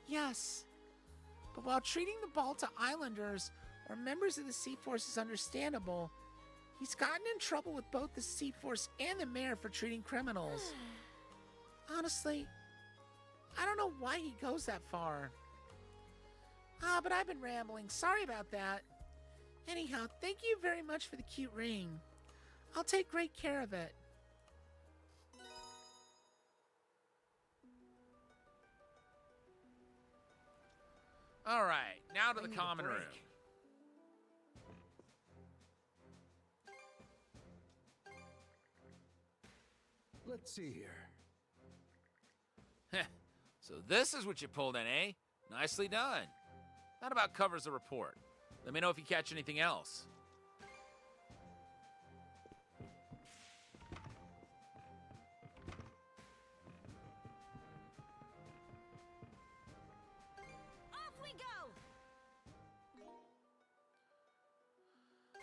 Yes. But while treating the Balta Islanders or members of the Sea Force is understandable, he's gotten in trouble with both the Sea Force and the mayor for treating criminals. Honestly, I don't know why he goes that far. But I've been rambling. Sorry about that. Anyhow, thank you very much for the cute ring. I'll take great care of it. All right, now to the common room. Let's see here. So this is what you pulled in, eh? Nicely done. That about covers the report. Let me know if you catch anything else. Off we go!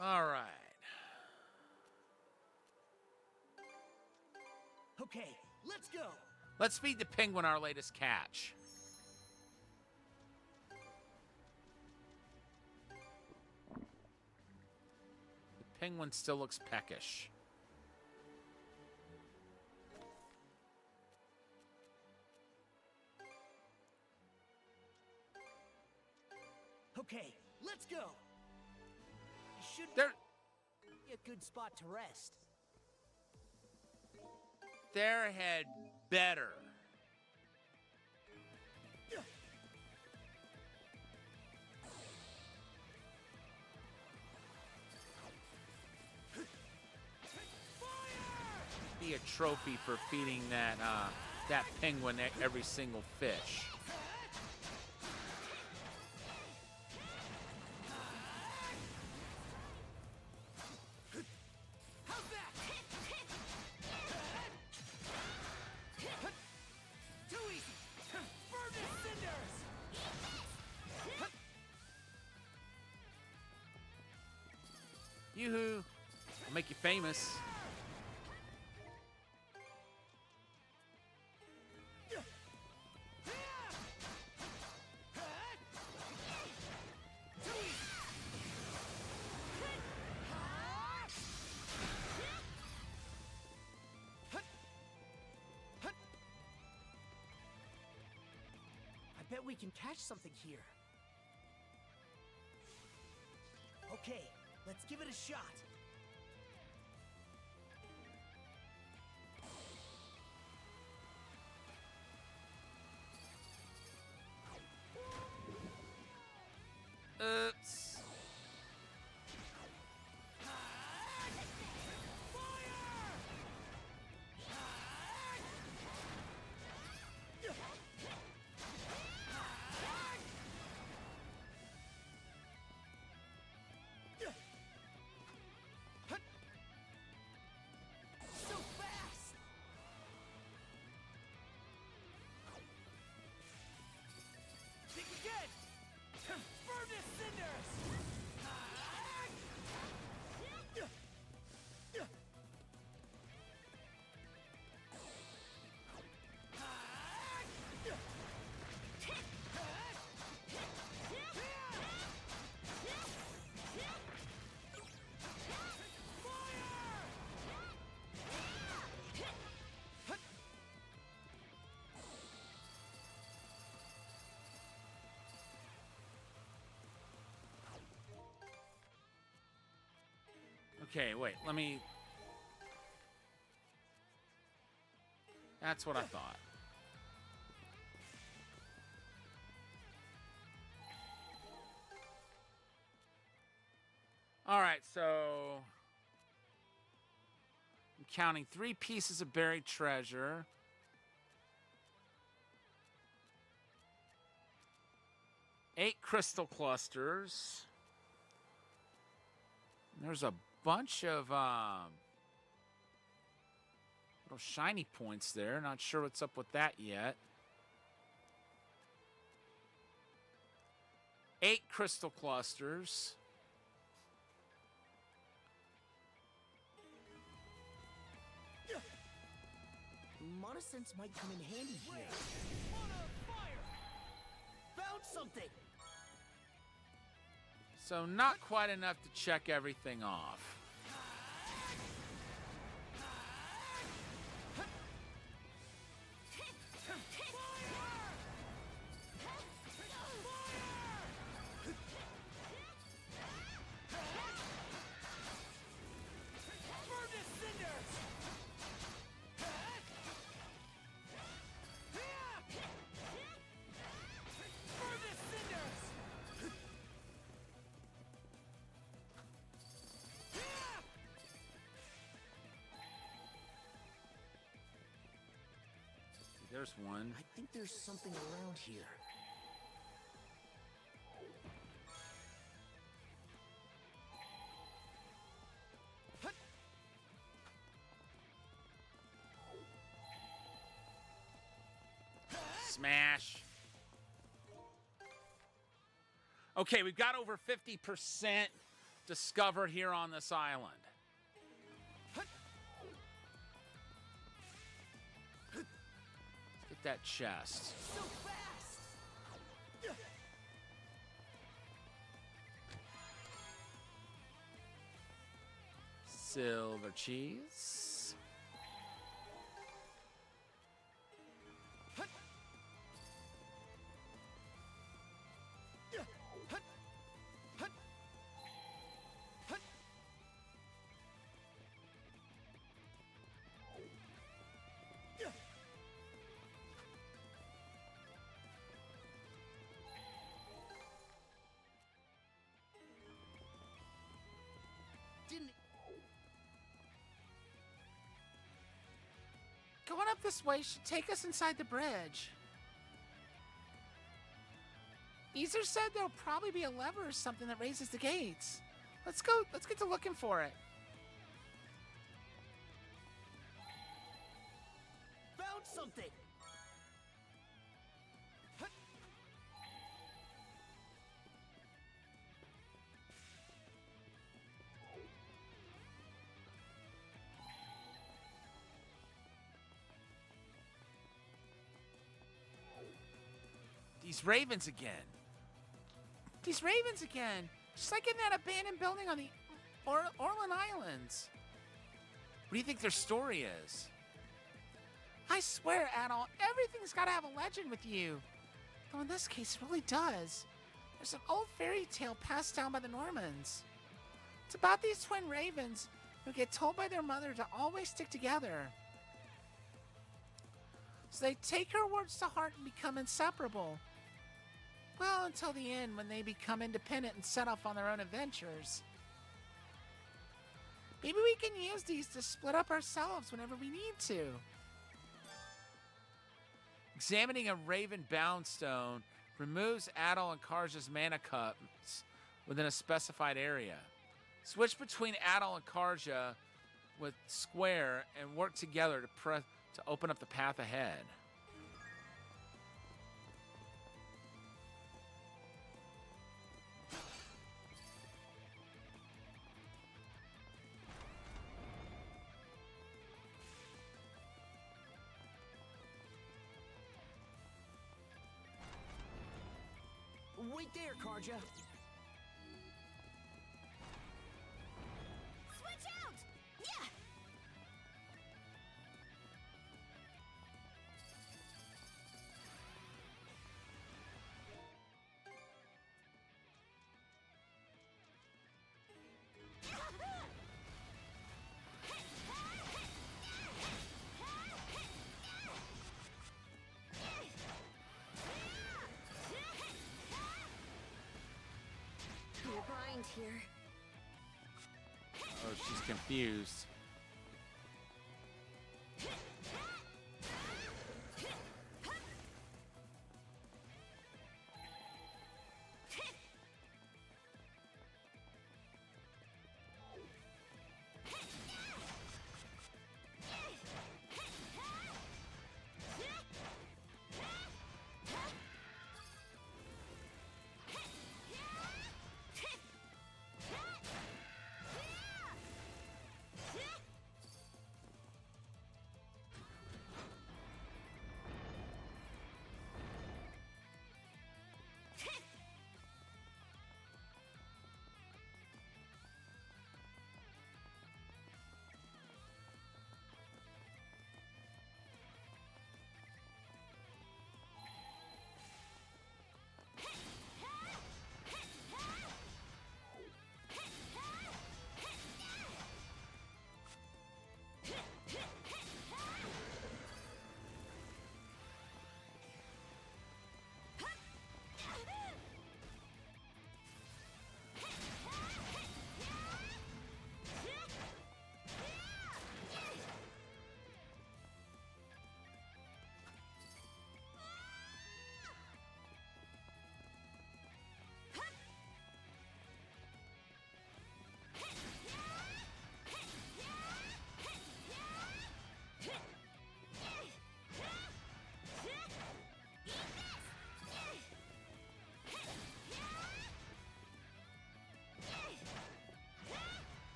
All right. Okay, let's go. Let's feed the penguin our latest catch. The penguin still looks peckish. Okay, let's go. Should There, be a good spot to rest. there had better. Be a trophy for feeding that penguin every single fish. Too easy! Burn the cinders! Yoo-hoo. I'll make you famous. I bet we can catch something here. Okay, let's give it a shot. Oops. So fast! Think again! Burn to cinders! Okay, wait, let me... That's what I thought. All right, so... I'm counting 3 pieces of buried treasure. Eight crystal clusters. There's a bunch of little shiny points there. Not sure what's up with that yet. 8 crystal clusters. Mana sense might come in handy here. Found something! So not quite enough to check everything off. There's one. I think there's something around here. Smash. Okay, we've got over 50% discovered here on this island. Get that chest. So fast! Silver cheese. Going up this way should take us inside the bridge. Easer said there'll probably be a lever or something that raises the gates. Let's go, let's get to looking for it. Found something! These ravens again. These ravens again. Just like in that abandoned building on the Orland Islands. What do you think their story is? I swear, Adol, everything's got to have a legend with you. Though in this case, it really does. There's an old fairy tale passed down by the Normans. It's about these twin ravens who get told by their mother to always stick together. So they take her words to heart and become inseparable. Well, until the end when they become independent and set off on their own adventures. Maybe we can use these to split up ourselves whenever we need to. Examining a raven-bound stone removes Adol and Karja's mana cups within a specified area. Switch between Adol and Karja with square and work together to open up the path ahead. Wait there, Karja. Switch out! Yeah! You're blind here. Oh, she's confused.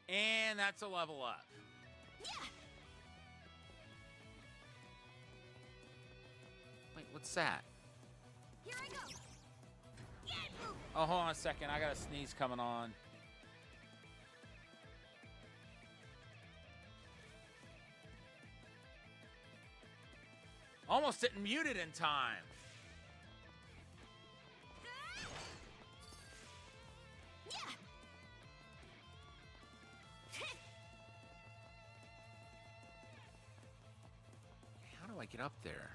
And that's a level up. Yeah. Wait, what's that? Here I go. Oh, hold on a second. I got a sneeze coming on. Almost didn't mute it in time. How do I get up there?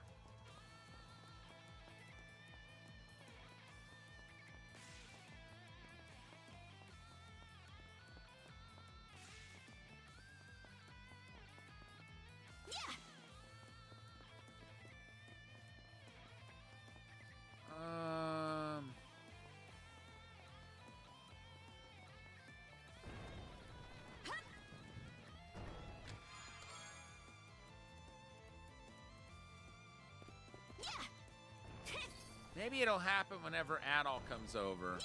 Maybe it'll happen whenever Adol comes over.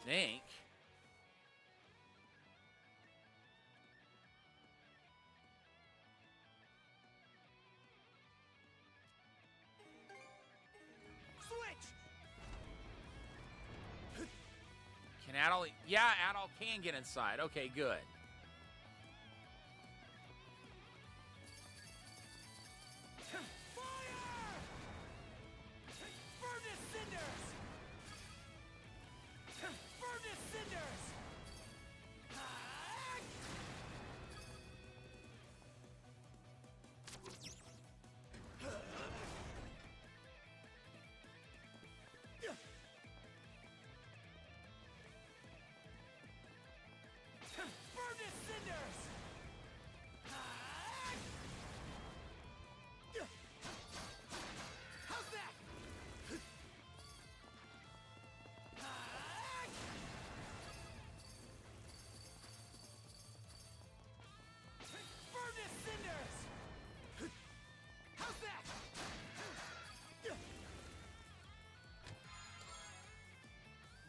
think. Can Adol... Yeah, Adol can get inside. Okay, good.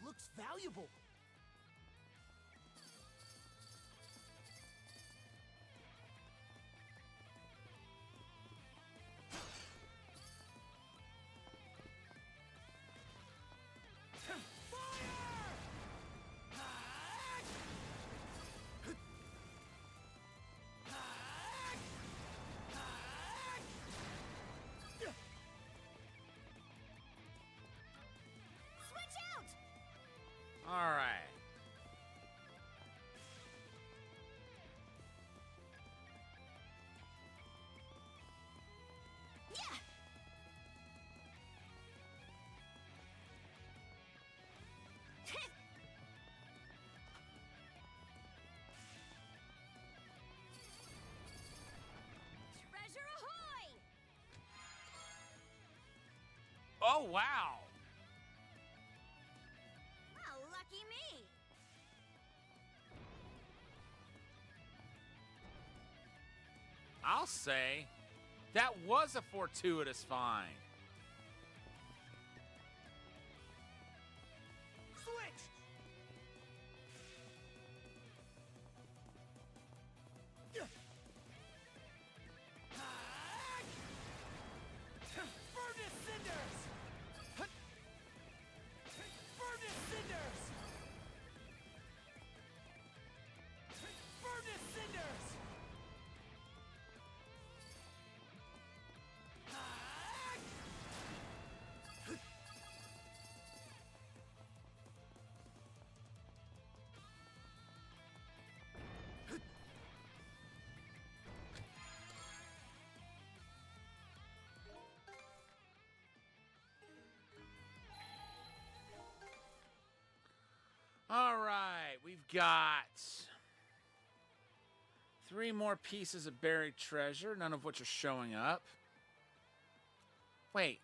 Looks valuable. All right. Treasure ahoy! Oh, wow. Well, lucky me. I'll say that was a fortuitous find. All right, we've got 3 more pieces of buried treasure, none of which are showing up. Wait.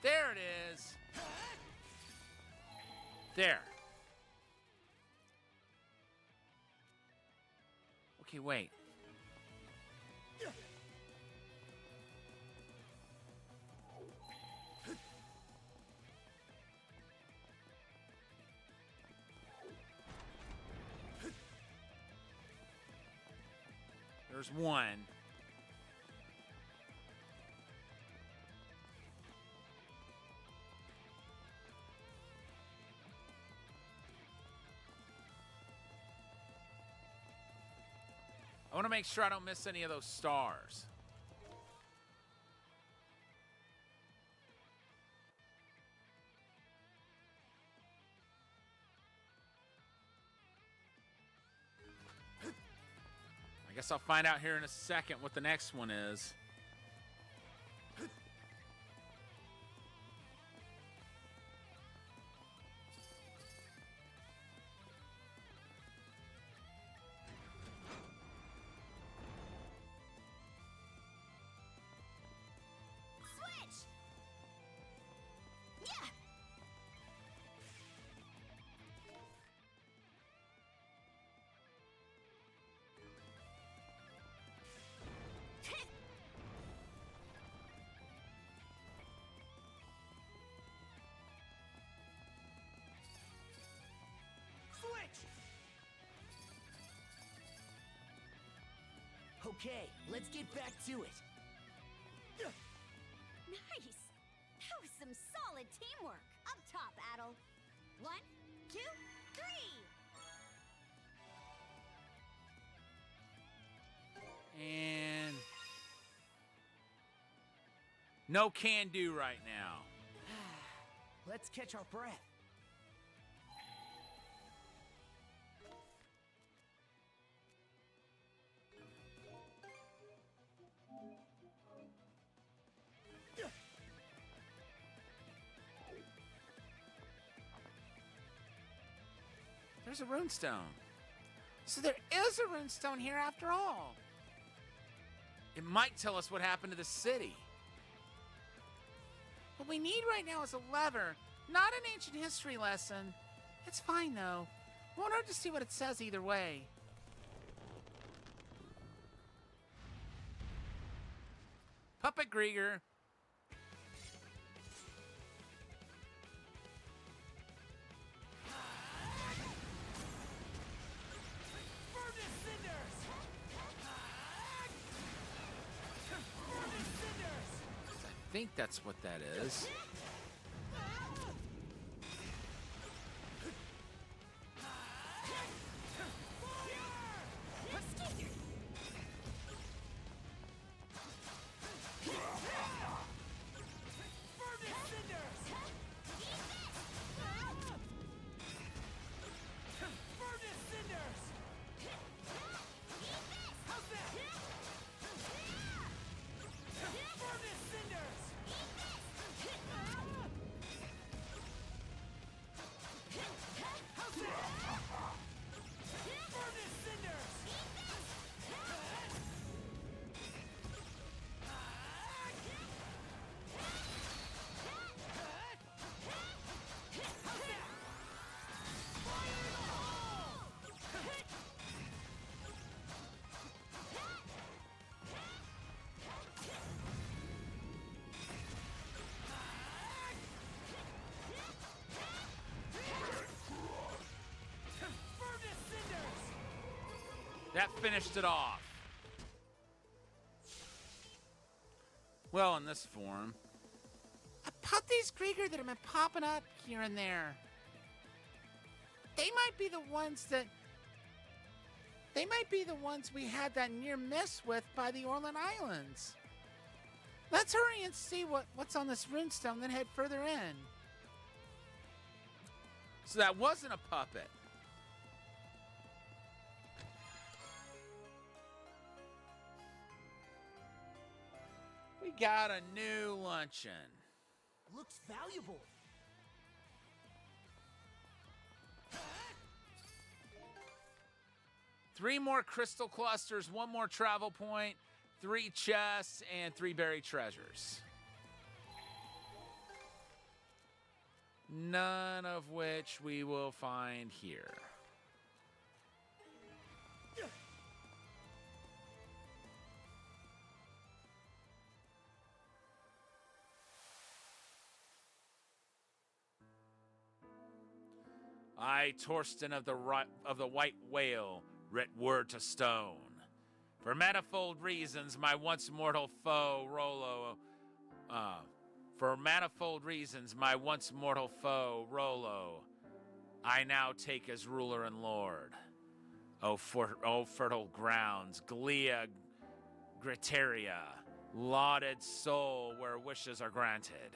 There it is. There. Okay, wait. There's one. I want to make sure I don't miss any of those stars. I guess I'll find out here in a second what the next one is. Switch! Yeah! Switch! Okay, let's get back to it. Nice! That was some solid teamwork. Up top, Adel. 1, 2, 3! And no can do right now. Let's catch our breath. There's a runestone. So there is a runestone here after all. It might tell us what happened to the city. What we need right now is a lever, not an ancient history lesson. It's fine, though. Won't hurt to see what it says either way. Puppet Grieger. I think that's what that is. That finished it off. Well, in this form. About these Grieger that have been popping up here and there. They might be the ones we had that near miss with by the Orland Islands. Let's hurry and see what's on this runestone, then head further in. So that wasn't a puppet. We got a new luncheon. Looks valuable. Three more crystal clusters, one more travel point, 3 chests, and 3 buried treasures. None of which we will find here. I, Torsten of the White Whale, writ word to stone. For manifold reasons, my once mortal foe, Rollo, I now take as ruler and lord. O fertile grounds, Glia Griteria, lauded soul where wishes are granted.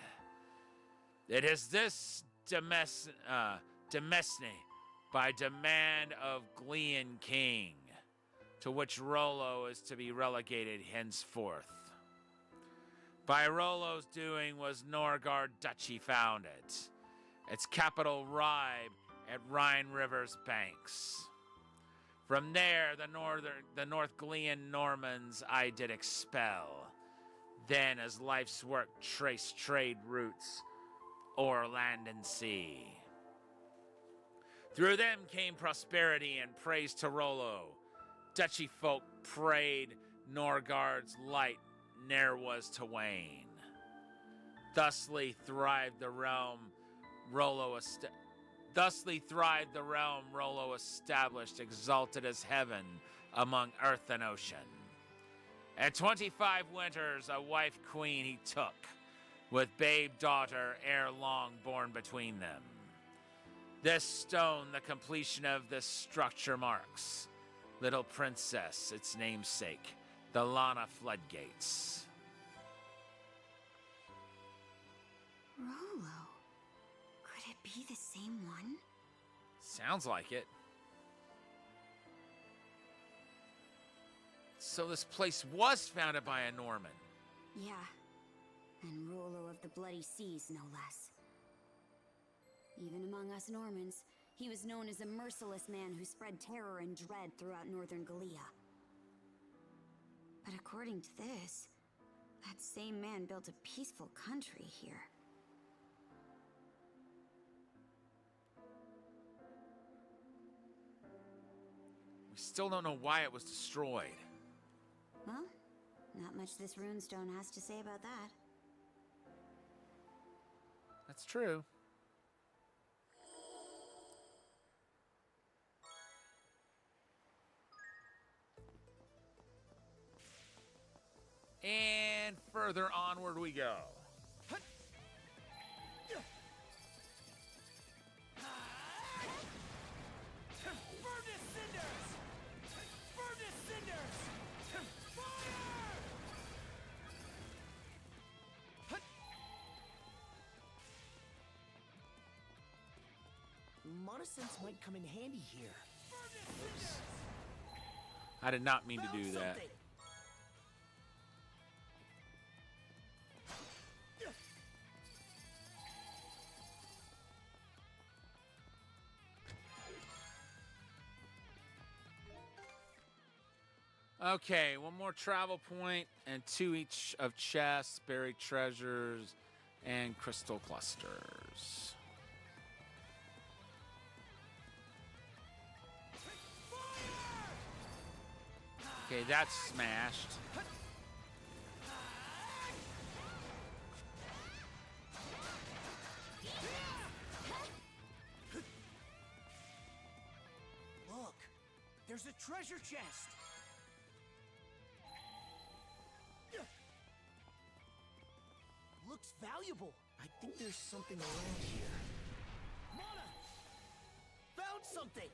It is this Demesne, by demand of Glean King, to which Rollo is to be relegated henceforth. By Rollo's doing was Norgard Duchy founded, its capital Ribe at Rhine River's banks. From there, the Northglean Normans I did expel. Then, as life's work traced trade routes o'er land and sea. Through them came prosperity and praise to Rollo. Duchy folk prayed Norgard's light ne'er was to wane. Thusly thrived the realm Rollo established, exalted as heaven among earth and ocean. And 25 winters a wife queen he took, with babe daughter ere long born between them. This stone the completion of this structure marks, little princess, its namesake, the Lana Floodgates. Rollo. Could it be the same one? Sounds like it. So this place was founded by a Norman. Yeah. And Rollo of the Bloody Seas, no less. Even among us Normans, he was known as a merciless man who spread terror and dread throughout northern Galia. But according to this, that same man built a peaceful country here. We still don't know why it was destroyed. Well, not much this runestone has to say about that. That's true. And further onward we go. Monosense might come in handy here. Oops. I did not mean to do that. Okay, one more travel point and 2 each of chests, buried treasures, and crystal clusters. Okay, that's smashed. Look, there's a treasure chest. Looks valuable. I think there's something around here. Mana! Found something!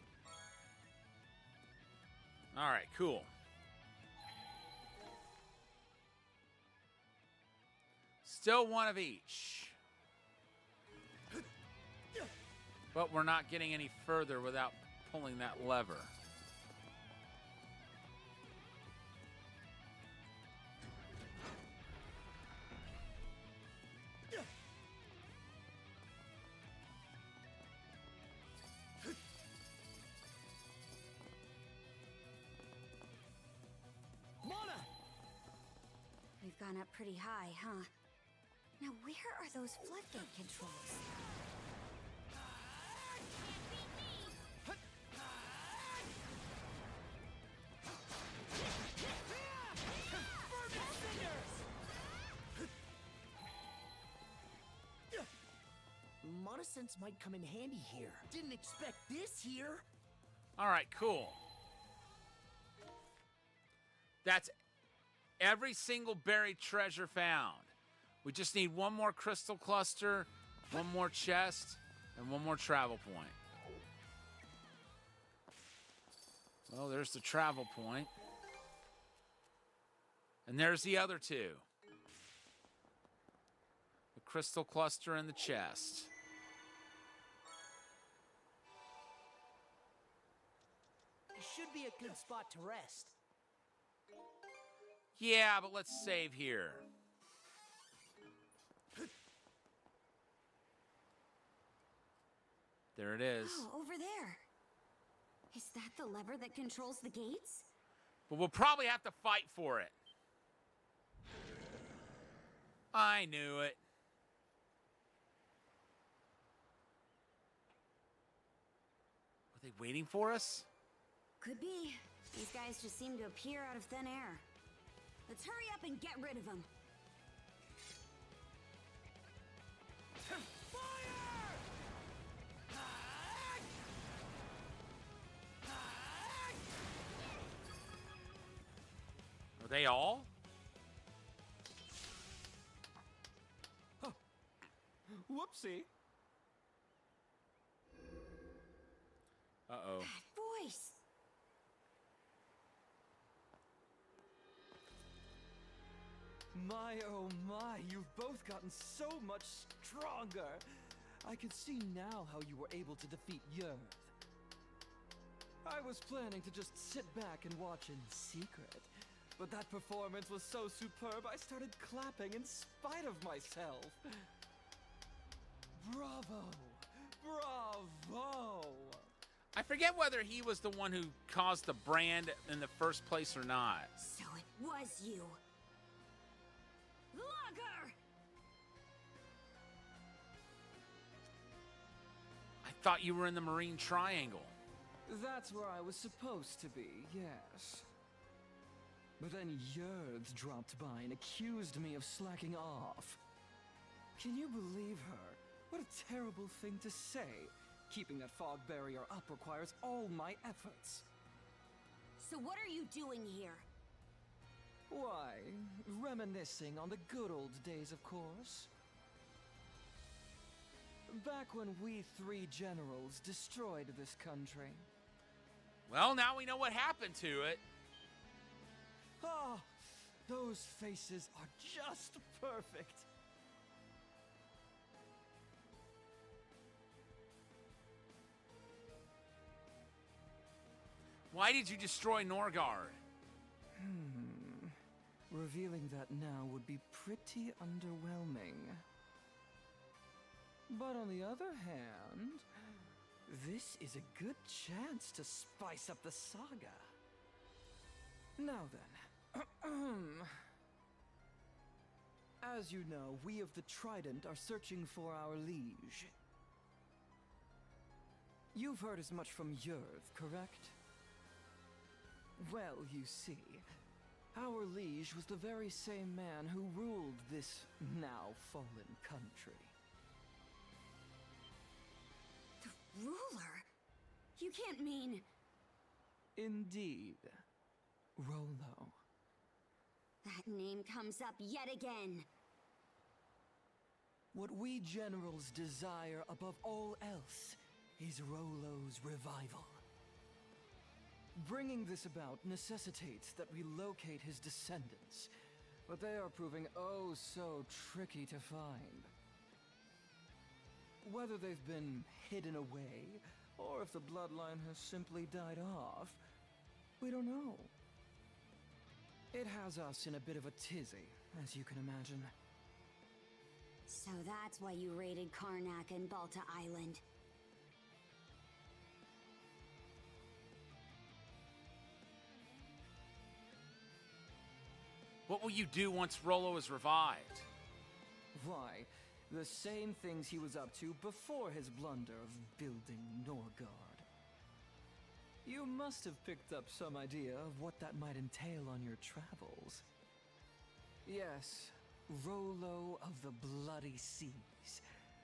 All right, cool. Still one of each. But we're not getting any further without pulling that lever. We've gone up pretty high, huh? Now where are those floodgate controls? Monosense might come in handy here. Didn't expect this here. All right, cool. That's every single buried treasure found. We just need one more crystal cluster, one more chest, and one more travel point. Well, there's the travel point. And there's the other 2. The crystal cluster and the chest. It should be a good spot to rest. Yeah, but let's save here. There it is. Oh, over there. Is that the lever that controls the gates? But we'll probably have to fight for it. I knew it. Are they waiting for us? Could be. These guys just seem to appear out of thin air. Let's hurry up and get rid of them. Are they all? Whoopsie. Uh-oh. That voice. My, oh my, you've both gotten so much stronger. I can see now how you were able to defeat Yerth. I was planning to just sit back and watch in secret, but that performance was so superb I started clapping in spite of myself. Bravo! Bravo! I forget whether he was the one who caused the brand in the first place or not. So it was you. Logger! I thought you were in the Marine Triangle. That's where I was supposed to be, yes. But then Yerth dropped by and accused me of slacking off. Can you believe her? What a terrible thing to say. Keeping that fog barrier up requires all my efforts. So what are you doing here? Why, reminiscing on the good old days, of course. Back when we three generals destroyed this country. Well, now we know what happened to it. Ah, those faces are just perfect. Why did you destroy Norgard? Revealing that now would be pretty underwhelming. But on the other hand, this is a good chance to spice up the saga. Now then. As you know, we of the Trident are searching for our liege. You've heard as much from Yerth, correct? Well, you see, our liege was the very same man who ruled this now fallen country. The ruler? You can't mean... Indeed. Rollo. That name comes up yet again. What we generals desire above all else is Rollo's revival. Bringing this about necessitates that we locate his descendants, but they are proving oh so tricky to find. Whether they've been hidden away, or if the bloodline has simply died off, we don't know. It has us in a bit of a tizzy, as you can imagine. So that's why you raided Karnak and Balta Island. What will you do once Rollo is revived? Why, the same things he was up to before his blunder of building Norgard. You must have picked up some idea of what that might entail on your travels. Yes, Rollo of the Bloody Seas,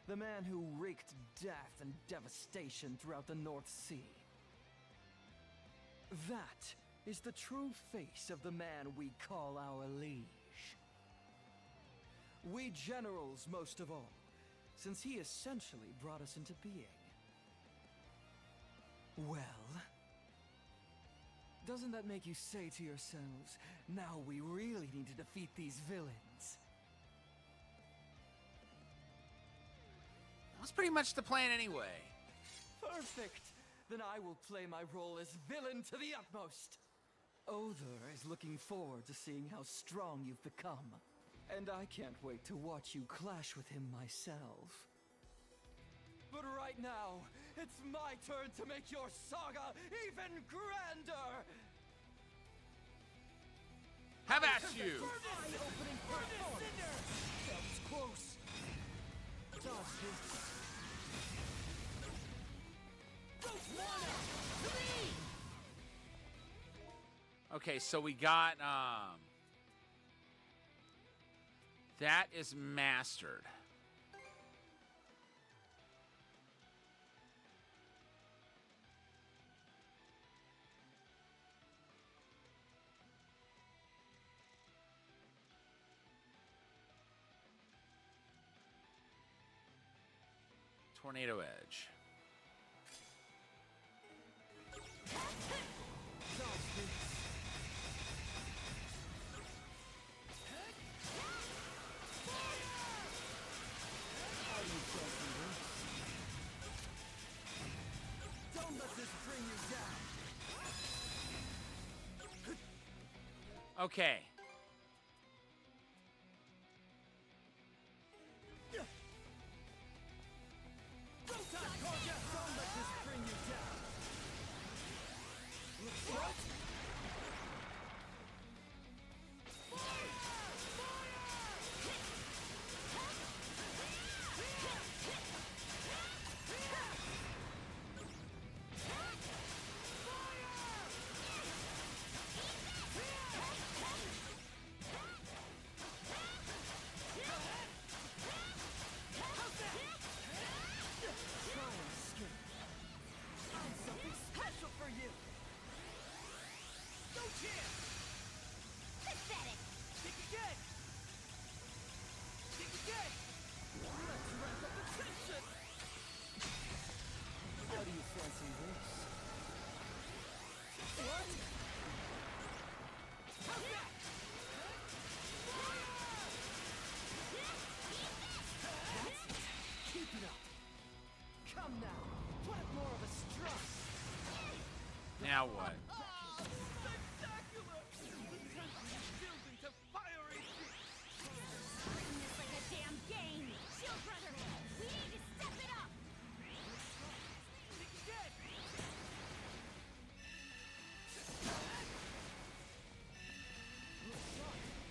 the man who wreaked death and devastation throughout the North Sea. That is the true face of the man we call our liege. We generals, most of all, since he essentially brought us into being. Well, doesn't that make you say to yourselves, now we really need to defeat these villains? That was pretty much the plan anyway. Perfect! Then I will play my role as villain to the utmost. Other is looking forward to seeing how strong you've become. And I can't wait to watch you clash with him myself. But right now, it's my turn to make your saga even grander! How about you? Eye-opening performance. That was close. Dodge this. Okay, so we got that is mastered. Tornado Edge. Don't let this bring you down! Okay. Don't let this bring you down! What? Now what?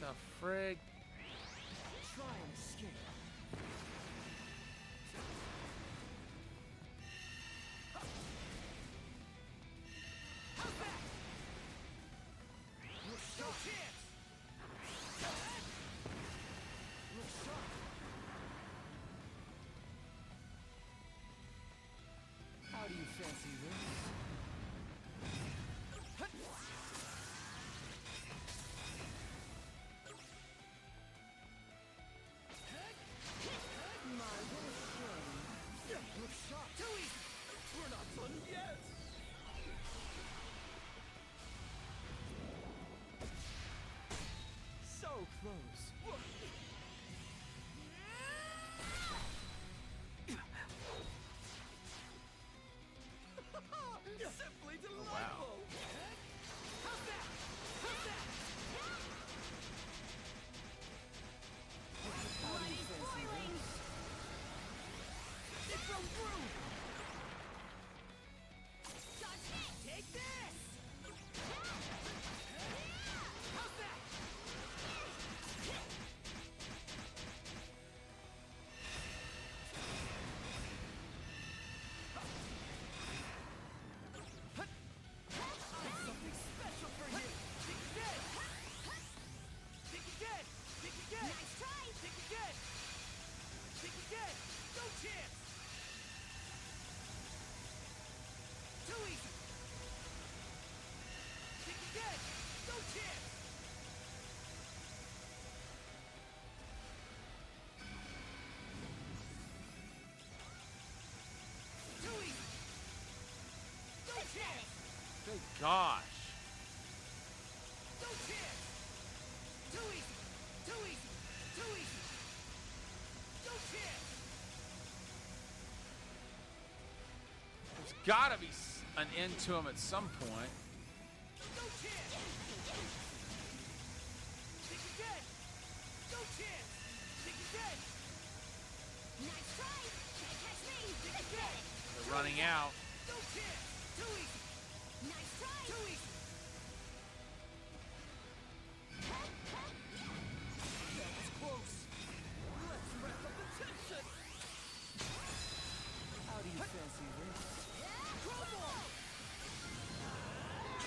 The frig? Try and escape. How do you fancy this? We're not done yet! So close. Simply delightful! How's that? How's that? Bloody boiling! It broke through! Take this! How's that? Something special for you! Think again! Think again! Think again! Nice try! Think again! Think again! No chance! Too easy! Think again! No chance! Too easy! No chance! Good gosh. No chance! Too easy! Too easy! Too easy! No chance! There's gotta be an end to him at some point. No chance!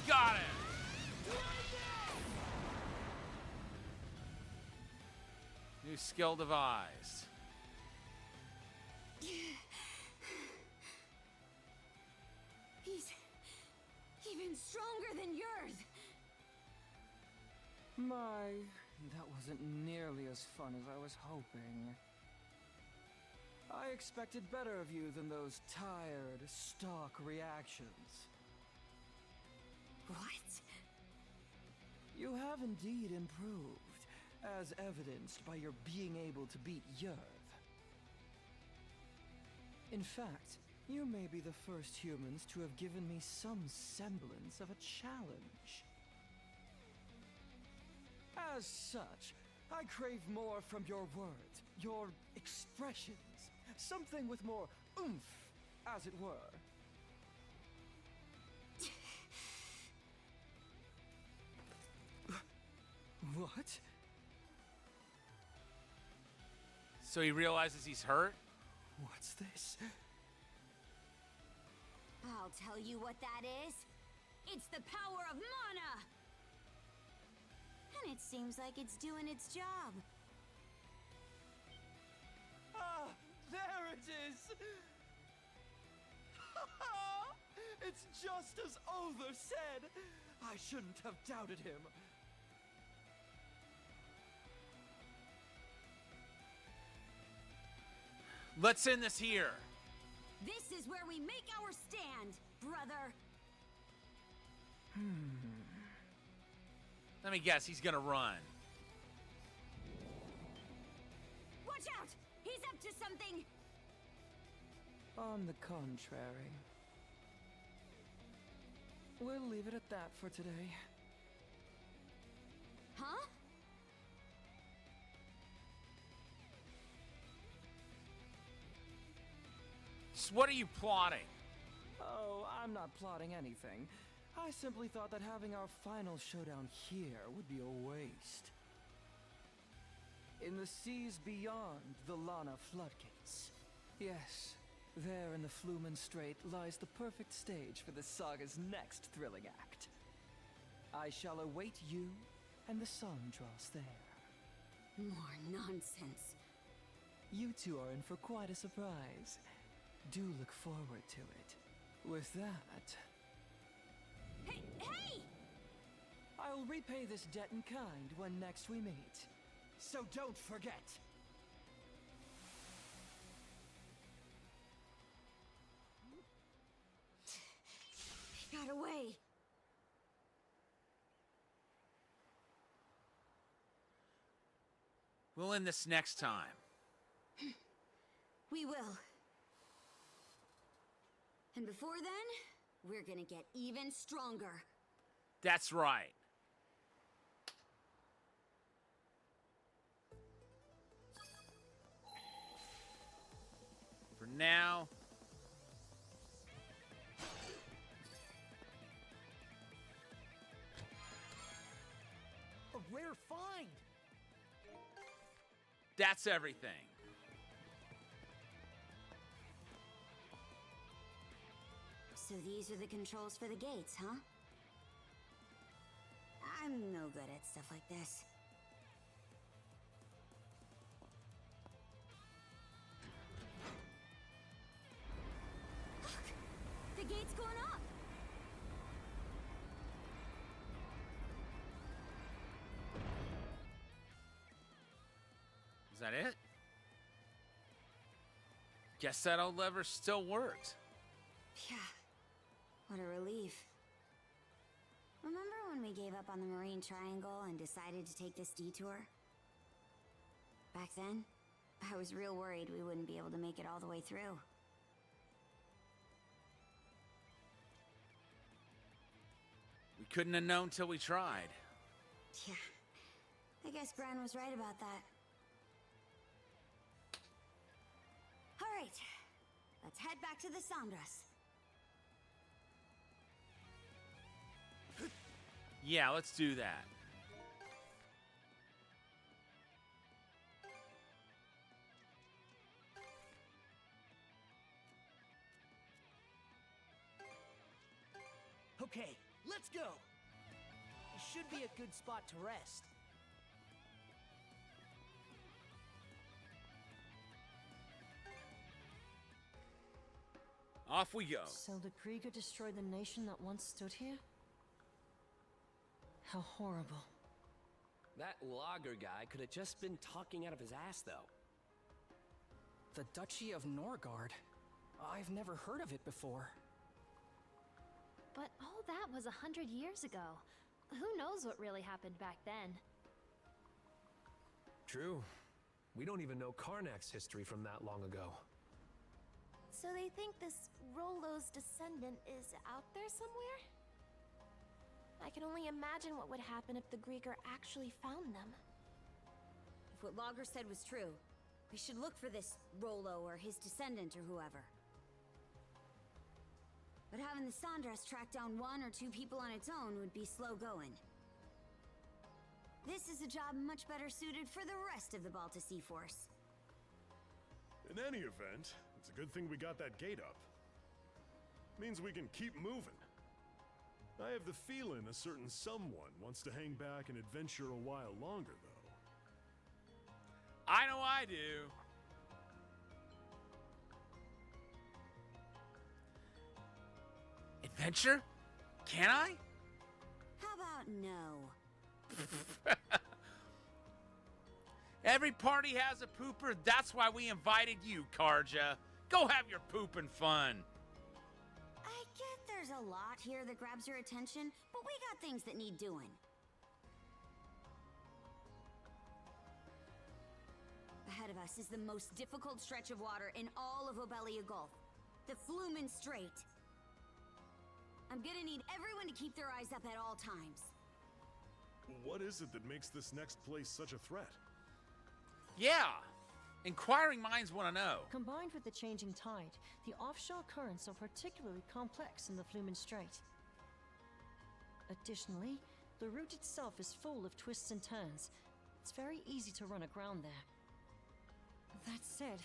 Got it! New skill devised. He's even stronger than yours. My, that wasn't nearly as fun as I was hoping. I expected better of you than those tired, stock reactions. What? You have indeed improved, as evidenced by your being able to beat Yerv. In fact, you may be the first humans to have given me some semblance of a challenge. As such, I crave more from your words, your expressions, something with more oomph, as it were. What? So he realizes he's hurt? What's this? I'll tell you what that is. It's the power of mana! And it seems like it's doing its job. Ah, there it is! It's just as Other said! I shouldn't have doubted him. Let's end this here. This is where we make our stand, brother. Let me guess, he's gonna run. Watch out! He's up to something! On the contrary. We'll leave it at that for today. Huh? So what are you plotting? Oh, I'm not plotting anything. I simply thought that having our final showdown here would be a waste. In the seas beyond the Lana floodgates. Yes, there in the Flumen Strait lies the perfect stage for the saga's next thrilling act. I shall await you and the Sandros there. More nonsense. You two are in for quite a surprise. Do look forward to it. With that... Hey! Hey! I'll repay this debt in kind when next we meet. So don't forget! He got away. We'll end this next time. We will. And before then, we're gonna get even stronger. That's right. For now... A rare find! That's everything. So these are the controls for the gates, huh? I'm no good at stuff like this. Look! The gate's going up! Is that it? Guess that old lever still works. Yeah. What a relief. Remember when we gave up on the Marine Triangle and decided to take this detour? Back then, I was real worried we wouldn't be able to make it all the way through. We couldn't have known till we tried. Yeah. I guess Gran was right about that. All right. Let's head back to the Sandras. Yeah, let's do that. Okay, let's Let's go! It should be a good spot to rest. Off we go. So the Krieger destroyed the nation that once stood here? How horrible. That logger guy could have just been talking out of his ass, though. The Duchy of Norgard. I've never heard of it before. But all that was 100 years ago. Who knows what really happened back then? True. We don't even know Karnak's history from that long ago. So they think this Rollo's descendant is out there somewhere? I can only imagine what would happen if the Grieger actually found them. If what Logger said was true, we should look for this Rollo or his descendant or whoever. But having the Sandras track down one or two people on its own would be slow going. This is a job much better suited for the rest of the Balta Sea Force. In any event, it's a good thing we got that gate up. Means we can keep moving. I have the feeling a certain someone wants to hang back and adventure a while longer, though. I know I do. Adventure? Can I? How about no? Every party has a pooper. That's why we invited you, Karja. Go have your pooping fun. I get there's a lot here that grabs your attention, but we got things that need doing. Ahead of us is the most difficult stretch of water in all of Obelia Gulf, the Flumen Strait. I'm gonna need everyone to keep their eyes up at all times. What is it that makes this next place such a threat? Yeah. Inquiring minds want to know. Combined with the changing tide, the offshore currents are particularly complex in the Flumen Strait. Additionally, the route itself is full of twists and turns. It's very easy to run aground there. That said,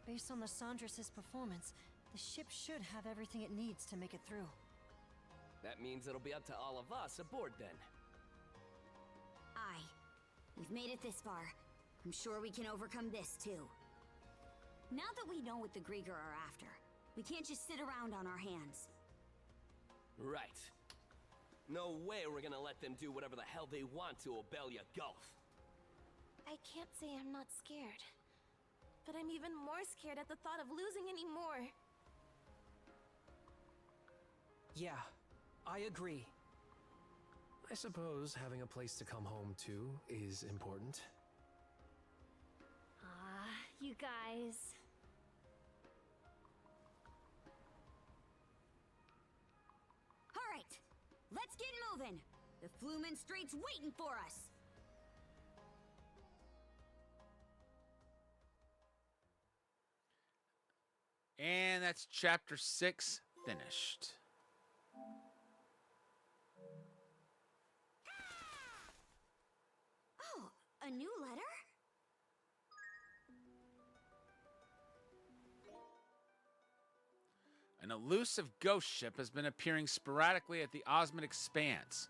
based on the Sandras' performance, the ship should have everything it needs to make it through. That means it'll be up to all of us aboard then. Aye. We've made it this far. I'm sure we can overcome this, too. Now that we know what the Grieger are after, we can't just sit around on our hands. Right. No way we're gonna let them do whatever the hell they want to Obelia Gulf. I can't say I'm not scared. But I'm even more scared at the thought of losing any more. Yeah, I agree. I suppose having a place to come home to is important. You guys. All right, let's get moving. The Flumen Strait's waiting for us. And that's chapter 6 finished. Oh, a new letter? An elusive ghost ship has been appearing sporadically at the Osmond Expanse.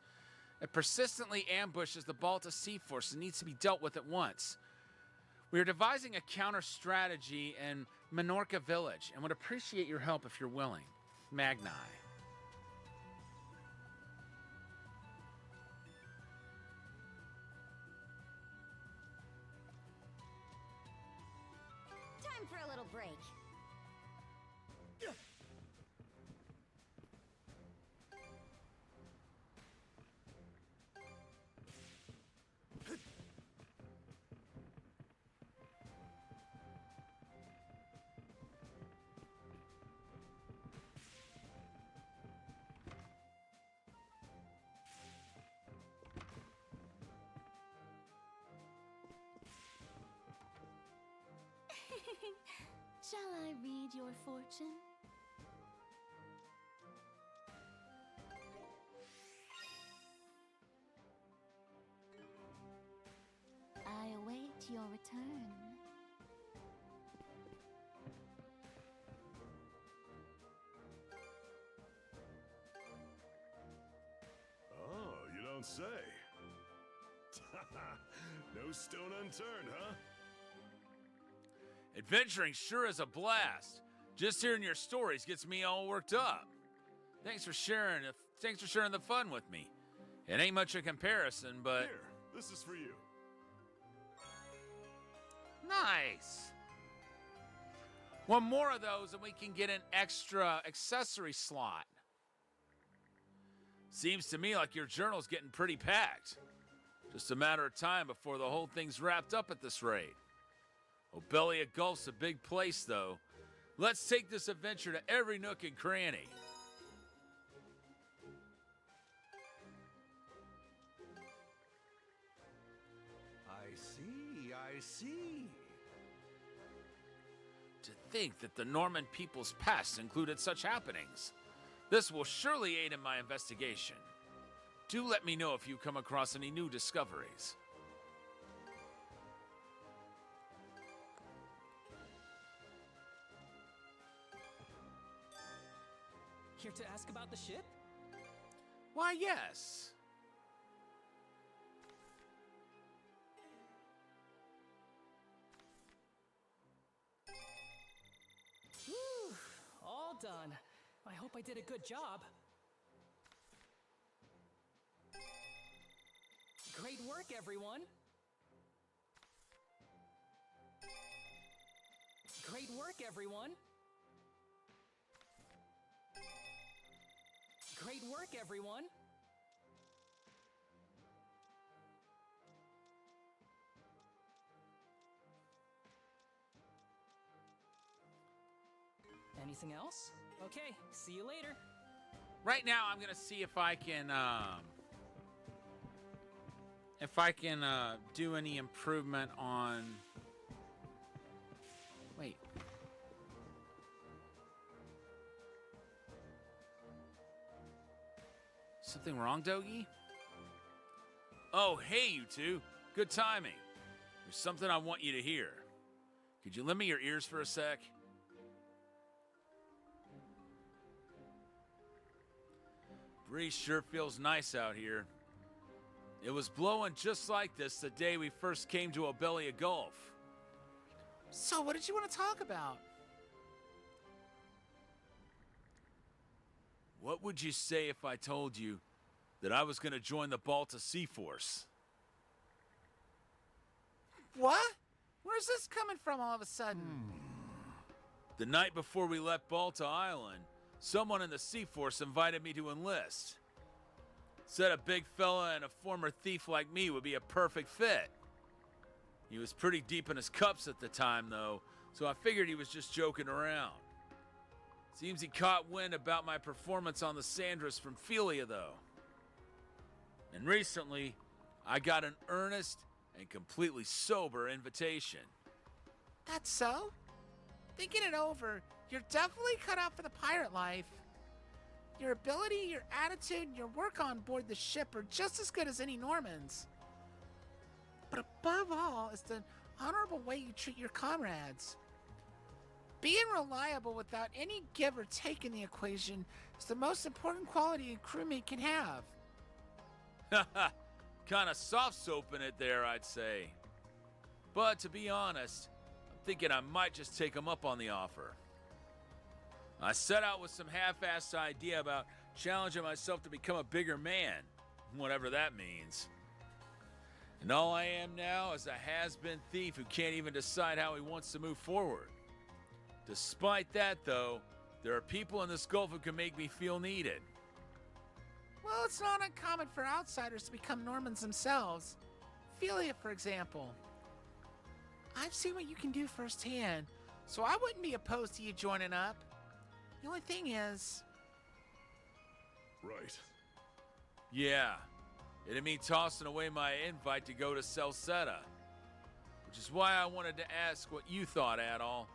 It persistently ambushes the Balta Sea Force and needs to be dealt with at once. We are devising a counter-strategy in Minorca Village and would appreciate your help if you're willing. Magni. Time for a little break. Shall I read your fortune? I await your return. don't say. No stone unturned, huh? Adventuring sure is a blast. Just hearing your stories gets me all worked up. Thanks for sharing the fun with me. It ain't much a comparison, but... Here, this is for you. Nice. One more of those and we can get an extra accessory slot. Seems to me like your journal's getting pretty packed. Just a matter of time before the whole thing's wrapped up at this rate. Obelia Gulf's a big place, though. Let's take this adventure to every nook and cranny. I see. To think that the Norman people's past included such happenings. This will surely aid in my investigation. Do let me know if you come across any new discoveries. Here to ask about the ship? Why, yes. Whew, all done. I hope I did a good job. Great work, everyone. Great work, everyone. Great work, everyone. Anything else? Okay, see you later. Right now, I'm gonna see if I can do any improvement on. Wait. Something wrong, Dogi? Oh, hey, you two. Good timing. There's something I want you to hear. Could you lend me your ears for a sec? Breeze sure feels nice out here. It was blowing just like this the day we first came to Obelia Gulf. So, what did you want to talk about? What would you say if I told you that I was going to join the Balta Sea Force? What? Where's this coming from all of a sudden? The night before we left Balta Island, someone in the Sea Force invited me to enlist. Said a big fella and a former thief like me would be a perfect fit. He was pretty deep in his cups at the time, though, so I figured he was just joking around. Seems he caught wind about my performance on the Sandras from Philia, though. And recently, I got an earnest and completely sober invitation. That's so? Thinking it over, you're definitely cut out for the pirate life. Your ability, your attitude, and your work on board the ship are just as good as any Norman's. But above all is the honorable way you treat your comrades. Being reliable without any give or take in the equation is the most important quality a crewmate can have. Haha, kinda soft-soaping it there, I'd say. But to be honest, I'm thinking I might just take him up on the offer. I set out with some half-assed idea about challenging myself to become a bigger man, whatever that means. And all I am now is a has-been thief who can't even decide how he wants to move forward. Despite that, though, there are people in this Gulf who can make me feel needed. Well, it's not uncommon for outsiders to become Normans themselves. Philia, for example. I've seen what you can do firsthand, so I wouldn't be opposed to you joining up. The only thing is... Right. Yeah, it'd mean tossing away my invite to go to Celceta. Which is why I wanted to ask what you thought, Adol.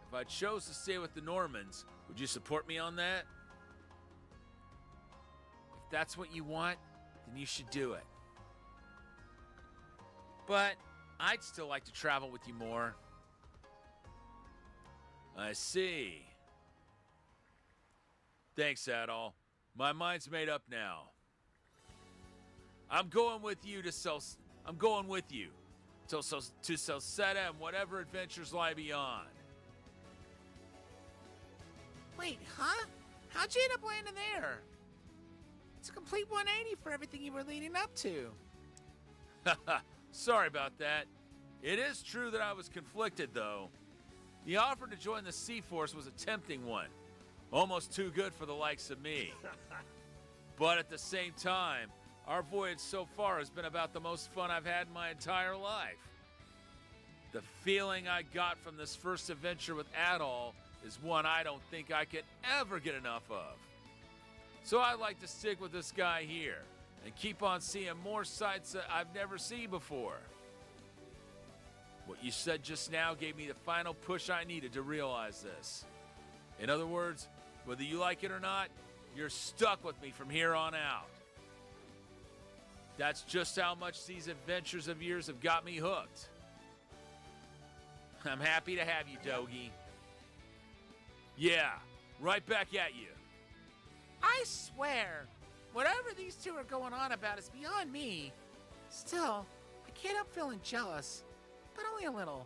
If I chose to stay with the Normans, would you support me on that? If that's what you want, then you should do it. But I'd still like to travel with you more. I see. Thanks, Adol. My mind's made up now. I'm going with you to I'm going with you to Salsetta and whatever adventures lie beyond. Wait, huh? How'd you end up landing there? It's a complete 180 for everything you were leading up to. Sorry about that. It is true that I was conflicted, though. The offer to join the Sea Force was a tempting one. Almost too good for the likes of me. But at the same time, our voyage so far has been about the most fun I've had in my entire life. The feeling I got from this first adventure with Adol is one I don't think I can ever get enough of. So I'd like to stick with this guy here and keep on seeing more sights that I've never seen before. What you said just now gave me the final push I needed to realize this. In other words, whether you like it or not, you're stuck with me from here on out. That's just how much these adventures of yours have got me hooked. I'm happy to have you, Dogi. Yeah, right back at you. I swear, whatever these two are going on about is beyond me. Still, I can't help feeling jealous, but only a little.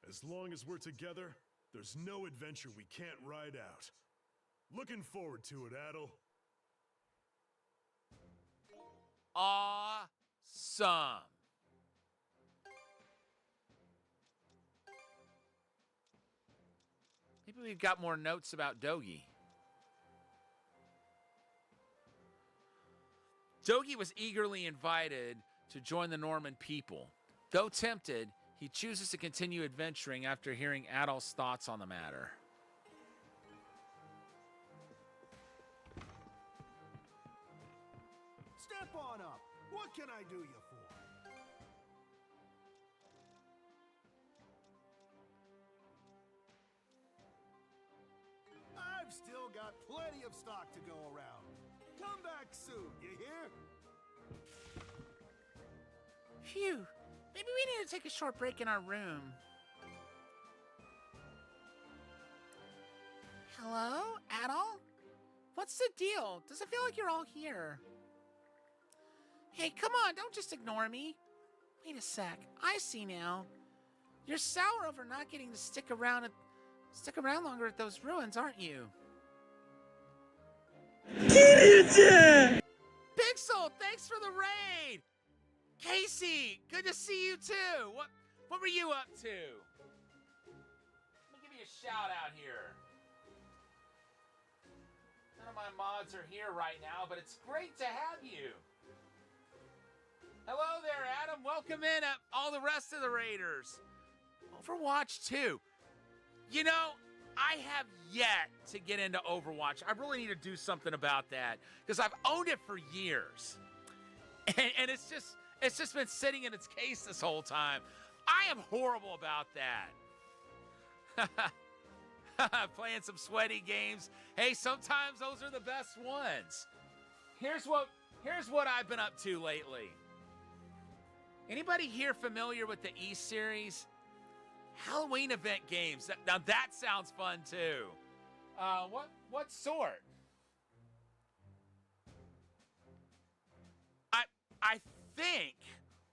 As long as we're together, there's no adventure we can't ride out. Looking forward to it, Adol. Awesome. Maybe we've got more notes about Dogi. Dogi was eagerly invited to join the Norman people. Though tempted, he chooses to continue adventuring after hearing Adol's thoughts on the matter. Step on up. What can I do you for? I've still got plenty of stock to go around. Come back soon, you hear? Phew. Maybe we need to take a short break in our room. Hello, Adol? What's the deal? Does it feel like you're all here? Hey, come on, don't just ignore me. Wait a sec. I see now. You're sour over not getting to stick around longer at those ruins, aren't you? Pixel, thanks for the raid. Casey, good to see you too. What were you up to? Let me give you a shout out here. None of my mods are here right now, but it's great to have you. Hello there, Adam. Welcome in, all the rest of the Raiders. Overwatch 2. You know, I have yet to get into Overwatch. I really need to do something about that because I've owned it for years. And it's just been sitting in its case this whole time. I am horrible about that. Playing some sweaty games. Hey, sometimes those are the best ones. Here's what I've been up to lately. Anybody here familiar with the East series? Halloween event games. Now that sounds fun too. What sort? I think.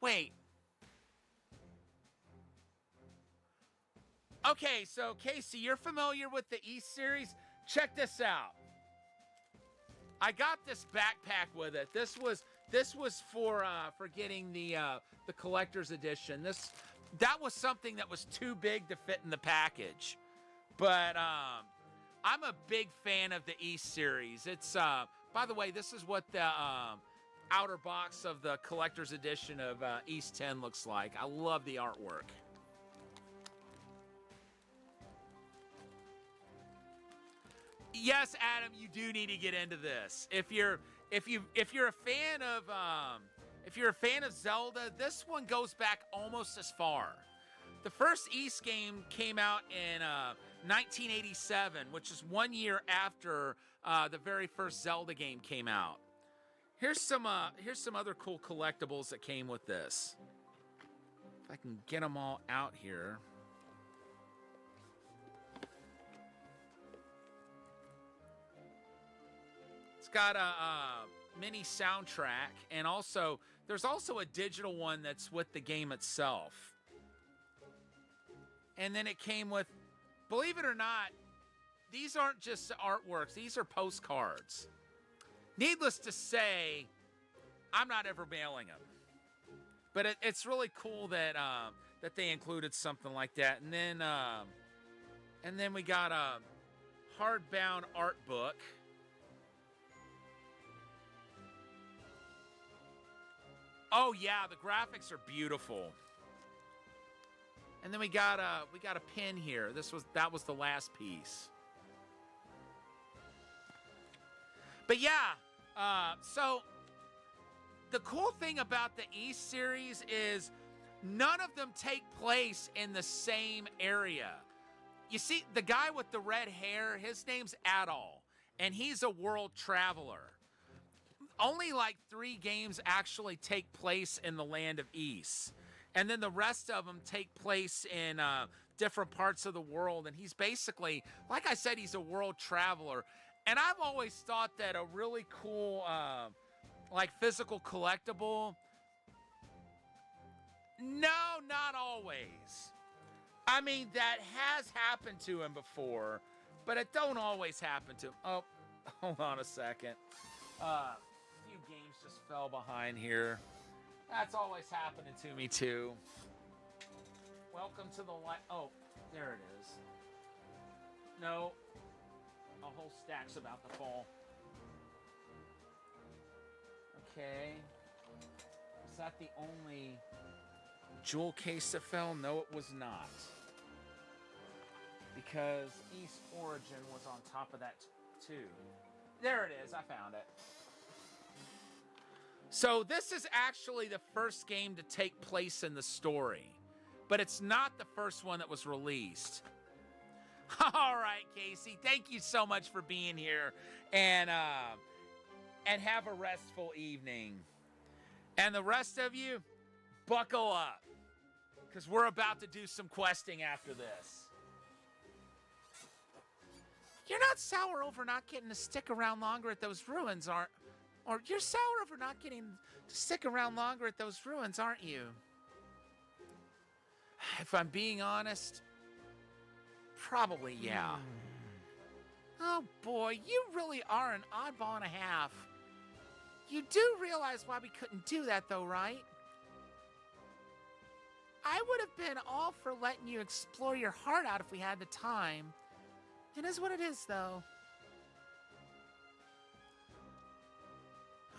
Wait. Okay, so Casey, you're familiar with the East series? Check this out. I got this backpack with it. This was for getting the collector's edition. That was something that was too big to fit in the package. But I'm a big fan of the East series. It's by the way, this is what the outer box of the collector's edition of East 10 looks like. I love the artwork. Yes, Adam, you do need to get into this. If you're a fan of Zelda, this one goes back almost as far. The first East game came out in 1987, which is 1 year after the very first Zelda game came out. Here's some other cool collectibles that came with this. If I can get them all out here. It's got a mini soundtrack, and also there's also a digital one that's with the game itself. And then it came with, believe it or not, these aren't just artworks. These are postcards. Needless to say, I'm not ever mailing them. But it's really cool that that they included something like that. And then we got a hardbound art book. Oh yeah, the graphics are beautiful. And then we got a pin here. That was the last piece. But yeah, so the cool thing about the East series is none of them take place in the same area. You see, the guy with the red hair, his name's Adol, and he's a world traveler. Only like 3 games actually take place in the land of East. And then the rest of them take place in different parts of the world. And he's basically, like I said, he's a world traveler. And I've always thought that a really cool, like physical collectible. No, not always. I mean, that has happened to him before, but it don't always happen to him. Oh, hold on a second. A few games just fell behind here. That's always happening to me too. Welcome to the light. Oh, there it is. No, a whole stack's about to fall. Okay. Is that the only jewel case that fell? No, it was not. Because East Origin was on top of that too. There it is. I found it. So this is actually the first game to take place in the story, but it's not the first one that was released. All right, Casey, thank you so much for being here, and have a restful evening. And the rest of you, buckle up, because we're about to do some questing after this. You're not sour over not getting to stick around longer at those ruins, aren't? Or you're sour over not getting to stick around longer at those ruins, aren't you? If I'm being honest, probably yeah. Oh boy, you really are an oddball and a half. You do realize why we couldn't do that though, right? I would have been all for letting you explore your heart out if we had the time. It is what it is though.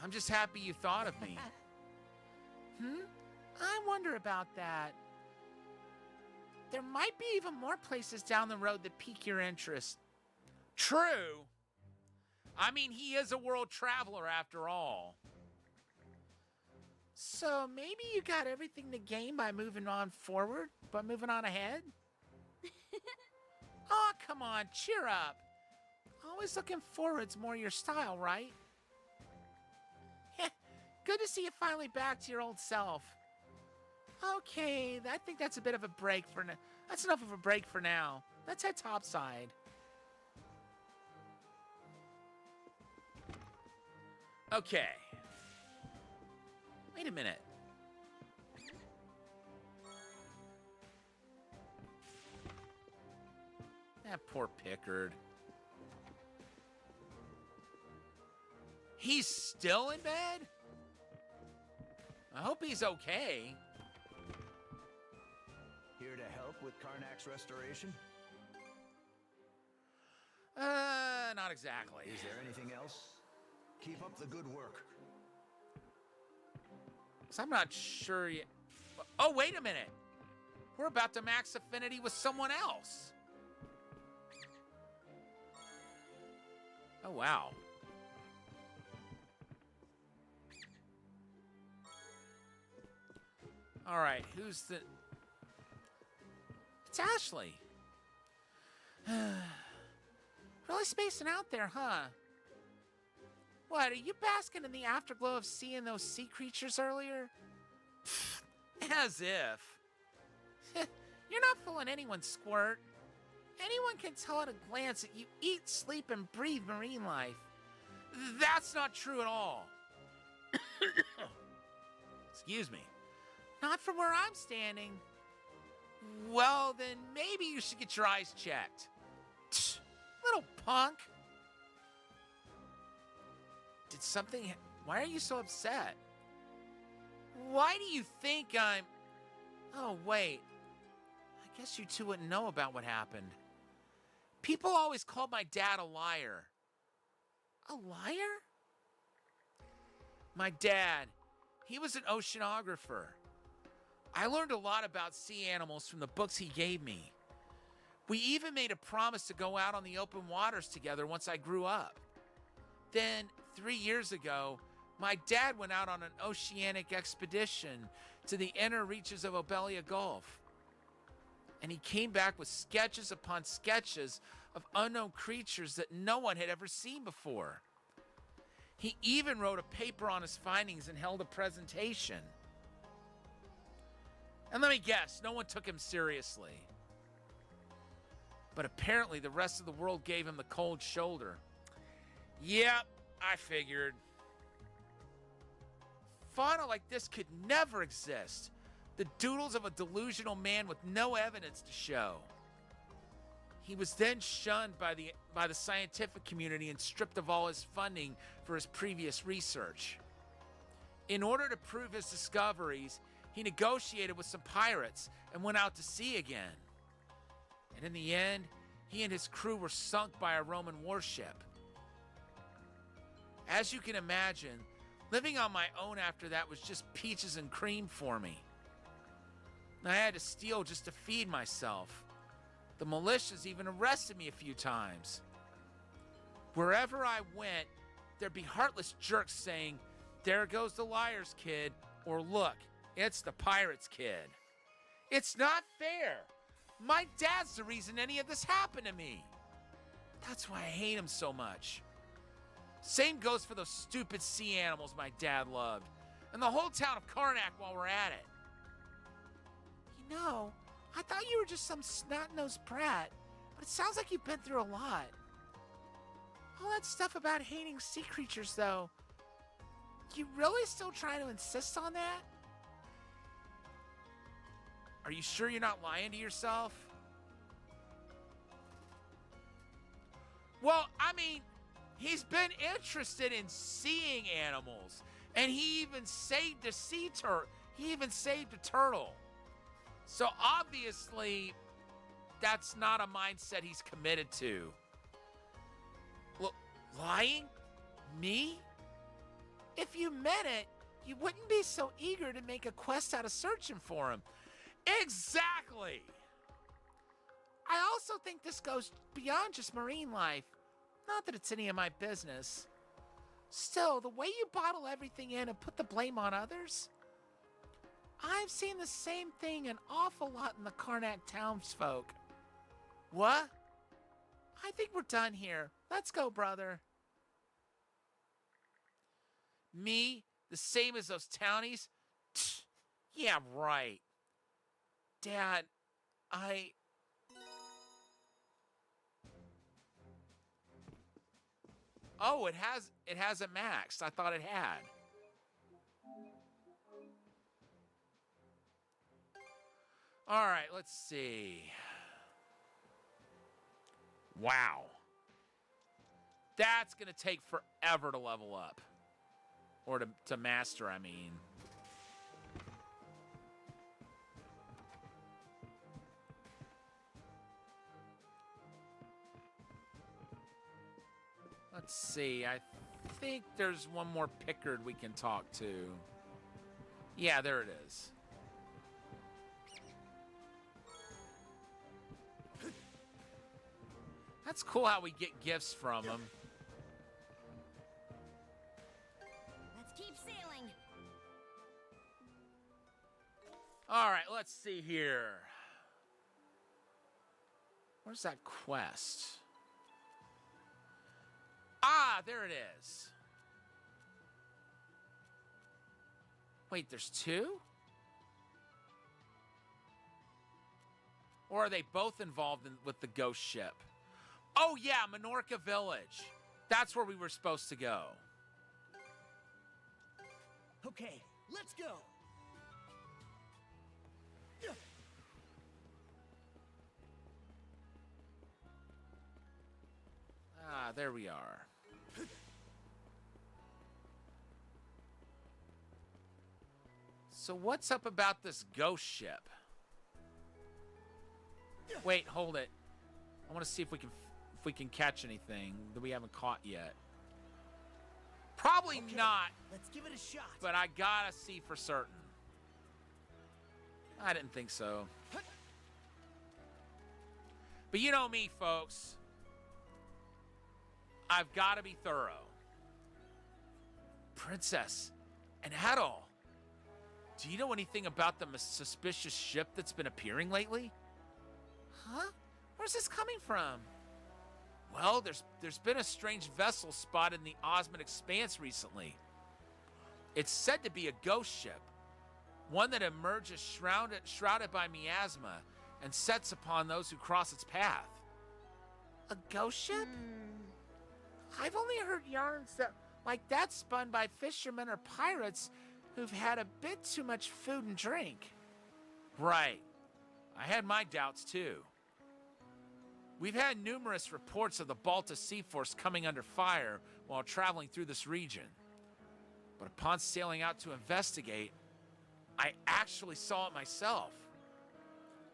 I'm just happy you thought of me. I wonder about that. There might be even more places down the road that pique your interest. True. I mean, he is a world traveler after all. So maybe you got everything to gain by moving on forward, but moving on ahead? Oh, come on, cheer up. Always looking forward's more your style, right? Good to see you finally back to your old self. Okay, I think that's a bit of a break for now. That's enough of a break for now. Let's head topside. Okay. Wait a minute. That poor Pickard. He's still in bed? I hope he's okay. Here to help with Karnak's restoration? Not exactly. Is there anything else? Keep up the good work. 'Cause I'm not sure yet. Oh, wait a minute. We're about to max affinity with someone else. Oh, wow. All right, who's the... It's Ashley. Really spacing out there, huh? What, are you basking in the afterglow of seeing those sea creatures earlier? As if. You're not fooling anyone, Squirt. Anyone can tell at a glance that you eat, sleep, and breathe marine life. That's not true at all. Excuse me. Not from where I'm standing. Well, then maybe you should get your eyes checked. Tch, little punk. Did something... Why are you so upset? Why do you think I'm... Oh, wait. I guess you two wouldn't know about what happened. People always called my dad a liar. A liar? My dad, he was an oceanographer. I learned a lot about sea animals from the books he gave me. We even made a promise to go out on the open waters together once I grew up. Then, 3 years ago, my dad went out on an oceanic expedition to the inner reaches of Obelia Gulf. And he came back with sketches upon sketches of unknown creatures that no one had ever seen before. He even wrote a paper on his findings and held a presentation. And let me guess, no one took him seriously. But apparently the rest of the world gave him the cold shoulder. Yep, I figured. Fauna like this could never exist. The doodles of a delusional man with no evidence to show. He was then shunned by the scientific community and stripped of all his funding for his previous research. In order to prove his discoveries, he negotiated with some pirates and went out to sea again. And in the end, he and his crew were sunk by a Roman warship. As you can imagine, living on my own after that was just peaches and cream for me. I had to steal just to feed myself. The militias even arrested me a few times. Wherever I went, there'd be heartless jerks saying, "There goes the liar's kid," or "Look, it's the pirate's kid." It's not fair. My dad's the reason any of this happened to me. That's why I hate him so much. Same goes for those stupid sea animals my dad loved, and the whole town of Karnak while we're at it. You know, I thought you were just some snot-nosed brat, but it sounds like you've been through a lot. All that stuff about hating sea creatures, though, you really still trying to insist on that? Are you sure you're not lying to yourself? Well, I mean, he's been interested in seeing animals, and he even saved a sea turtle. He even saved a turtle. So obviously, that's not a mindset he's committed to. Lying? Me? If you meant it, you wouldn't be so eager to make a quest out of searching for him. Exactly! I also think this goes beyond just marine life. Not that it's any of my business. Still, the way you bottle everything in and put the blame on others, I've seen the same thing an awful lot in the Karnak townsfolk. What? I think we're done here. Let's go, brother. Me? The same as those townies? Tch, yeah, right. Dad, Oh, it hasn't maxed. I thought it had. All right, let's see. Wow. That's going to take forever to level up. Or to master, I mean. Let's see. I think there's one more Pickard we can talk to. Yeah, there it is. That's cool how we get gifts from him. Let's keep sailing. All right, let's see here. Where's that quest? Ah, there it is. Wait, there's two? Or are they both involved with the ghost ship? Oh, yeah, Minorca Village. That's where we were supposed to go. Okay, let's go. Ah, there we are. So what's up about this ghost ship? Wait, hold it. I want to see if we can catch anything that we haven't caught yet. Probably not. Let's give it a shot. But I gotta see for certain. I didn't think so. But you know me, folks. I've got to be thorough. Princess and Adol, do you know anything about the suspicious ship that's been appearing lately? Huh? Where's this coming from? Well, there's been a strange vessel spotted in the Osmond Expanse recently. It's said to be a ghost ship, one that emerges shrouded by miasma and sets upon those who cross its path. A ghost ship? I've only heard yarns like that spun by fishermen or pirates who've had a bit too much food and drink. Right. I had my doubts too. We've had numerous reports of the Balta Sea Force coming under fire while traveling through this region. But upon sailing out to investigate, I actually saw it myself.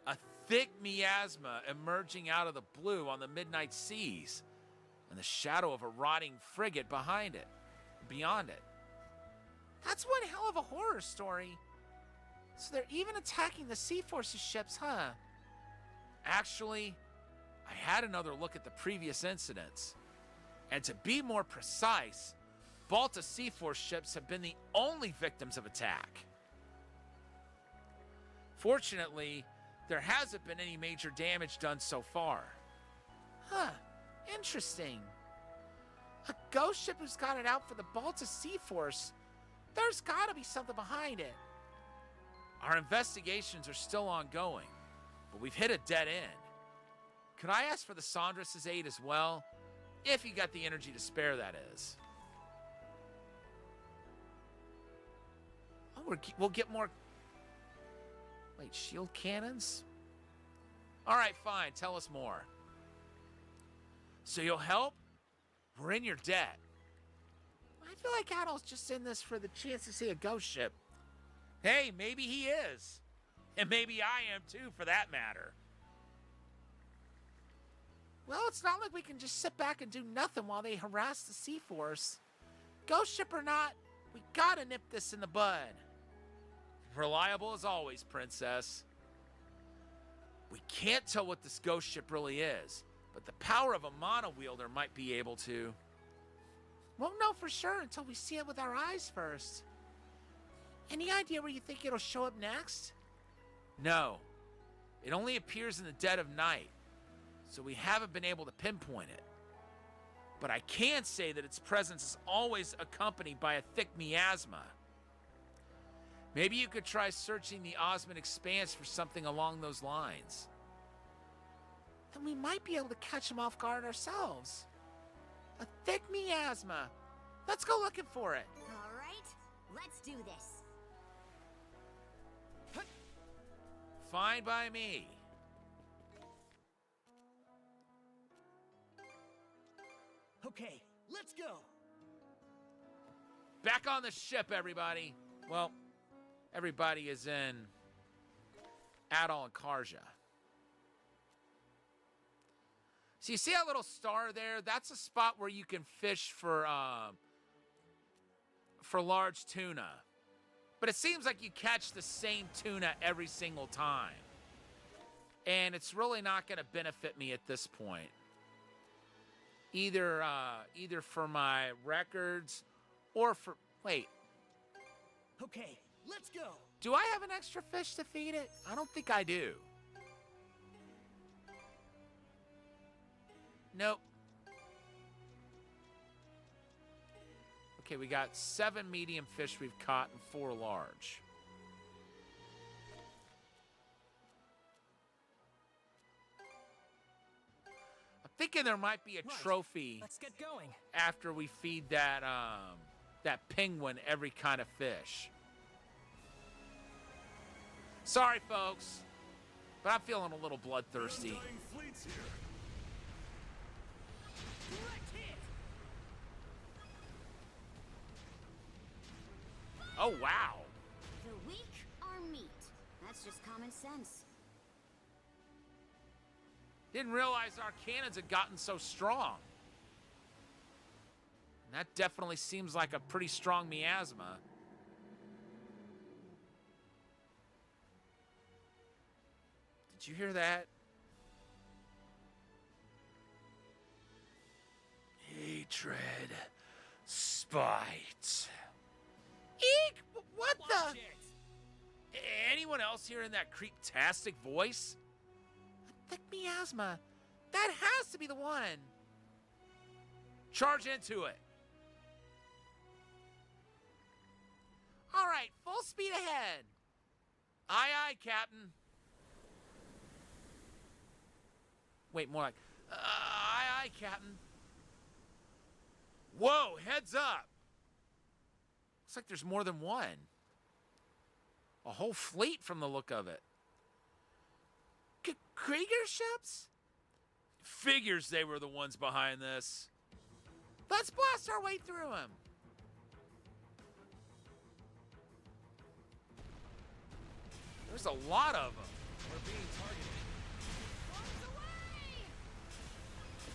A thick miasma emerging out of the blue on the midnight seas, and the shadow of a rotting frigate beyond it. That's one hell of a horror story. So they're even attacking the Sea Force's ships, huh? Actually, I had another look at the previous incidents. And to be more precise, Balta Sea Force ships have been the only victims of attack. Fortunately, there hasn't been any major damage done so far. Huh, interesting. A ghost ship who's got it out for the Balta Sea Force. There's gotta be something behind it. Our investigations are still ongoing, but we've hit a dead end. Could I ask for the Sandra's aid as well? If you got the energy to spare, that is. Oh, we'll get more... Wait, shield cannons? All right, fine. Tell us more. So you'll help? We're in your debt. I feel like Adol's just in this for the chance to see a ghost ship. Hey, maybe he is. And maybe I am too, for that matter. Well, it's not like we can just sit back and do nothing while they harass the Sea Force. Ghost ship or not, we gotta nip this in the bud. Reliable as always, Princess. We can't tell what this ghost ship really is, but the power of a mono wielder might be able to. Won't know for sure until we see it with our eyes first. Any idea where you think it'll show up next? No. It only appears in the dead of night, so we haven't been able to pinpoint it. But I can say that its presence is always accompanied by a thick miasma. Maybe you could try searching the Osmond Expanse for something along those lines. Then we might be able to catch him off guard ourselves. A thick miasma. Let's go looking for it. All right, let's do this. Fine by me. Okay, let's go. Back on the ship, everybody. Well, everybody is in Adol and Karja. So you see that little star there? That's a spot where you can fish for large tuna. But it seems like you catch the same tuna every single time. And it's really not going to benefit me at this point. Either for my records or for... Wait. Okay, let's go. Do I have an extra fish to feed it? I don't think I do. Nope. Okay, we got 7 medium fish we've caught and 4 large. I'm thinking there might be a trophy. Let's get going. After we feed that that penguin every kind of fish. Sorry, folks, but I'm feeling a little bloodthirsty. Undying Fleet's here. Oh, wow. The weak are meat. That's just common sense. Didn't realize our cannons had gotten so strong. And that definitely seems like a pretty strong miasma. Did you hear that? Hatred. Spite. Eek! What the? Anyone else hearing that creep-tastic voice? Thick miasma. That has to be the one. Charge into it. All right, full speed ahead. Aye, aye, Captain. Wait, more like, aye, aye, Captain. Whoa, heads up. Looks like there's more than one. A whole fleet from the look of it. Krieger ships? Figures they were the ones behind this. Let's blast our way through them. There's a lot of them. We're being targeted.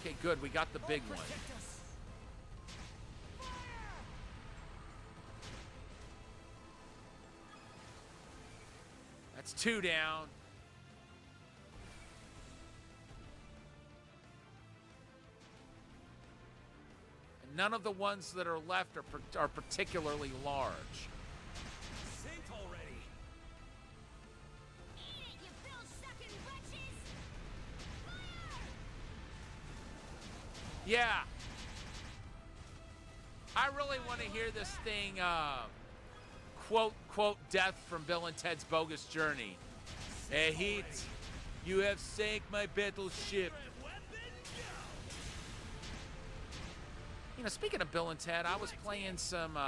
Okay, good. We got the big one. That's 2 down. And none of the ones that are left are particularly large. Sink already. Yeah. I really want to hear this thing, quote, death from Bill and Ted's Bogus Journey. Hey, Heat, you have sank my battleship. You know, speaking of Bill and Ted, I was playing some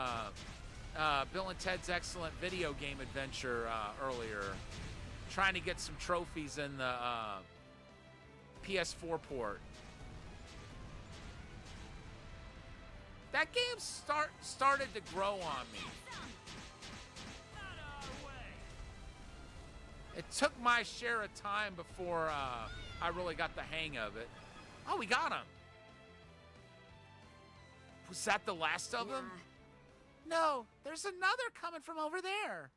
Bill and Ted's Excellent Video Game Adventure earlier, trying to get some trophies in the PS4 port. That game started to grow on me. It took my share of time before I really got the hang of it. Oh, we got him. Was that the last of them? No, there's another coming from over there.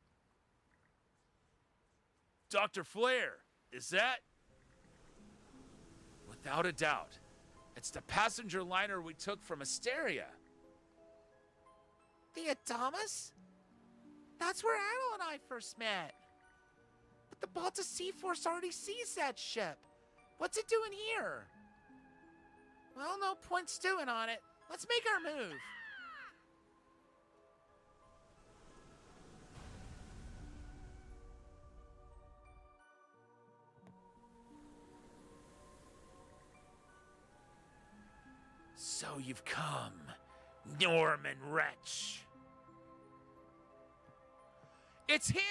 Dr. Flair, is that? Without a doubt. It's the passenger liner we took from Asteria. The Adamas? That's where Adel and I first met. But the Balta Sea Force already sees that ship. What's it doing here? Well, no point stewing on it. Let's make our move. So you've come, Norman wretch. It's him.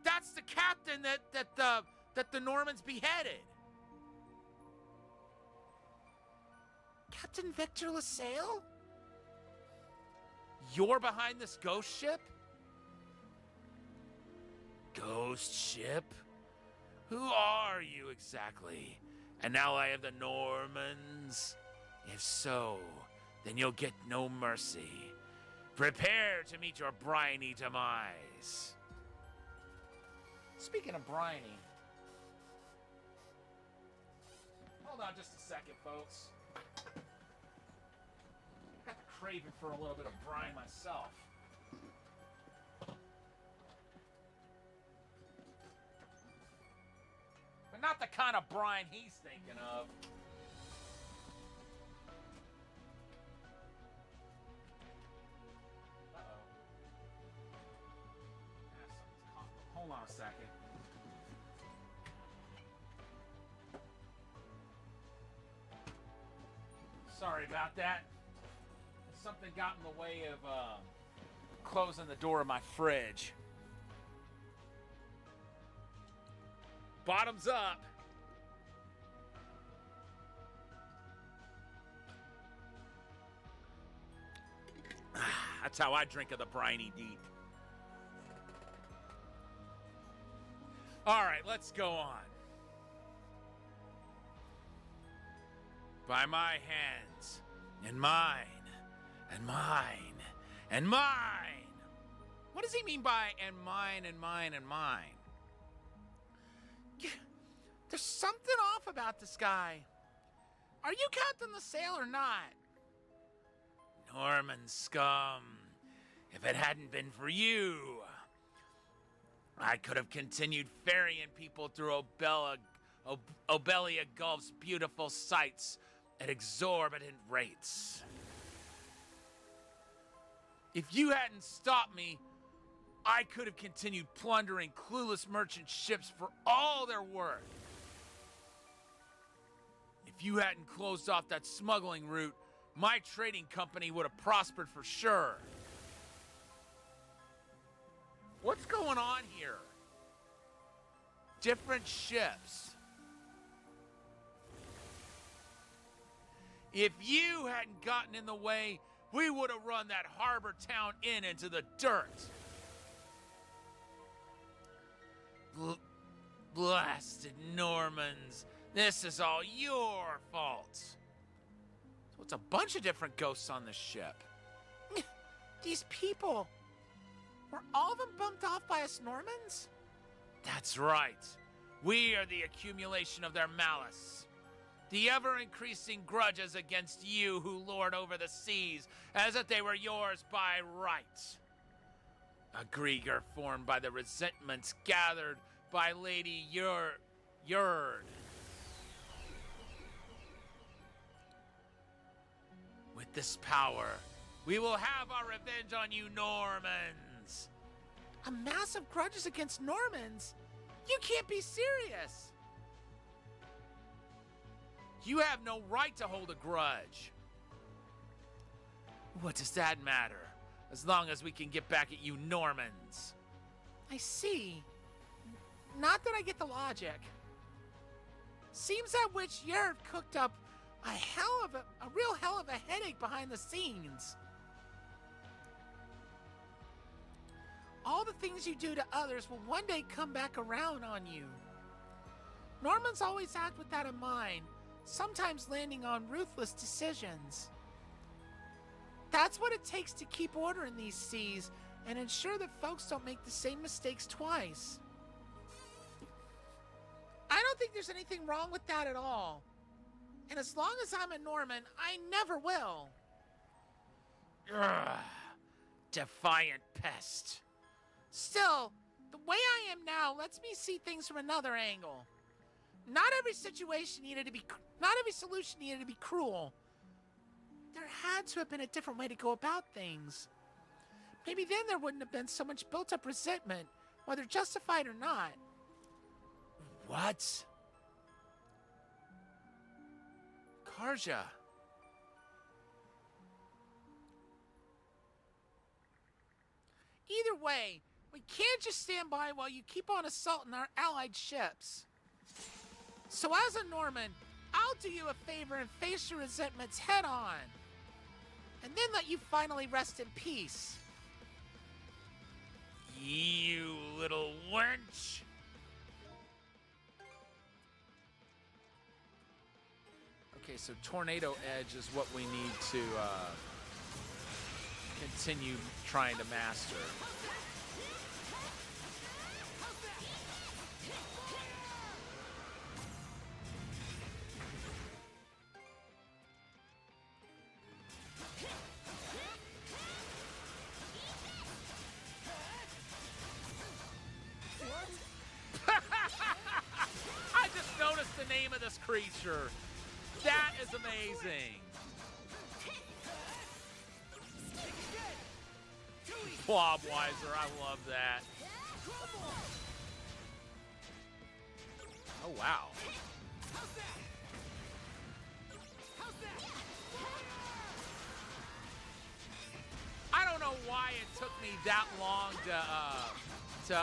That's the captain that the Normans beheaded. Captain Victor LaSalle? You're behind this ghost ship? Ghost ship? Who are you exactly? And now I have the Normans? If so, then you'll get no mercy. Prepare to meet your briny demise. Speaking of briny. Hold on just a second, folks. Got the craving for a little bit of brine myself. But not the kind of brine he's thinking of. Hold on a second. Sorry about that. something got in the way of closing the door of my fridge. Bottoms up. That's how I drink of the briny deep. All right, let's go on. By my hands, and mine, and mine, and mine. What does he mean by and mine, and mine, and mine? There's something off about this guy. Are you Captain LaSalle or not? Norman scum. If it hadn't been for you, I could have continued ferrying people through Obelia Gulf's beautiful sights at exorbitant rates. If you hadn't stopped me, I could have continued plundering clueless merchant ships for all they're worth. If you hadn't closed off that smuggling route, my trading company would have prospered for sure. What's going on here? Different ships. If you hadn't gotten in the way, we would have run that harbor town inn into the dirt. Blasted Normans. This is all your fault. So it's a bunch of different ghosts on this ship. These people, were all of them bumped off by us Normans? That's right. We are the accumulation of their malice. The ever-increasing grudges against you who lord over the seas as if they were yours by right. A Grieger formed by the resentments gathered by Lady Yurd. With this power, we will have our revenge on you Normans. A massive grudges against Normans? You can't be serious. You have no right to hold a grudge. What does that matter? As long as we can get back at you Normans. I see. Not that I get the logic. Seems that witch Yurd cooked up a real hell of a headache behind the scenes. All the things you do to others will one day come back around on you. Normans always act with that in mind, sometimes landing on ruthless decisions. That's what it takes to keep order in these seas and ensure that folks don't make the same mistakes twice. I don't think there's anything wrong with that at all. And as long as I'm a Norman, I never will. Ugh, defiant pest. Still, the way I am now lets me see things from another angle. Not every solution needed to be cruel. There had to have been a different way to go about things. Maybe then there wouldn't have been so much built-up resentment, whether justified or not. What? Karja. Either way, we can't just stand by while you keep on assaulting our allied ships. So as a Norman, I'll do you a favor and face your resentments head on. And then let you finally rest in peace. You little wench. Okay, so Tornado Edge is what we need to continue trying to master. I just noticed the name of this creature. That is amazing. Blobwiser, I love that. Oh, wow. why it took me that long to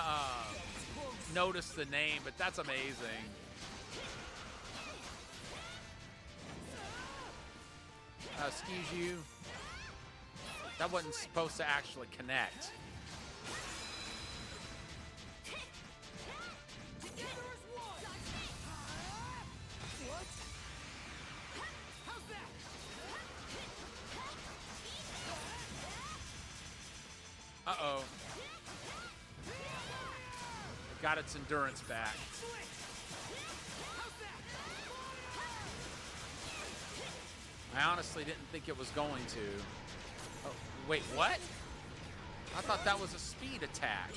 notice the name, but that's amazing. Excuse you. That wasn't supposed to actually connect. Uh-oh. It got its endurance back. I honestly didn't think it was going to. Oh, wait, what? I thought that was a speed attack.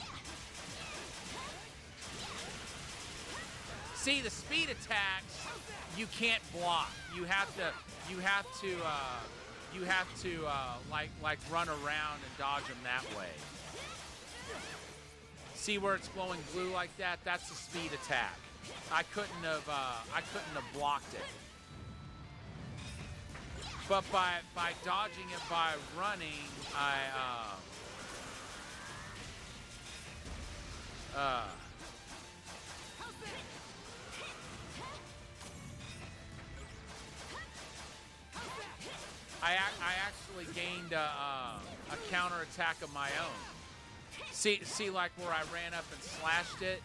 See, the speed attacks you can't block. You have to like run around and dodge them that way. See where it's glowing blue like that? That's a speed attack. I couldn't have blocked it. But by dodging it by running, I actually gained a counterattack of my own. See, like where I ran up and slashed it?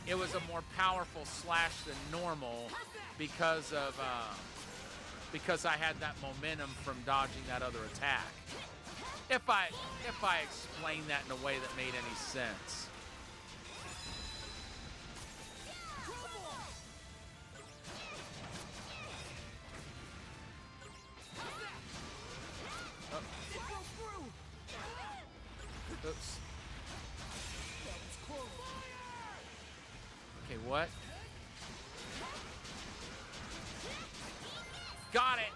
It was a more powerful slash than normal because I had that momentum from dodging that other attack. If I explained that in a way that made any sense. Oops. Okay, what? Got it.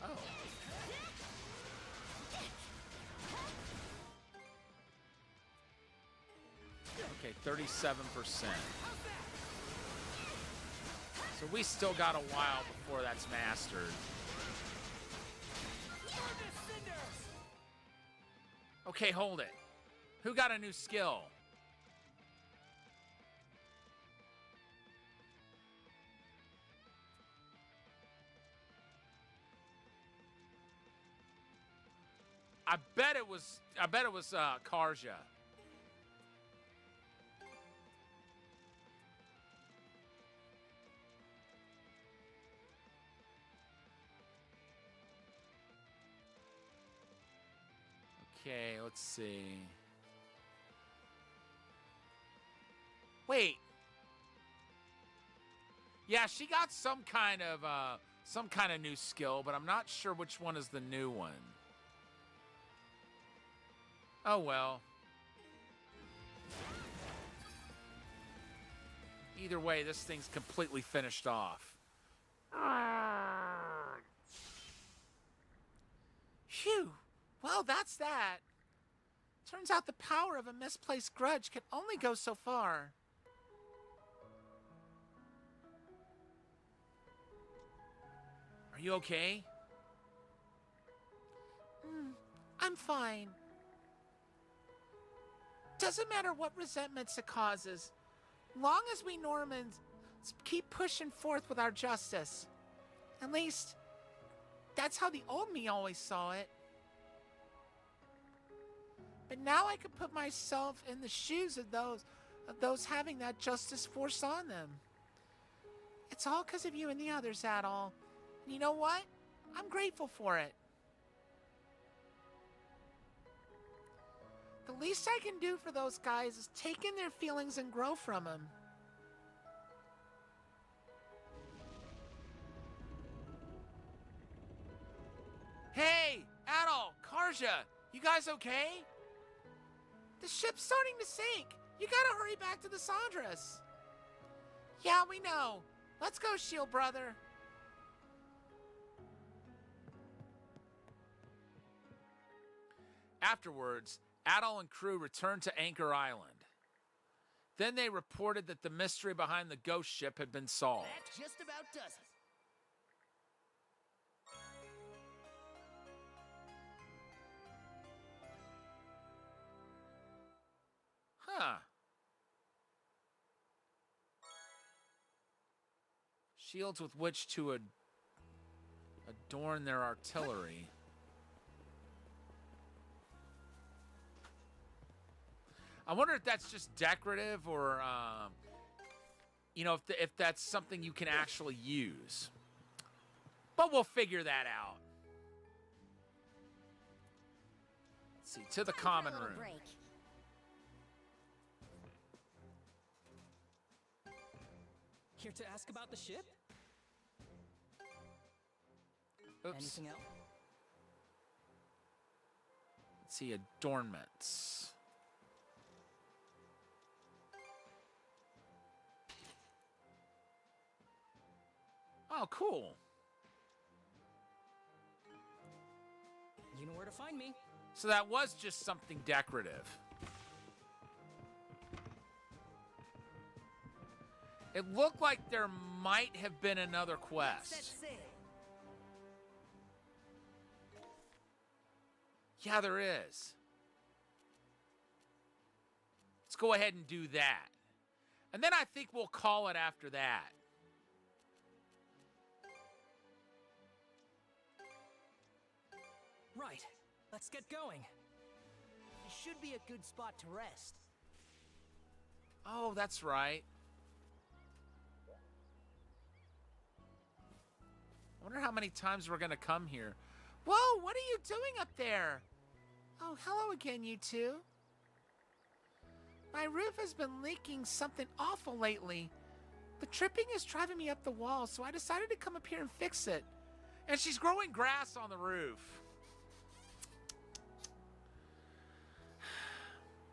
Oh. Okay, 37%. So we still got a while before that's mastered. Okay, hold it. Who got a new skill? I bet it was Karja. Okay, let's see. Wait. Yeah, she got some kind of new skill, but I'm not sure which one is the new one. Oh well. Either way, this thing's completely finished off. Phew. Well, that's that. Turns out the power of a misplaced grudge can only go so far. Are you okay? I'm fine. Doesn't matter what resentments it causes, long as we Normans keep pushing forth with our justice. At least, that's how the old me always saw it. But now I can put myself in the shoes of those having that justice forced on them. It's all because of you and the others, Adol. And you know what? I'm grateful for it. The least I can do for those guys is take in their feelings and grow from them. Hey, Adol, Karja, you guys okay? The ship's starting to sink. You gotta hurry back to the Sandras. Yeah, we know. Let's go, Shield Brother. Afterwards, Adol and crew returned to Anchor Island. Then they reported that the mystery behind the ghost ship had been solved. That just about does it. Shields with which to adorn their artillery. I wonder if that's just decorative or, you know, if that's something you can actually use. But we'll figure that out. Let's see, to the common room. Here to ask about the ship? Oops. Anything else? Let's see, adornments. Oh, cool. You know where to find me. So that was just something decorative. It looked like there might have been another quest. Yeah, there is. Let's go ahead and do that. And then I think we'll call it after that. Right. Let's get going. It should be a good spot to rest. Oh, that's right. I wonder how many times we're going to come here. Whoa, what are you doing up there? Oh, hello again, you two. My roof has been leaking something awful lately. The tripping is driving me up the wall, so I decided to come up here and fix it. And she's growing grass on the roof.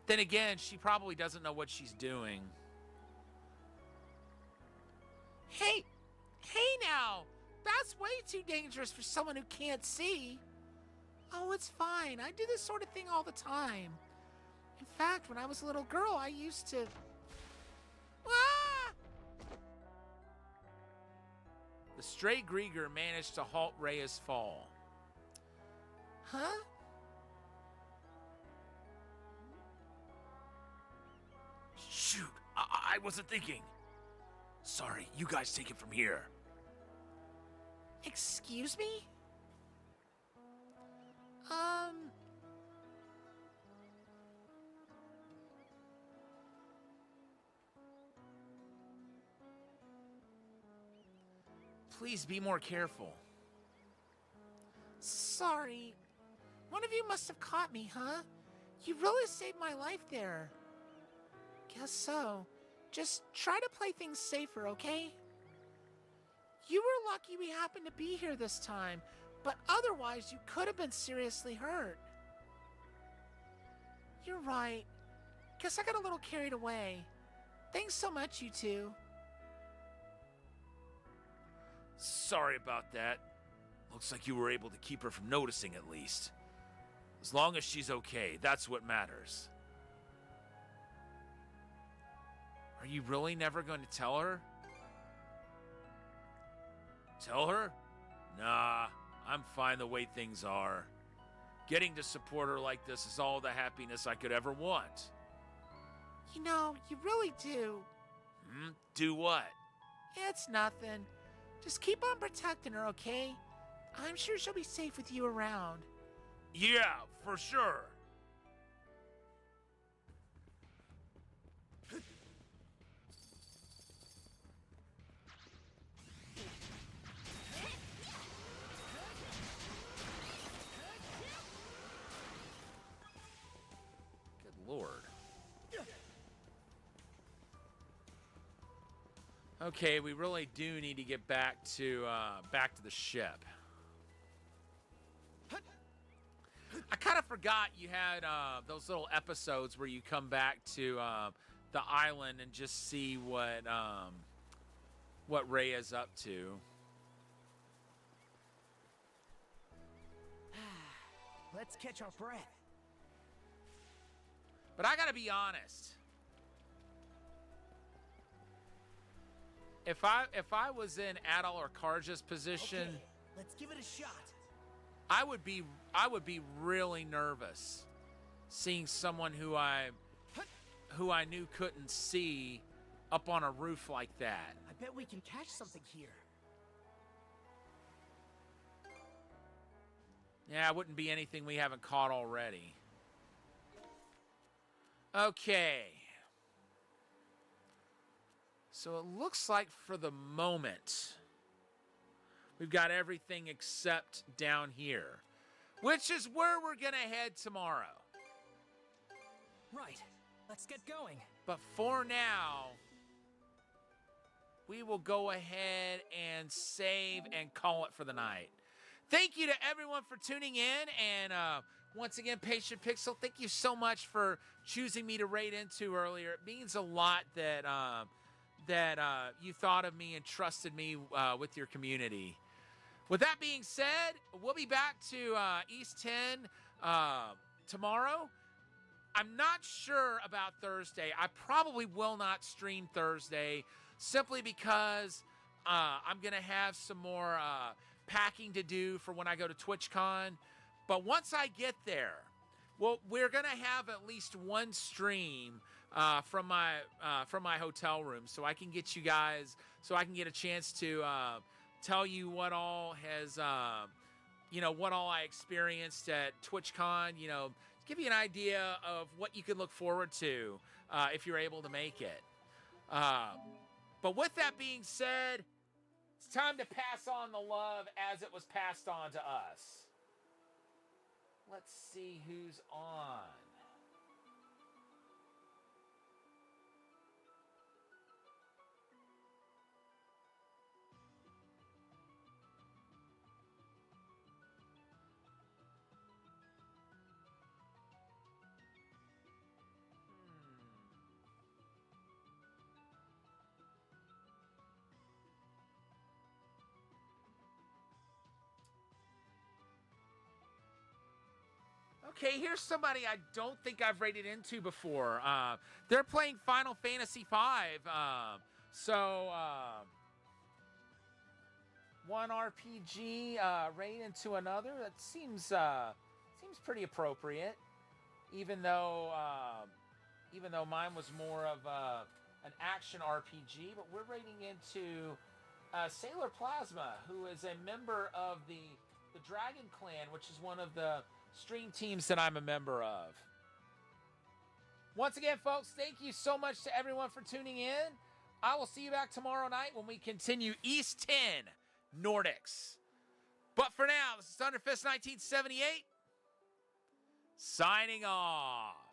Then again, she probably doesn't know what she's doing. Hey now! That's way too dangerous for someone who can't see. Oh, it's fine. I do this sort of thing all the time. In fact, when I was a little girl, I used to... Ah! The stray Grieger managed to halt Rhea's fall. Huh? Shoot, I wasn't thinking. Sorry, you guys take it from here. Excuse me? Please be more careful. Sorry. One of you must have caught me, huh? You really saved my life there. Guess so. Just try to play things safer, okay? You were lucky we happened to be here this time, but otherwise you could have been seriously hurt. You're right. Guess I got a little carried away. Thanks so much, you two. Sorry about that. Looks like you were able to keep her from noticing at least. As long as she's okay, that's what matters. Are you really never going to tell her? Tell her? Nah, I'm fine the way things are. Getting to support her like this is all the happiness I could ever want. You know, you really do. Do what? It's nothing. Just keep on protecting her, okay? I'm sure she'll be safe with you around. Yeah, for sure. Good Lord. Okay, we really do need to get back to the ship. I kind of forgot you had those little episodes where you come back to the island and just see what Rhea's up to. Let's catch our breath. But I gotta be honest. If I was in Adal or Karja's position, okay, let's give it a shot. I would be really nervous seeing someone who I knew couldn't see up on a roof like that. I bet we can catch something here. Yeah, it wouldn't be anything we haven't caught already. Okay. So it looks like for the moment, we've got everything except down here, which is where we're going to head tomorrow. Right. Let's get going. But for now, we will go ahead and save and call it for the night. Thank you to everyone for tuning in. And once again, Patient Pixel, thank you so much for choosing me to raid into earlier. It means a lot that you thought of me and trusted me with your community. With that being said, we'll be back to East 10 tomorrow. I'm not sure about Thursday. I probably will not stream Thursday simply because I'm going to have some more packing to do for when I go to TwitchCon. But once I get there, well, we're going to have at least one stream from my hotel room, so I can get you guys, so I can get a chance to tell you what all has, what all I experienced at TwitchCon. Give you an idea of what you can look forward to if you're able to make it. But with that being said, it's time to pass on the love as it was passed on to us. Let's see who's on. Okay, here's somebody I don't think I've raided into before. They're playing Final Fantasy V. One RPG raid into another. That seems pretty appropriate. Even though mine was more of an action RPG, but we're raiding into Sailor Plasma, who is a member of the Dragon Clan, which is one of the stream teams that I'm a member of. Once again, folks, thank you so much to everyone for tuning in. I will see you back tomorrow night when we continue East 10 Nordics. But for now, this is Thunderfist 1978 signing off.